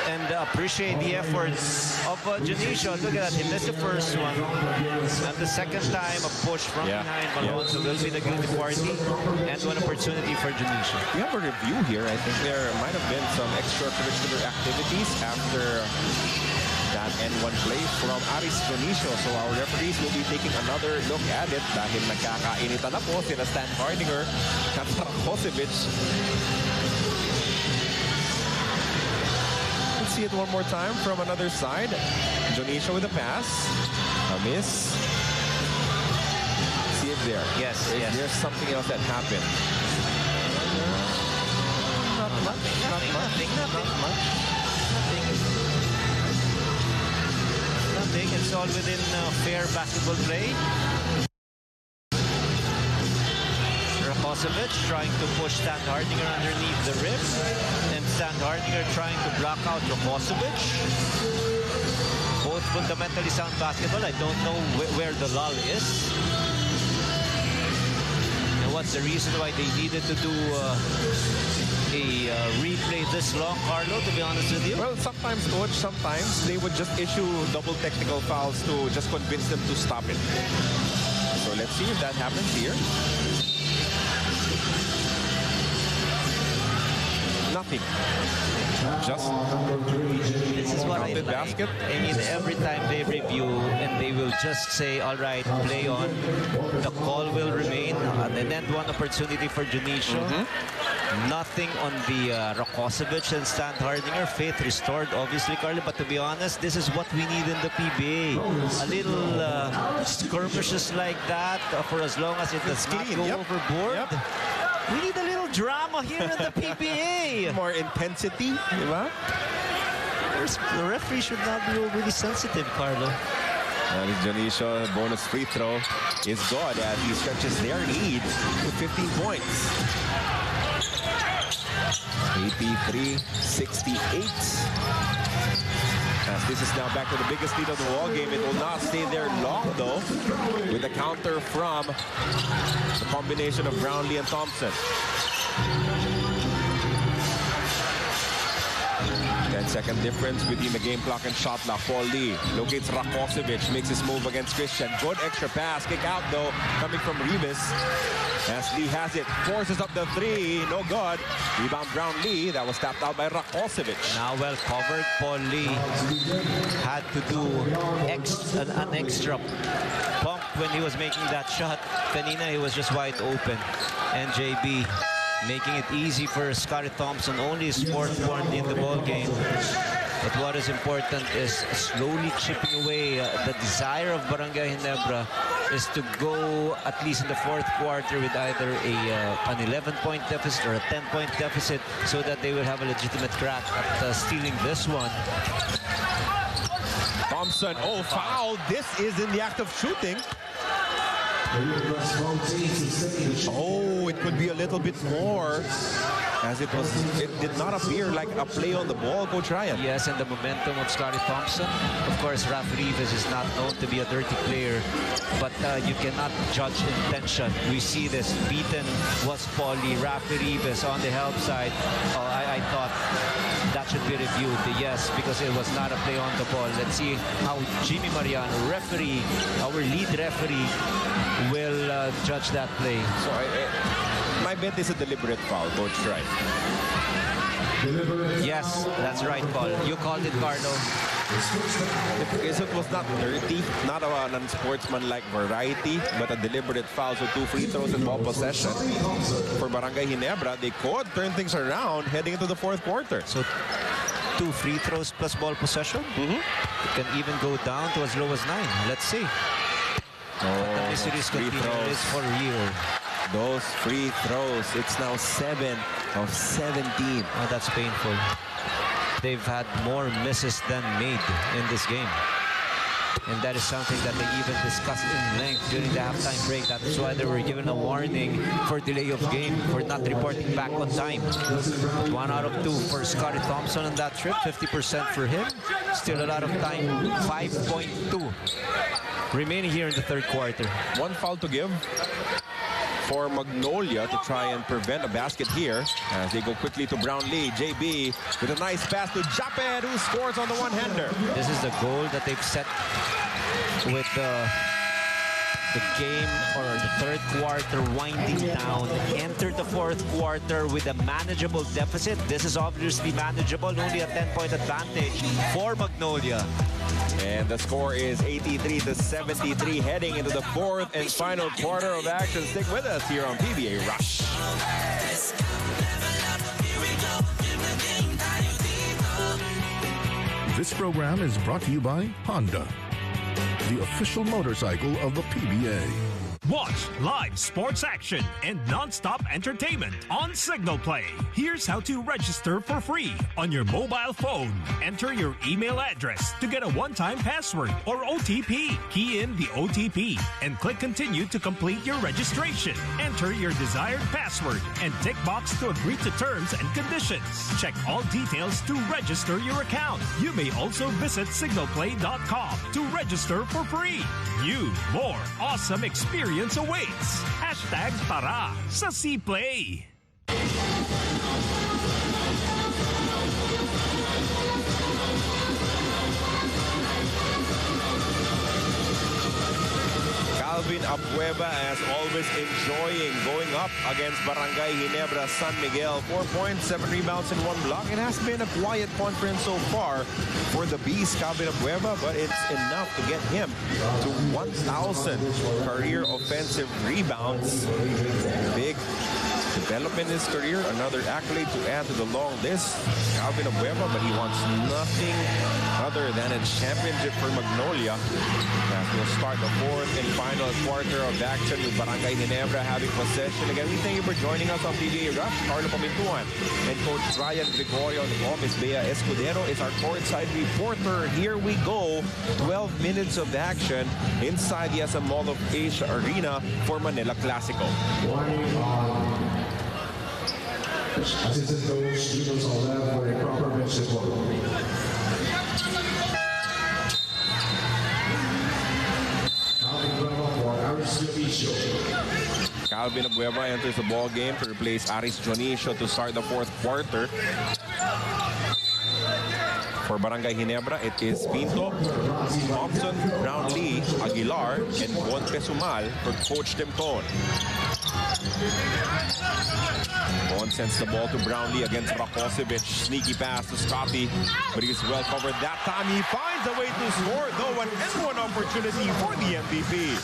and appreciate the efforts of Jonicio. Look at that, he missed the first one. And the second time, a push from behind Malonzo will be the guilty party and one opportunity for Jonicio. We have a review here. I think there might have been some extracurricular activities after that N1 play from Aris Jonicio. So our referees will be taking another look at it dahil nagkakainitan na po sila Stan Hardinger at Rakosevic. See it one more time from another side. Jonicio with a pass. A miss. See it there. Yes, yes. There's something else that happened. Not much. Nothing. It's all within fair basketball play. Rakosevic trying to push Stan Hardinger underneath the rim. And Stan Hardinger trying to block out Rakosevic. Both fundamentally sound basketball. I don't know where the lull is. And what's the reason why they needed to do a replay this long, Carlo, to be honest with you? Well, sometimes, coach, sometimes they would just issue double technical fouls to just convince them to stop it. So let's see if that happens here. Nothing. Just this is what I like. Basket. I mean, every time they review and they will just say, all right, play on. The call will remain. And then one opportunity for Jonicio. Nothing on the Rakosevic and Stan Hardinger. Faith restored, obviously, Carly. But to be honest, this is what we need in the PBA. A little skirmishes like that for as long as it does not go overboard. We need a little drama here in the PBA. More intensity, di ba? The referee should not be overly sensitive, Carlo. And Dionisio, bonus free throw is good as he stretches their lead to 15 points. 83-68. As this is now back to the biggest lead of the ball game. It will not stay there long, though, with a counter from the combination of Brownlee and Thompson. 10-second difference between the game clock and shot clock. Paul Lee locates Rakocevic, makes his move against Christian. Good extra pass. Kick out, though, coming from Ribas. As Lee has it, forces up the three. No good. Rebound Brownlee. That was tapped out by Rakocevic. Now well covered. Paul Lee had to do an extra pump when he was making that shot. Kanina, he was just wide open. And JB making it easy for Scottie Thompson, only his fourth point in the ball game. But what is important is slowly chipping away. The desire of Barangay Ginebra is to go at least in the fourth quarter with either an 11-point deficit or a 10-point deficit, so that they will have a legitimate crack at stealing this one. Thompson, oh, foul. This is in the act of shooting. Oh, it could be a little bit more, as it did not appear like a play on the ball, Coach Ryan. Yes, and the momentum of Scottie Thompson. Of course, Rafa Rivas is not known to be a dirty player, but you cannot judge intention. We see this. Beaten was Paul Lee. Rafa Rivas on the help side. I thought that should be reviewed. Yes, because it was not a play on the ball. Let's see how Jimmy Mariano, referee, our lead referee, will judge that play. So my bet is a deliberate foul, Coach Ryan. Yes, that's right, Paul. You called it, Carlo. Because it was not dirty, not an unsportsmanlike variety, but a deliberate foul. So 2 free throws and ball possession for Barangay Ginebra. They could turn things around heading into the fourth quarter. So 2 free throws plus ball possession. It can even go down to as low as 9. Let's see. The mysteries continue for real. Those free throws, it's now 7 of 17. Oh, that's painful. They've had more misses than made in this game. And that is something that they even discussed in length during the halftime break. That is why they were given a warning for delay of game, for not reporting back on time. But 1 out of 2 for Scottie Thompson on that trip, 50% for him. Still a lot of time, 5.2 remaining here in the third quarter. 1 foul to give for Magnolia to try and prevent a basket here, as they go quickly to Brownlee. JB with a nice pass to Japed, who scores on the one-hander. This is the goal that they've set with the game, or the third quarter winding down. Enter the fourth quarter with a manageable deficit. This is obviously manageable, only a 10-point advantage for Magnolia. And the score is 83-73, heading into the fourth and final quarter of action. Stick with us here on PBA Rush. This program is brought to you by Honda, the official motorcycle of the PBA. Watch live sports action and non-stop entertainment on Signal Play. Here's how to register for free on your mobile phone. Enter your email address to get a one-time password or OTP. Key in the OTP and click continue to complete your registration. Enter your desired password and tick box to agree to terms and conditions. Check all details to register your account. You may also visit signalplay.com to register for free. New, more awesome experience awaits. Hashtag para sa C-Play. Calvin Abueva, as always, enjoying going up against Barangay Ginebra San Miguel. 4 points, 7 rebounds, and 1 block. It has been a quiet conference so far for the Beast, Calvin Abueva, but it's enough to get him to 1,000 career offensive rebounds. Big develop in his career. Another accolade to add to the long list. Calvin Abueva, but he wants nothing other than a championship for Magnolia. As we'll start the fourth and final quarter of action with Barangay Ginebra having possession. Again, we thank you for joining us on PBA Rush. Carlo Pamintuan and Coach Ryan Gregorio and Miss Bea Escudero is our courtside reporter. Here we go. 12 minutes of action inside the SM Mall of Asia Arena for Manila Clasico. Assistant coach, students all left for a proper bench support. Calvin Abueva enters the ball game to replace Aris Jonicio to start the fourth quarter. For Barangay Ginebra, it is Pinto, Thompson, Brownlee, Aguilar, and Juan Pesumal for Coach Timton. Juan sends the ball to Brownlee against Rakosevic. Sneaky pass to Scotty, but he's well covered that time. He finds a way to score, though, an N1 opportunity for the MVP.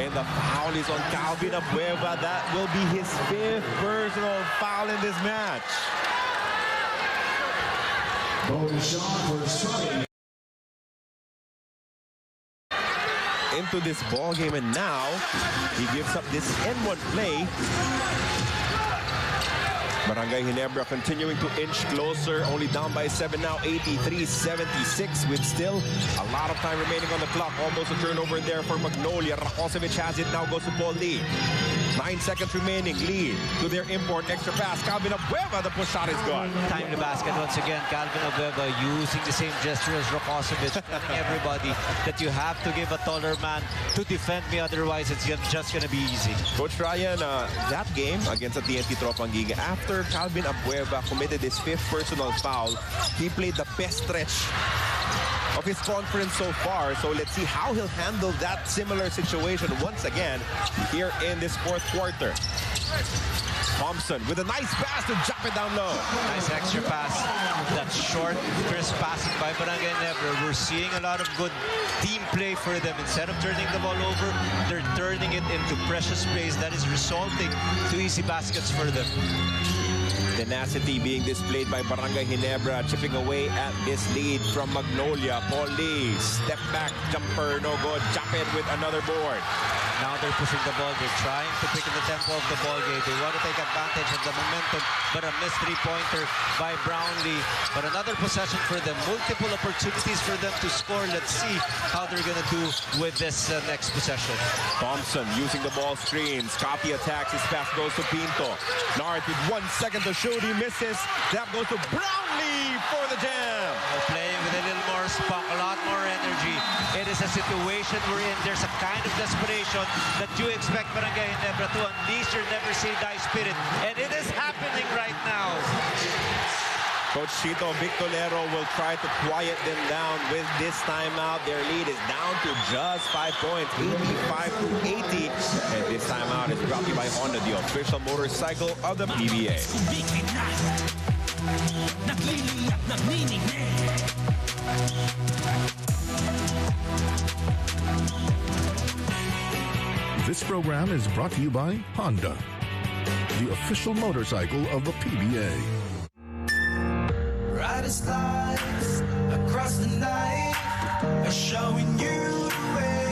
And the foul is on Calvin Abueva. That will be his 5th personal foul in this match. Bonus shot for Sonny. Into this ball game, and now he gives up this N1 play. Barangay Ginebra continuing to inch closer, only down by 7 now, 83-76, with still a lot of time remaining on the clock. Almost a turnover there for Magnolia. Rakosevic has it, now goes to Paul Lee. 9 seconds remaining, Lee to their import, extra pass. Calvin Abueva, the push shot is gone. Time to basket once again. Calvin Abueva using the same gesture as Rakosevic, telling everybody that you have to give a taller man to defend me, otherwise it's just going to be easy. Coach Ryan, that game against the TNT Tropangiga, after Calvin Abueva committed his 5th personal foul, he played the best stretch of his conference so far. So let's see how he'll handle that similar situation once again here in this fourth quarter. Thompson with a nice pass to jump it down low. Nice extra pass. That short, crisp passing by Barangay Ginebra. We're seeing a lot of good team play for them. Instead of turning the ball over, they're turning it into precious plays that is resulting to easy baskets for them. Tenacity being displayed by Barangay Ginebra, chipping away at this lead from Magnolia. Paul Lee, step back, jumper, no good. Jump in with another board. Now they're pushing the ball. They're trying to pick the tempo of the ball game. They want to take advantage of the momentum, but a missed three-pointer by Brownlee. But another possession for them. Multiple opportunities for them to score. Let's see how they're going to do with this next possession. Thompson using the ball screen. Scotty attacks. His pass goes to Pinto. Narth with 1 second to shoot. He misses. That goes to Brownlee for the jam. Playing with a little more spunk, a lot more energy. It is a situation we're in. There's a kind of desperation that you expect Barangay Ginebra to unleash your never-say-die spirit. And it is happening right now. Coach Chito Victolero will try to quiet them down with this timeout. Their lead is down to just 5 points, 85-80. And this timeout is brought to you by Honda, the official motorcycle of the PBA. This program is brought to you by Honda, the official motorcycle of the PBA. Brightest lights across the night are showing you the way.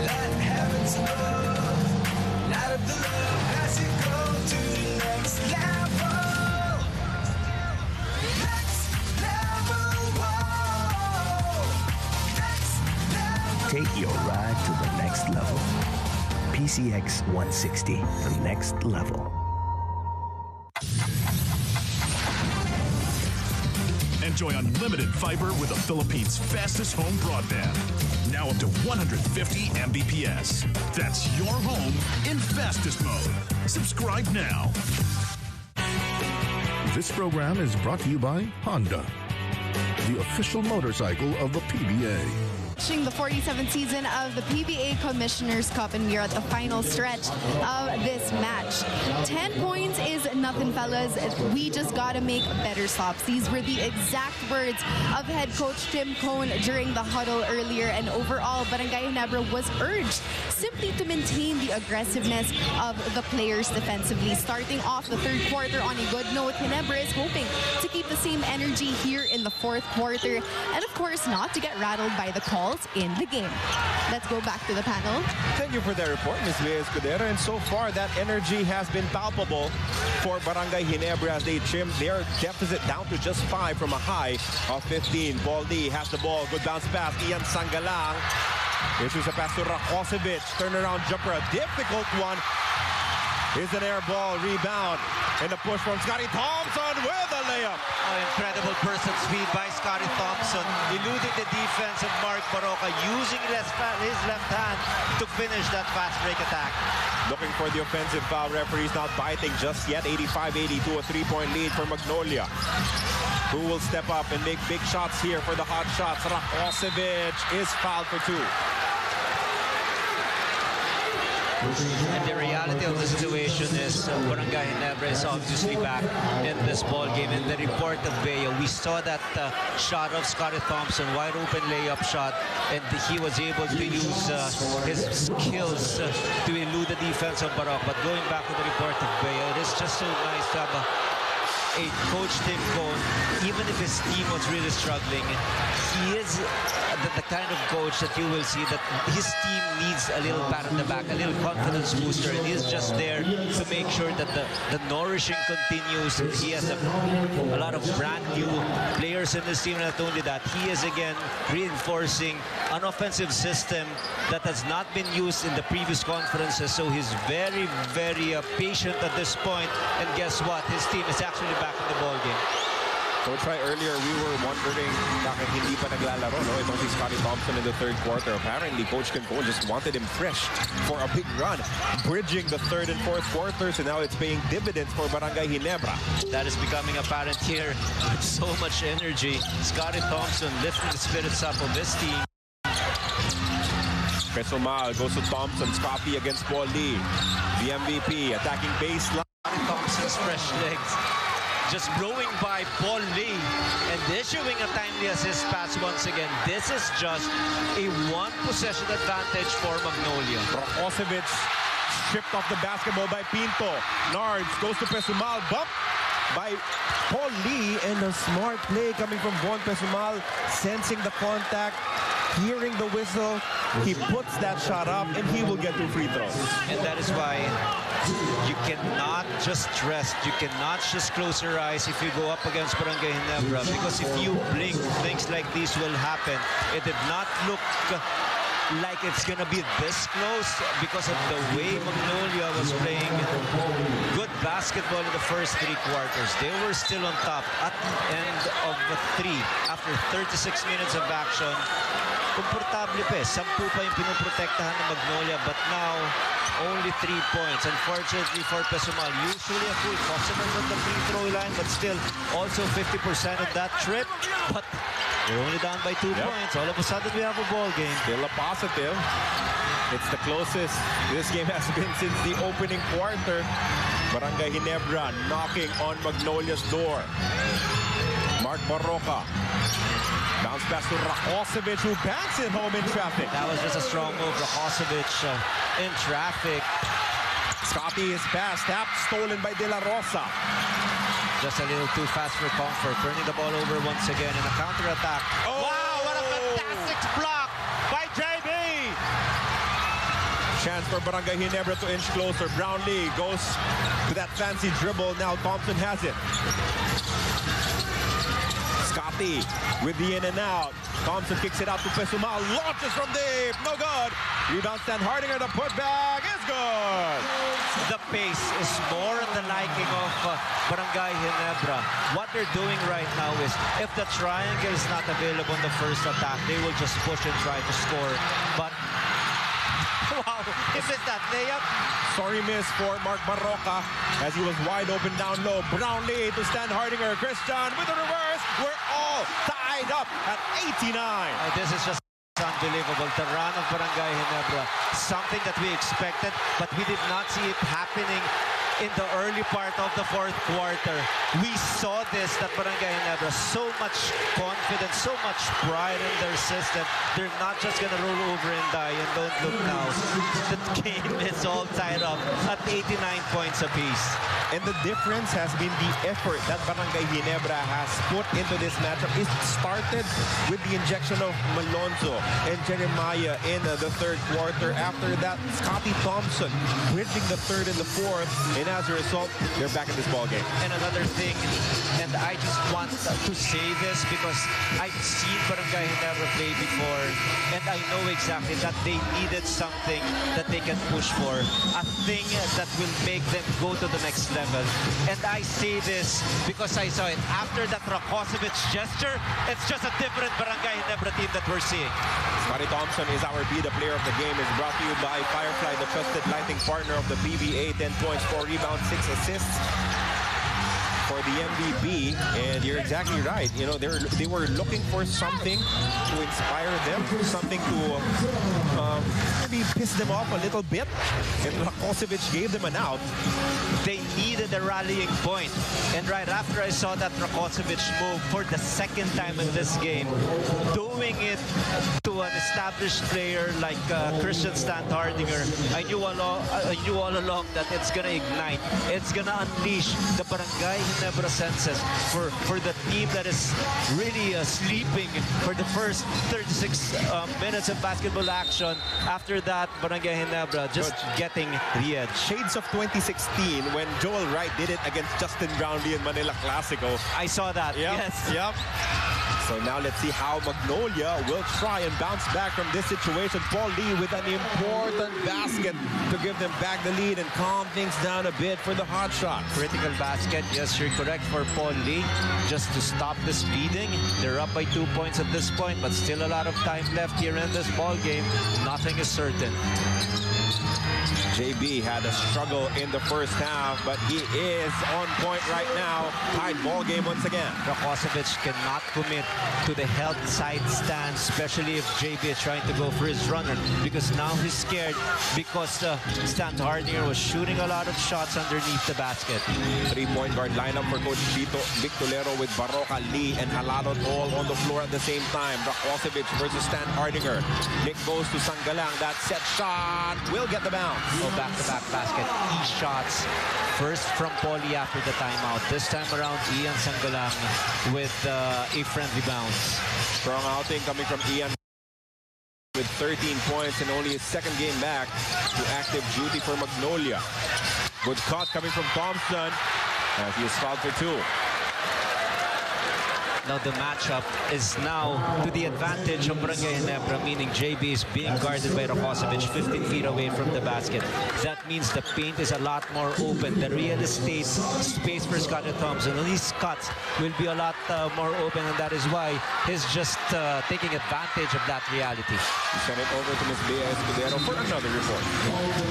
Light heavens above, light of the love as you go to the next level. Next level, whoa. Next level. Take your ride to the next level. PCX 160, the next level. Enjoy unlimited fiber with the Philippines' fastest home broadband. Now up to 150 Mbps. That's your home in fastest mode. Subscribe now. This program is brought to you by Honda, the official motorcycle of the PBA. watching the 47th season of the PBA Commissioner's Cup, and we're at the final stretch of this match. 10 points is nothing, fellas. We just gotta make better stops. These were the exact words of head coach Tim Cohn during the huddle earlier, and overall, Barangay Ginebra was urged simply to maintain the aggressiveness of the players defensively. Starting off the third quarter on a good note, Ginebra is hoping to keep the same energy here in the fourth quarter, and of course not to get rattled by the calls in the game. Let's go back to the panel. Thank you for that report, Ms. Lea Escudero. And so far, that energy has been palpable for Barangay Ginebra as they trim their deficit down to just 5 from a high of 15. Baldi has the ball. Good bounce pass. Ian Sangalang issues a pass to Rakosevic. Turnaround jumper, a difficult one. Is an air ball rebound. And a push from Scotty Thompson with a layup. Incredible burst of speed by Scotty Thompson, eluding the defense of Mark Baroka, using his left hand to finish that fast break attack. Looking for the offensive foul. Referee's not biting just yet. 85-82, a 3-point lead for Magnolia. Who will step up and make big shots here for the Hotshots? Rakosevic is fouled for 2. And the reality of the situation is Barangay Ginebra is obviously back in this ball game. In the report of Bea, we saw that shot of Scotty Thompson, wide open layup shot, and he was able to use his skills to elude the defense of Baroque. But going back to the report of Bea, it is just so nice to have a coach Tim Cohn, even if his team was really struggling, he is the kind of coach that you will see that his team needs a little pat on the back, a little confidence booster, and he's just there to make sure that the nourishing continues. He has a lot of brand new players in this team. Not only that, he is again reinforcing an offensive system that has not been used in the previous conferences, so he's very, very patient at this point, and guess what? His team is actually back in the ball game. Coach, right earlier we were wondering bakit hindi pa naglalaro, no? Itong si Scotty Thompson in the third quarter. Apparently, Coach Tim Cohn just wanted him fresh for a big run, bridging the third and fourth quarters, and now it's paying dividends for Barangay Ginebra. That is becoming apparent here with so much energy. Scotty Thompson lifting the spirits up of this team. Pesomal goes to Thompson. Scotty against Paul Lee. The MVP attacking baseline. Scotty Thompson's fresh legs just blowing by Paul Lee and issuing a timely assist pass once again. This is just a one-possession advantage for Magnolia. Rakosevic stripped off the basketball by Pinto. Nards goes to Pesumal. Bump by Paul Lee, and a smart play coming from Von Pesumal, sensing the contact, hearing the whistle. He puts that shot up, and he will get 2 free throws. And that is why you cannot just rest. You cannot just close your eyes if you go up against Barangay Ginebra, because if you blink, things like this will happen. It did not look like it's gonna be this close because of the way Magnolia was playing good basketball in the first 3 quarters. They were still on top at the end of the 3 after 36 minutes of action. Komportable pa, 10 pa yung pinoprotektahan ng Magnolia, but now only 3 points. Unfortunately for Pesumal, usually a full customer from the free throw line, but still also 50% of that trip. But we're only down by 2 points. All of a sudden, we have a ball game. Still a positive. It's the closest this game has been since the opening quarter. Barangay Ginebra knocking on Magnolia's door. Mark Baroka. Bounce pass to Rakosevic, who banks it home in traffic. That was just a strong move. Rakosevic in traffic. Scotty is pass tapped, stolen by De La Rosa. Just a little too fast for comfort. Turning the ball over once again in a counter-attack. Oh! Wow, what a fantastic block by JB! Chance for Barangay Ginebra to inch closer. Brownlee goes to that fancy dribble. Now Thompson has it. Scotty with the in and out. Thompson kicks it out to Pesumal. Launches from deep. No good. Rebound Stan Hardinger. The putback is good. The pace is more on the liking of Barangay Ginebra. What they're doing right now is if the triangle is not available in the first attack, they will just push and try to score. But wow, he missed that layup. Sorry miss for Mark Baroka as he was wide open down low. Brownlee to Stan Hardinger. Christian with the reverse. We're all tied up at 89. This is just unbelievable. The run of Barangay Ginebra, something that we expected, but we did not see it happening in the early part of the fourth quarter. We saw this, that Barangay Ginebra, so much confidence, so much pride in their system. They're not just going to roll over and die, and don't look now. The game is all tied up at 89 points apiece. And the difference has been the effort that Barangay Ginebra has put into this matchup. It started with the injection of Malonzo and Jeremiah in the third quarter. After that, Scotty Thompson bridging the third and the fourth. And as a result, they're back in this ballgame. And another thing, and I just want to say this because I've seen Barangay Ginebra play before, and I know exactly that they needed something that they can push for, a thing that will make them go to the next level. And I say this because I saw it after that Rakocevic gesture. It's just a different Barangay Ginebra team that we're seeing. Scotty Thompson is our Be the Player of the Game. Is brought to you by Firefly, the trusted lighting partner of the PBA. 10 points, 4 rebounds, 6 assists for the MVP. And you're exactly right. You know, they were looking for something to inspire them, something to maybe piss them off a little bit. And Rakocevic gave them an out. They needed a rallying point. And right after I saw that Rakocevic move for the second time in this game, doing it to an established player like Christian Stant-Hardinger, I knew all along that it's going to ignite. It's going to unleash the Barangay Ginebra senses for the team that is really sleeping for the first 36 minutes of basketball action. After that, Barangay Ginebra just getting the edge. Shades of 2016 when Joel Wright did it against Justin Brownlee in Manila Clasico. I saw that. Yep. Yes. Yep. So now let's see how Magnolia will try and bounce back from this situation. Paul Lee with an important basket to give them back the lead and calm things down a bit for the Hotshots. Critical basket. Yes, you're correct, for Paul Lee, just to stop the speeding. They're up by 2 points at this point, but still a lot of time left here in this ball game. Nothing is certain. JB had a struggle in the first half, but he is on point right now. Tied ball game once again. Rakocevic cannot commit to the held side stand, especially if JB is trying to go for his runner, because now he's scared because Stant-Hardinger was shooting a lot of shots underneath the basket. 3-point guard lineup for Coach Chito Victolero with Barroca, Lee, and Halalot all on the floor at the same time. Rakocevic versus Stant-Hardinger. Nick goes to Sanggalang. That set shot will get the bounce. Back-to-back basket. E-shots. First from Paulie after the timeout. This time around, Ian Sanggalang with a friendly bounce. Strong outing coming from Ian with 13 points and only his second game back to active duty for Magnolia. Good cut coming from Thompson as he is fouled for 2. Now the matchup is now to the advantage of Barangay Ginebra, meaning JB is being guarded by Rakocevic 15 feet away from the basket. That means the paint is a lot more open. The real estate space for Scotty Thompson, his cuts will be a lot more open, and that is why he's just taking advantage of that reality. We send it over to Ms. Bea Escudero for another report.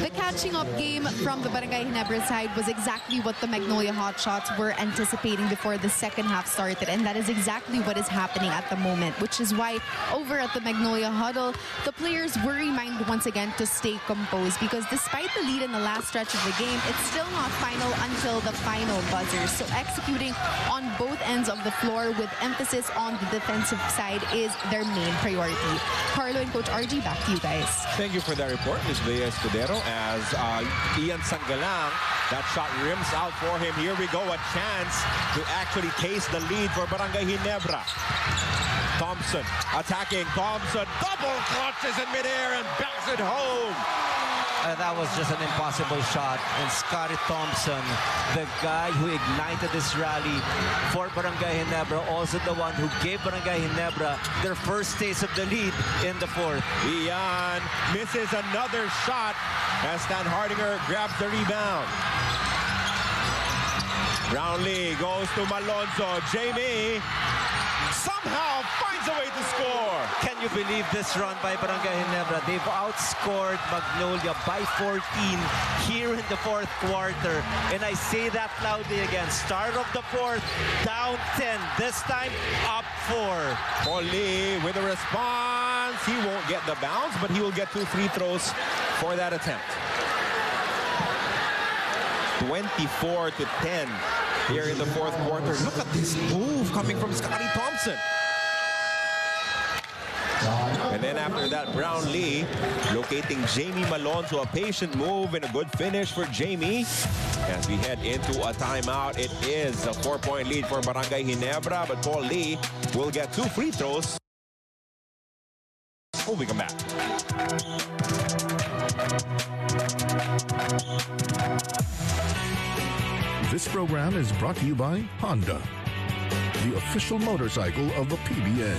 The catching up game from the Barangay Ginebra side was exactly what the Magnolia Hotshots were anticipating before the second half started, and that is exactly what is happening at the moment, which is why over at the Magnolia huddle, the players were reminded once again to stay composed, because despite the lead in the last stretch of the game, it's still not final until the final buzzer. So executing on both ends of the floor with emphasis on the defensive side is their main priority. Carlo and Coach RG, back to you guys. Thank you for that report, Ms. Bea Escudero. As Ian Sanggalang, that shot rims out for him. Here we go, a chance to actually taste the lead for Barangay Ginebra. Thompson attacking. Thompson double clutches in midair and backs it home. That was just an impossible shot. And Scotty Thompson, the guy who ignited this rally for Barangay Ginebra, also the one who gave Barangay Ginebra their first taste of the lead in the fourth. Ian misses another shot as Stant-Hardinger grabs the rebound. Brownlee goes to Malonzo. Jamie somehow finds a way to score. Can you believe this run by Barangay Ginebra? They've outscored Magnolia by 14 here in the fourth quarter. And I say that loudly again. Start of the fourth, down 10. This time, up 4. Paul Lee with a response. he won't get the bounce, but he will get 2 free throws for that attempt. 24-10 here in the fourth quarter. Look at this move coming from Scotty Thompson. And then after that, Brownlee locating Jamie Malonzo. A patient move and a good finish for Jamie. As we head into a timeout, it is a 4-point lead for Barangay Ginebra, but Paul Lee will get 2 free throws. We'll come back. This program is brought to you by Honda, the official motorcycle of the PBA.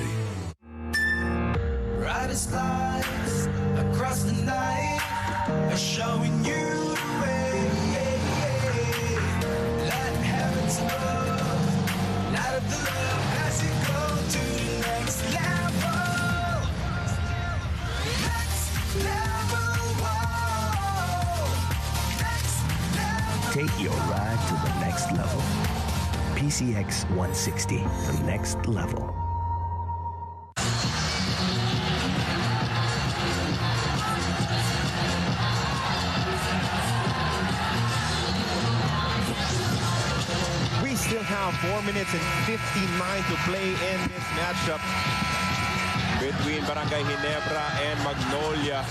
Brightest lights across the night are showing you the way. Light heavens above, light of the love, classico to the next level. Next level, whoa. Next level. Take your ride to the next level. PCX 160, the next level. Still have 4 minutes and 59 to play in this matchup between Barangay Ginebra and Magnolia.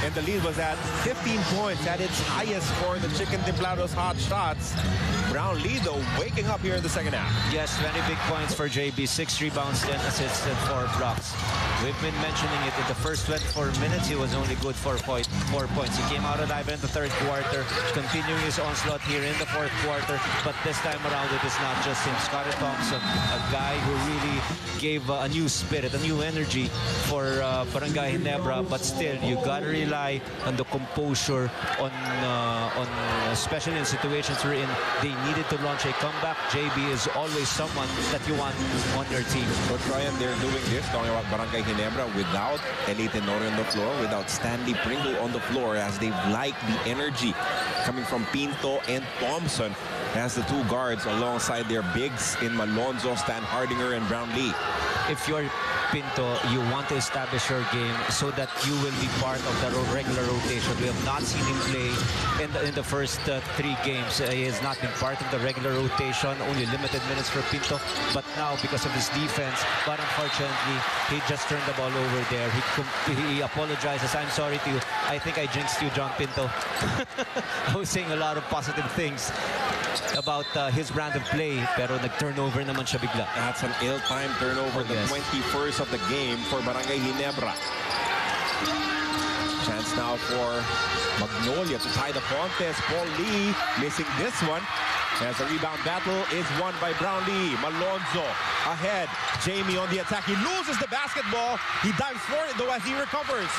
And the lead was at 15 points, at its highest for the Chicken Templados Hotshots. Brownlee, though, waking up here in the second half. Yes, 20 big points for JB. 6 rebounds, 10 assists, and 4 blocks. We've been mentioning it. In the first 24 minutes, he was only good for 4 points. He came out alive in the third quarter, continuing his onslaught here in the fourth quarter. But this time around, it is not just him. Scotty Thompson, a guy who really gave a new spirit, a new energy for Barangay Ginebra. But still, you gotta rely on the composure, on especially in situations wherein they needed to launch a comeback. JB is always someone that you want on your team. So Ryan, they're doing this, talking about Barangay Ginebra, without Eli Tenorio on the floor, without Stanley Pringle on the floor, as they like the energy coming from Pinto and Thompson as the 2 guards alongside their bigs in Malonzo, Stan Hardinger, and Brownlee. If you're Pinto, you want to establish your game so that you will be part of the regular rotation. We have not seen him play in the first 3 games. He has not been part of the regular rotation, only limited minutes for Pinto. But now, because of his defense, but unfortunately, he just turned the ball over there. He apologizes. I'm sorry to you. I think I jinxed you, John Pinto. I was saying a lot of positive things about his brand of play, pero nag-turnover naman siya bigla. That's an ill-timed turnover, the 21st of the game for Barangay Ginebra. Chance now for Magnolia to tie the contest. Paul Lee missing this one, as the rebound battle is won by Brownlee. Malonzo ahead. Jamie on the attack. He loses the basketball. He dives for it, though, as he recovers.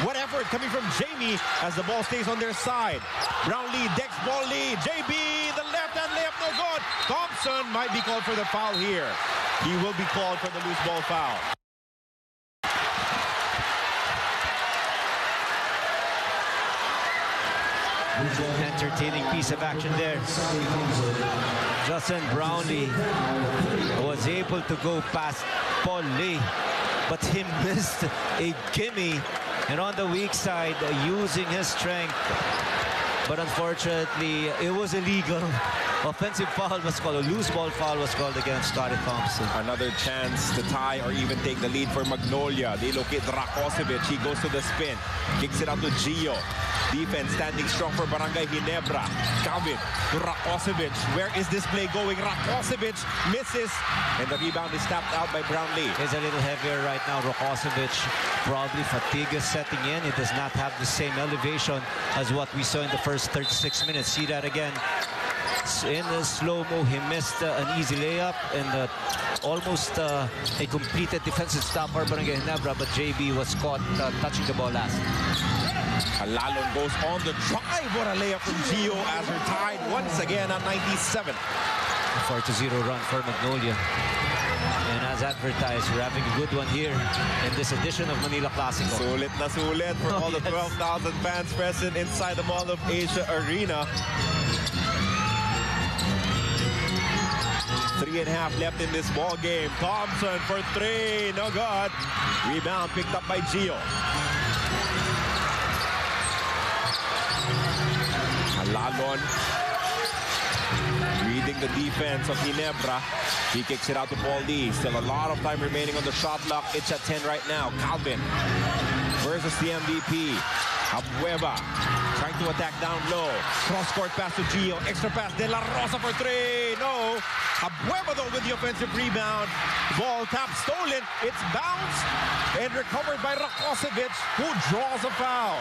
What effort coming from Jamie as the ball stays on their side. Brownlee decks Paul Lee. JB, the left-hand layup, no good. Thompson might be called for the foul here. He will be called for the loose ball foul. Entertaining piece of action there. Justin Brownlee was able to go past Paul Lee, but he missed a gimme. And on the weak side, using his strength. But unfortunately, it was illegal. Offensive foul was called. A loose ball foul was called against Scotty Thompson. Another chance to tie or even take the lead for Magnolia. They locate Rakosevic. He goes to the spin. Kicks it out to Gio. Defense standing strong for Barangay Ginebra. Calvin to Rakosevic. Where is this play going? Rakosevic misses. And the rebound is tapped out by Brownlee. He's a little heavier right now. Rakosevic, probably fatigue is setting in. He does not have the same elevation as what we saw in the first 36 minutes. See that again. In the slow-mo, he missed an easy layup and almost a completed defensive stop for Barangay Ginebra, but JB was caught touching the ball last. Alalon goes on the drive. What a layup from Gio as they're tied once again at 97. 4-0 run for Magnolia. And as advertised, we're having a good one here in this edition of Manila Clasico. Sulit na sulit for all the 12,000 fans present inside the Mall of Asia Arena. 3.5 left in this ball game. Thompson for 3. No good. Rebound picked up by Gio. Alalon reading the defense of Ginebra. He kicks it out to Paul Lee. Still a lot of time remaining on the shot clock. It's at 10 right now. Calvin versus the MVP. Abueva trying to attack down low. Cross-court pass to Gio. Extra pass. De La Rosa for 3. No. Abueva though with the offensive rebound. Ball tap stolen. It's bounced and recovered by Rakocevic, who draws a foul.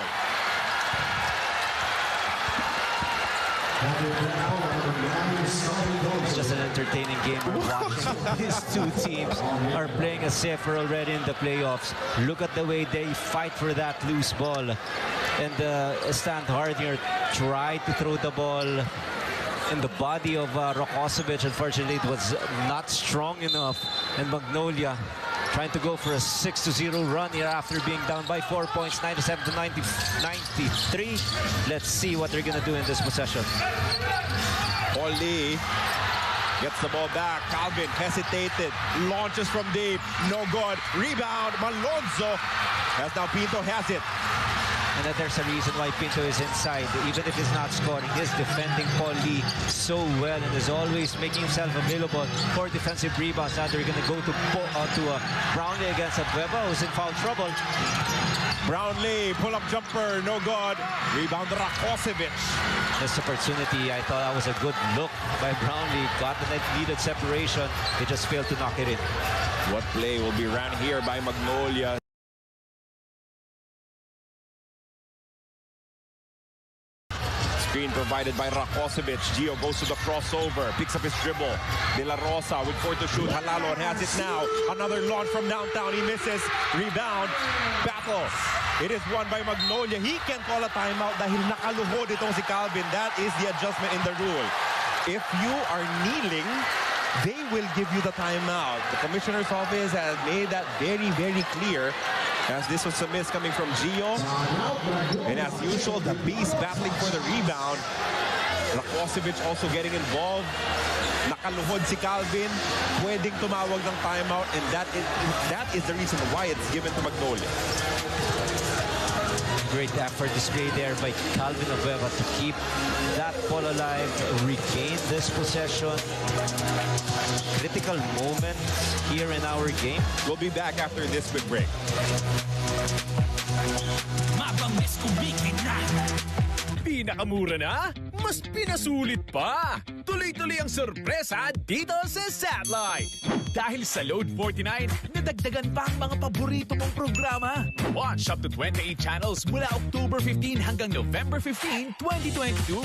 It's just an entertaining game we're watching. These two teams are playing as if we're already in the playoffs. Look at the way they fight for that loose ball. And Stan Hardinger tried to throw the ball in the body of Rakocevic. Unfortunately, it was not strong enough. And Magnolia trying to go for a 6-0 run here after being down by 4 points, 97 to 93. Let's see what they're going to do in this possession. Paul Lee gets the ball back. Calvin hesitated. Launches from deep. No good. Rebound. Malonzo. As now Pinto has it. And that there's a reason why Pinto is inside. Even if he's not scoring, he's defending Paul Lee so well and is always making himself available for defensive rebounds. Now they're going to go to Brownlee against Abueva, who's in foul trouble. Brownlee, pull-up jumper, no good. Rebound Rakocevic. This opportunity, I thought that was a good look by Brownlee. Got the needed separation. He just failed to knock it in. What play will be ran here by Magnolia? Screen provided by Rakocevic. Gio goes to the crossover, picks up his dribble. De La Rosa with 4 to shoot. Halalon has it now. Another launch from downtown. He misses. Rebound. Battle. It is won by Magnolia. He can call a timeout dahil nakaluhod itong si Calvin. That is the adjustment in the rule. If you are kneeling, they will give you the timeout. The commissioner's office has made that very, very clear. As this was a miss coming from Gio. And as usual, the Beast battling for the rebound. Rakocevic also getting involved. Nakaluhod si Calvin. Pwedeng tumawag ng timeout. And that is the reason why it's given to Magnolia. Great effort displayed there by Calvin Abueva to keep that ball alive, regain this possession. Critical moment here in our game. We'll be back after this quick break. Pinakamura na, mas pinasulit pa. Tuloy-tuloy ang sorpresa dito sa Satellite. Dahil sa Load 49, nadagdagan pa ang mga paborito mong programa. Watch up to 28 channels mula October 15 hanggang November 15, 2022.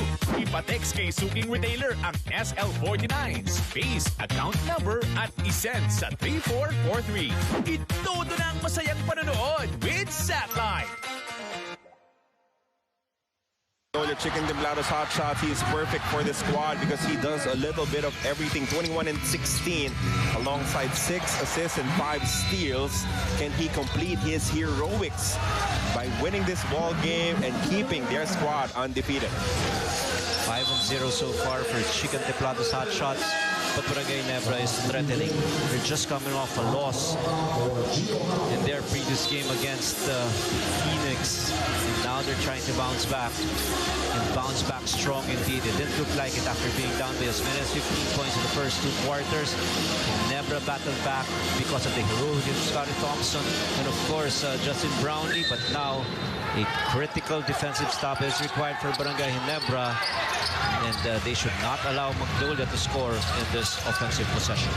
Ipatext kay suking retailer ang SL49, space, account number at isend sa 3443. Itodo na ang masayang panonood with Satellite. Chicken Demblado's Hotshots, he is perfect for this squad because he does a little bit of everything. 21 and 16 alongside 6 assists and 5 steals. Can he complete his heroics by winning this ball game and keeping their squad undefeated? 5-0 so far for Chicken Demblado's Hotshots. But Barangay Ginebra is threatening. They're just coming off a loss in their previous game against Phoenix. And now they're trying to bounce back. And bounce back strong indeed. It didn't look like it after being down by as many as 15 points in the first 2 quarters. Ginebra battled back because of the heroic of Scotty Thompson and of course Justin Brownlee. But now a critical defensive stop is required for Barangay Ginebra. And they should not allow Magnolia to score in this offensive possession.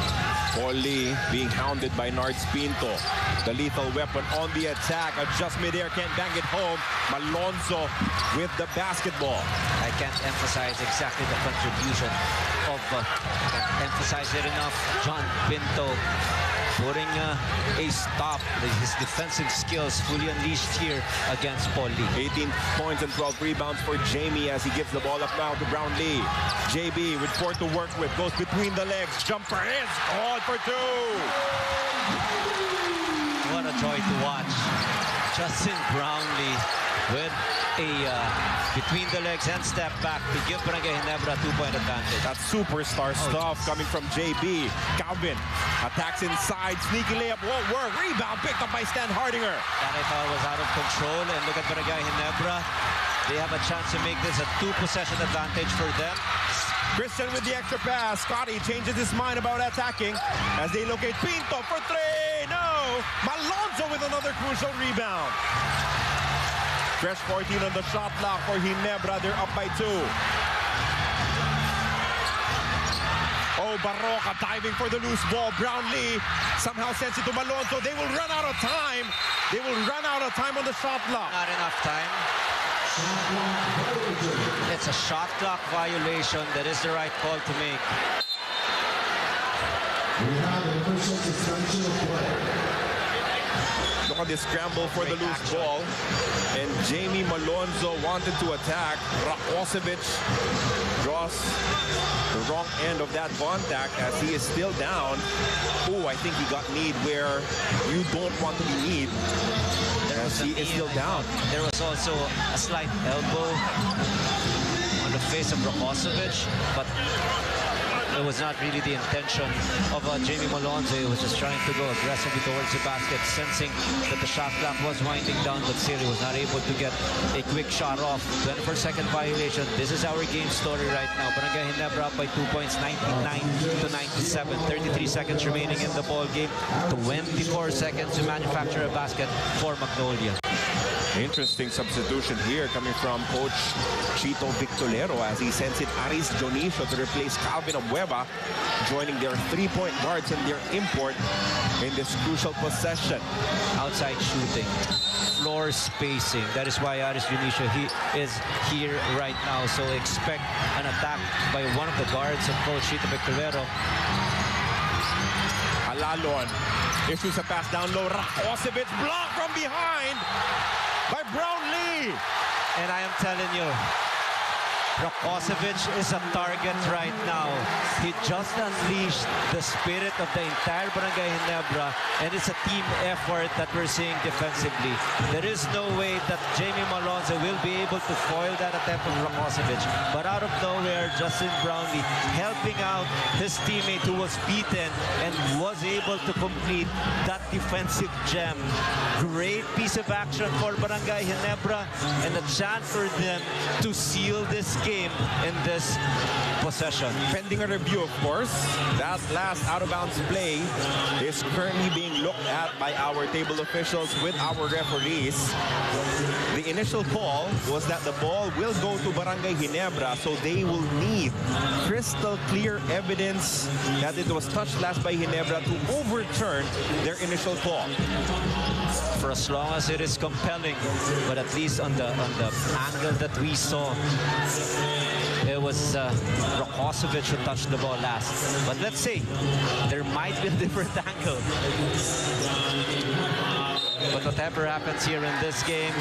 Paul Lee being hounded by Nards Pinto. The lethal weapon on the attack. Just midair, can't bang it home. Malonzo with the basketball. I can't emphasize exactly the contribution of, can't emphasize it enough, John Pinto putting a stop. His defensive skills fully unleashed here against Paul Lee. 18 points and 12 rebounds for Jamie as he gives the ball up now to Brownlee. JB with 4 to work with, goes between the legs. Jumper is called for 2. What a joy to watch. Justin Brownlee with a between the legs and step back to give Barangay Ginebra a 2-point advantage. That's superstar stuff coming from JB. Calvin attacks inside. Sneaky layup won't work. Rebound picked up by Stan Hardinger. That I thought was out of control. And look at Barangay Ginebra. They have a chance to make this a 2-possession advantage for them. Christian with the extra pass. Scotty changes his mind about attacking as they locate Pinto for 3. No! Malonzo with another crucial rebound. Fresh 14 on the shot clock for Ginebra. They're up by 2. Oh, Barroca diving for the loose ball. Brownlee somehow sends it to Malonzo. They will run out of time. They will run out of time on the shot clock. Not enough time. It's a shot clock violation. That is the right call to make. We have an official suspension of play. Look at this scramble for the loose ball. And Jamie Malonzo wanted to attack. Rakocevic draws the wrong end of that contact as he is still down. Oh, I think he got kneed where you don't want to be kneed. As he is still down. There was also a slight elbow on the face of Rakocevic, but it was not really the intention of Jamie Malonzo. He was just trying to go aggressively towards the basket, sensing that the shot clock was winding down, but still he was not able to get a quick shot off. 24-second violation. This is our game story right now. Barangay Ginebra up by 2 points, 99-97. 33 seconds remaining in the ball game. 24 seconds to manufacture a basket for Magnolia. Interesting substitution here coming from Coach Chito Victolero as he sends it Aris Dionisio to replace Calvin Abueva, joining their 3-point guards and their import in this crucial possession. Outside shooting, floor spacing. That is why Aris Dionisio is here right now. So expect an attack by one of the guards of Coach Chito Victolero. Alalon issues a pass down low. Rakocevic blocked from behind by Brownlee. And I am telling you, Rakocevic is a target right now. He just unleashed the spirit of the entire Barangay Ginebra, and it's a team effort that we're seeing defensively. There is no way that Jamie Malonzo will be able to foil that attempt of Rakocevic. But out of nowhere, Justin Brownlee helping out his teammate who was beaten and was able to complete that defensive gem. Great piece of action for Barangay Ginebra and a chance for them to seal this game in this possession. Pending a review, of course. That last out-of-bounds play is currently being looked at by our table officials with our referees. The initial call was that the ball will go to Barangay Ginebra, so they will need crystal clear evidence that it was touched last by Ginebra to overturn their initial call. For as long as it is compelling, but at least on the angle that we saw, it was Rakocevic who touched the ball last. But let's see, there might be a different angle. But whatever happens here in this game,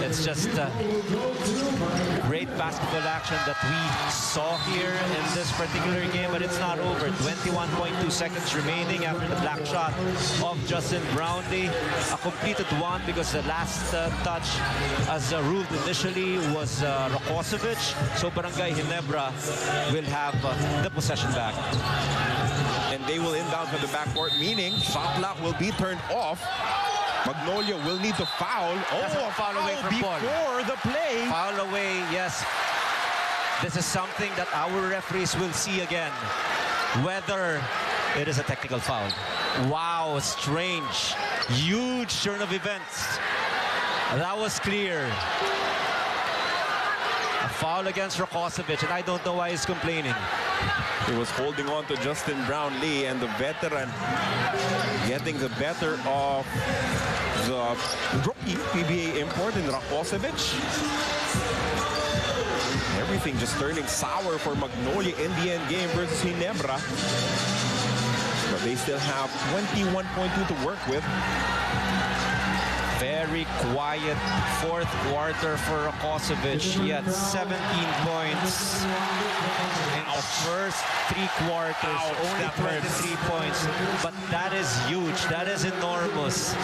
it's just great basketball action that we saw here in this particular game, but it's not over. 21.2 seconds remaining after the black shot of Justin Brownlee. A completed one because the last touch, as ruled initially, was Rakocevic. So Barangay Ginebra will have the possession back. And they will inbound from the backcourt, meaning shot clock will be turned off. Magnolia will need to foul. That's a foul away from before the play. Foul away, yes. This is something that our referees will see again, whether it is a technical foul. Wow, strange. Huge turn of events. That was clear. A foul against Rakocevic, and I don't know why he's complaining. He was holding on to Justin Brownlee, and the veteran getting the better of the rookie PBA import in Rakocevic. Everything just turning sour for Magnolia in the end game versus Ginebra. But they still have 21.2 to work with. Very quiet fourth quarter for Rakocevic. He had 17 points in the first 3 quarters. Only 23 points. But that is huge. That is enormous.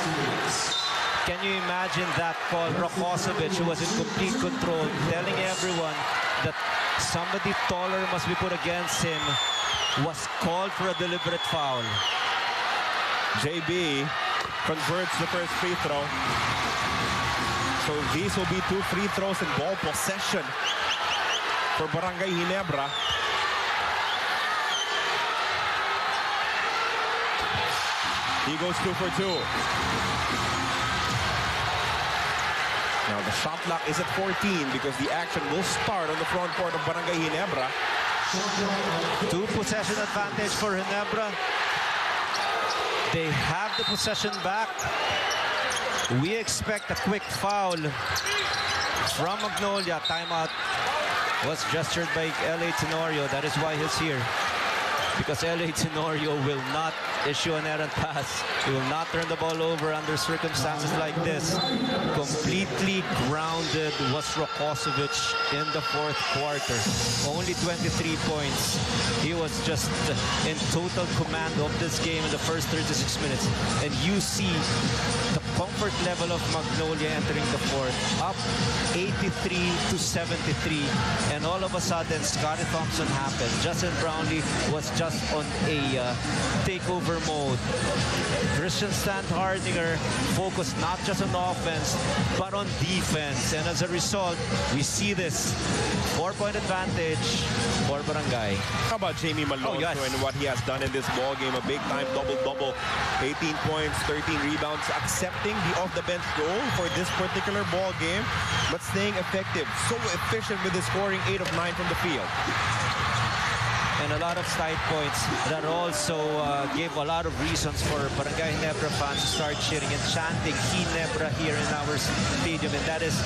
Can you imagine that call? Rakosovic, who was in complete control, telling everyone that somebody taller must be put against him, was called for a deliberate foul. JB converts the first free throw. So these will be 2 free throws and ball possession for Barangay Ginebra. He goes 2 for 2. Now the shot clock is at 14 because the action will start on the front court of Barangay Ginebra. 2 possession advantage for Ginebra. They have the possession back. We expect a quick foul from Magnolia. Timeout was gestured by L.A. Tenorio. That is why he's here. Because L.A. Tenorio will not issue an errant pass. He will not turn the ball over under circumstances like this. Completely grounded was Rakosovic in the fourth quarter. Only 23 points. He was just in total command of this game in the first 36 minutes. And you see the comfort level of Magnolia entering the fourth. Up 83-73. And all of a sudden, Scotty Thompson happened. Justin Brownlee was just on a takeover mode. Christian Standhardinger focused not just on offense, but on defense. And as a result, we see this 4-point advantage for Barangay. How about Jamie Malonzo and what he has done in this ball game? A big-time double-double. 18 points, 13 rebounds, accepting the off-the-bench goal for this particular ball game, but staying effective. So efficient with the scoring 8 of 9 from the field. And a lot of side points that also gave a lot of reasons for Barangay Ginebra fans to start cheering and chanting Ginebra here in our stadium. And that is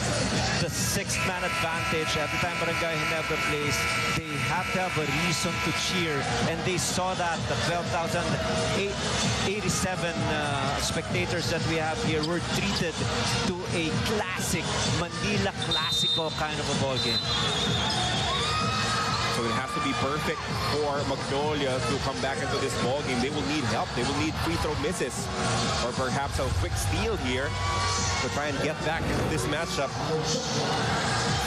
the 6th-man advantage. Every time Barangay Ginebra plays, they have to have a reason to cheer. And they saw that the 12,087 spectators that we have here were treated to a classic Manila Clasico kind of a ball game. So it has to be perfect for Magnolia to come back into this ball game. They will need help. They will need free throw misses or perhaps a quick steal here to try and get back into this matchup.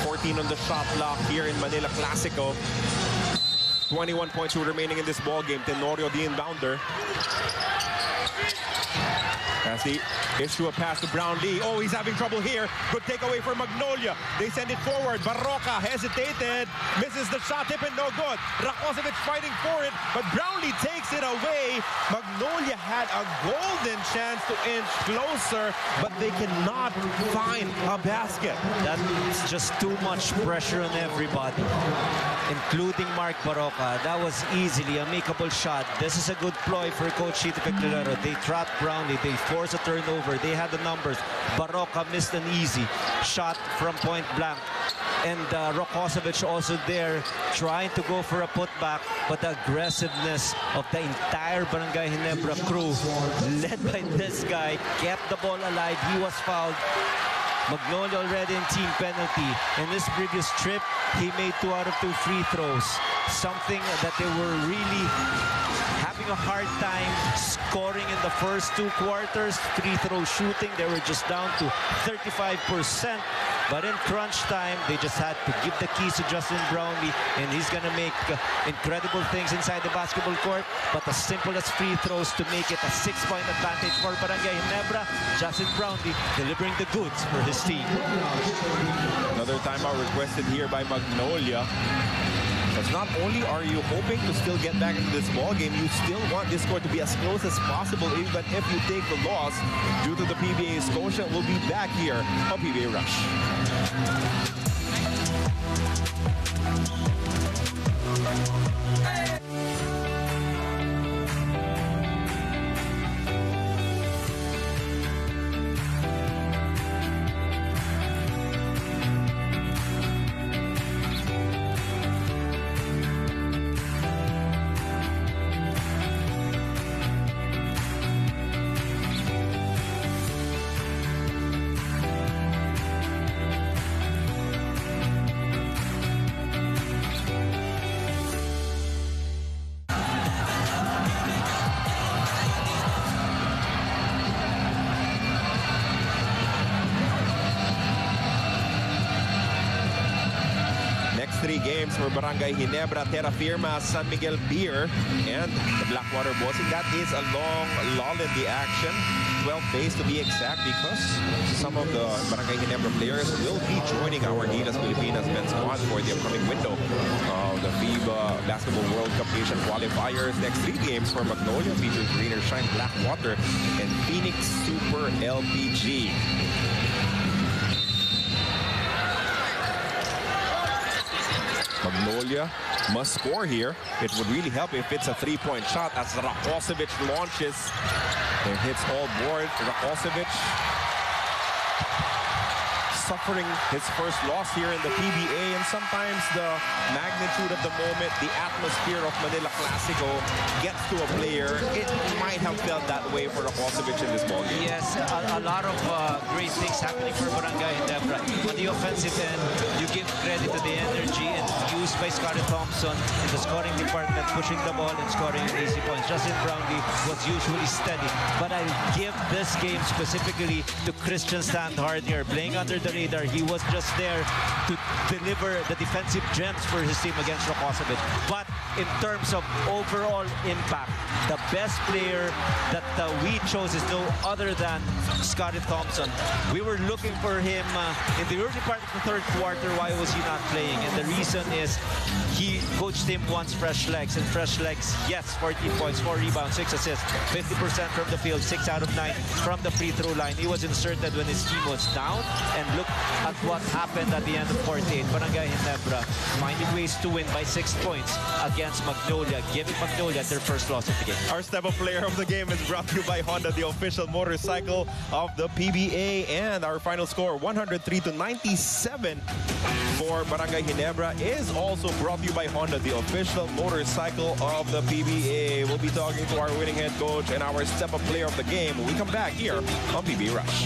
14 on the shot clock here in Manila Clasico. 21 points remaining in this ball game. Tenorio the inbounder. As they issue a pass to Brownlee. Oh, he's having trouble here. Good takeaway for Magnolia. They send it forward. Barroca hesitated. Misses the shot. Tip and no good. Rakosovic fighting for it, but Brownlee takes it away. Magnolia had a golden chance to inch closer, but they cannot find a basket. That's just too much pressure on everybody, including Mark Barroca. That was easily a makeable shot. This is a good ploy for Coach Chito Piccolero. They trapped Brownlee. They forced a turnover. They had the numbers. Barroca missed an easy shot from point blank. And Rakosovic also there trying to go for a putback, but the aggressiveness of the entire Barangay Ginebra crew, led by this guy, kept the ball alive. He was fouled. Magnolia already in team penalty. In this previous trip, he made 2 out of 2 free throws. Something that they were really having a hard time scoring in the first 2 quarters. Free throw shooting, they were just down to 35%. But in crunch time, they just had to give the keys to Justin Brownlee, and he's going to make incredible things inside the basketball court. But as simple as free throws to make it a 6-point advantage for Barangay Ginebra. Justin Brownlee delivering the goods for his team. Another timeout requested here by Magnolia. Because not only are you hoping to still get back into this ball game, you still want this score to be as close as possible, even if you take the loss due to the PBA Scotia. We'll be back here on PBA Rush. 3 games for Barangay Ginebra, Terra Firma, San Miguel Beer, and the Blackwater Bossing. That is a long lull in the action. 12 days to be exact, because some of the Barangay Ginebra players will be joining our Gilas Pilipinas men's squad for the upcoming window of the FIBA Basketball World Cup Asian qualifiers. Next 3 games for Magnolia features Greener Shine, Blackwater, and Phoenix Super LPG. Magnolia must score here. It would really help if it's a 3-point shot as Rakosevic launches and hits all board. Rakosevic suffering his first loss here in the PBA, and sometimes the magnitude of the moment, the atmosphere of Manila Clasico gets to a player. It might have felt that way for Rakosevic in this ballgame. Yes, a lot of great things happening for Barangay Ginebra. On the offensive end, you give credit to the energy infused by Scotty Thompson in the scoring department, pushing the ball and scoring easy points. Justin Brownlee was usually steady, but I give this game specifically to Christian Standhardier, playing under the radar. He was just there to deliver the defensive gems for his team against Rakosevic. But in terms of overall impact, the best player that we chose is no other than Scotty Thompson. We were looking for him in the early part of the third quarter. Why was he not playing? And the reason is Coach Tim wants fresh legs, and fresh legs, yes, 14 points, 4 rebounds, 6 assists, 50% from the field, 6 out of 9 from the free throw line. He was inserted when his team was down, and look at what happened at the end of 48. Barangay Ginebra finding ways to win by 6 points against Magnolia, giving Magnolia their first loss of the game. Our step-up player of the game is brought to you by Honda, the official motorcycle of the PBA. And our final score, 103-97 for Barangay Ginebra, is also brought to you by Honda, the official motorcycle of the PBA. We'll be talking to our winning head coach and our step-up player of the game when we come back here on PBA Rush.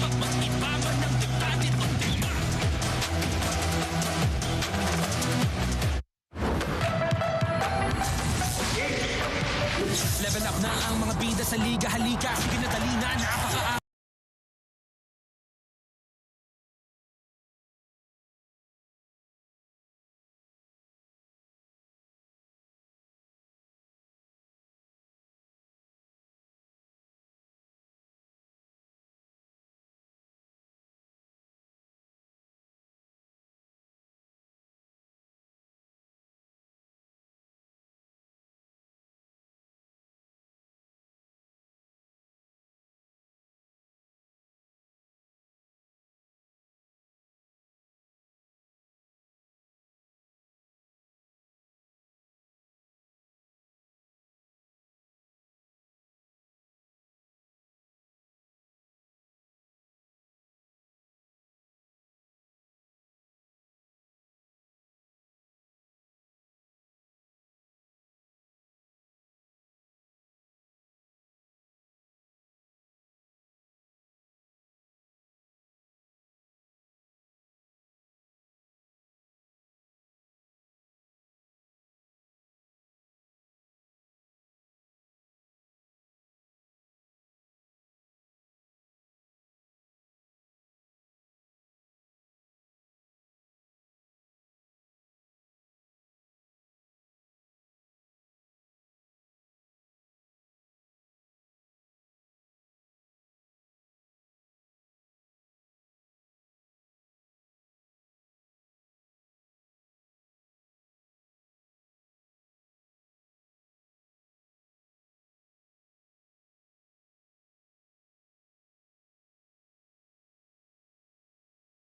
Level up na ang mga bida sa liga, halika, sige na dali na, napaka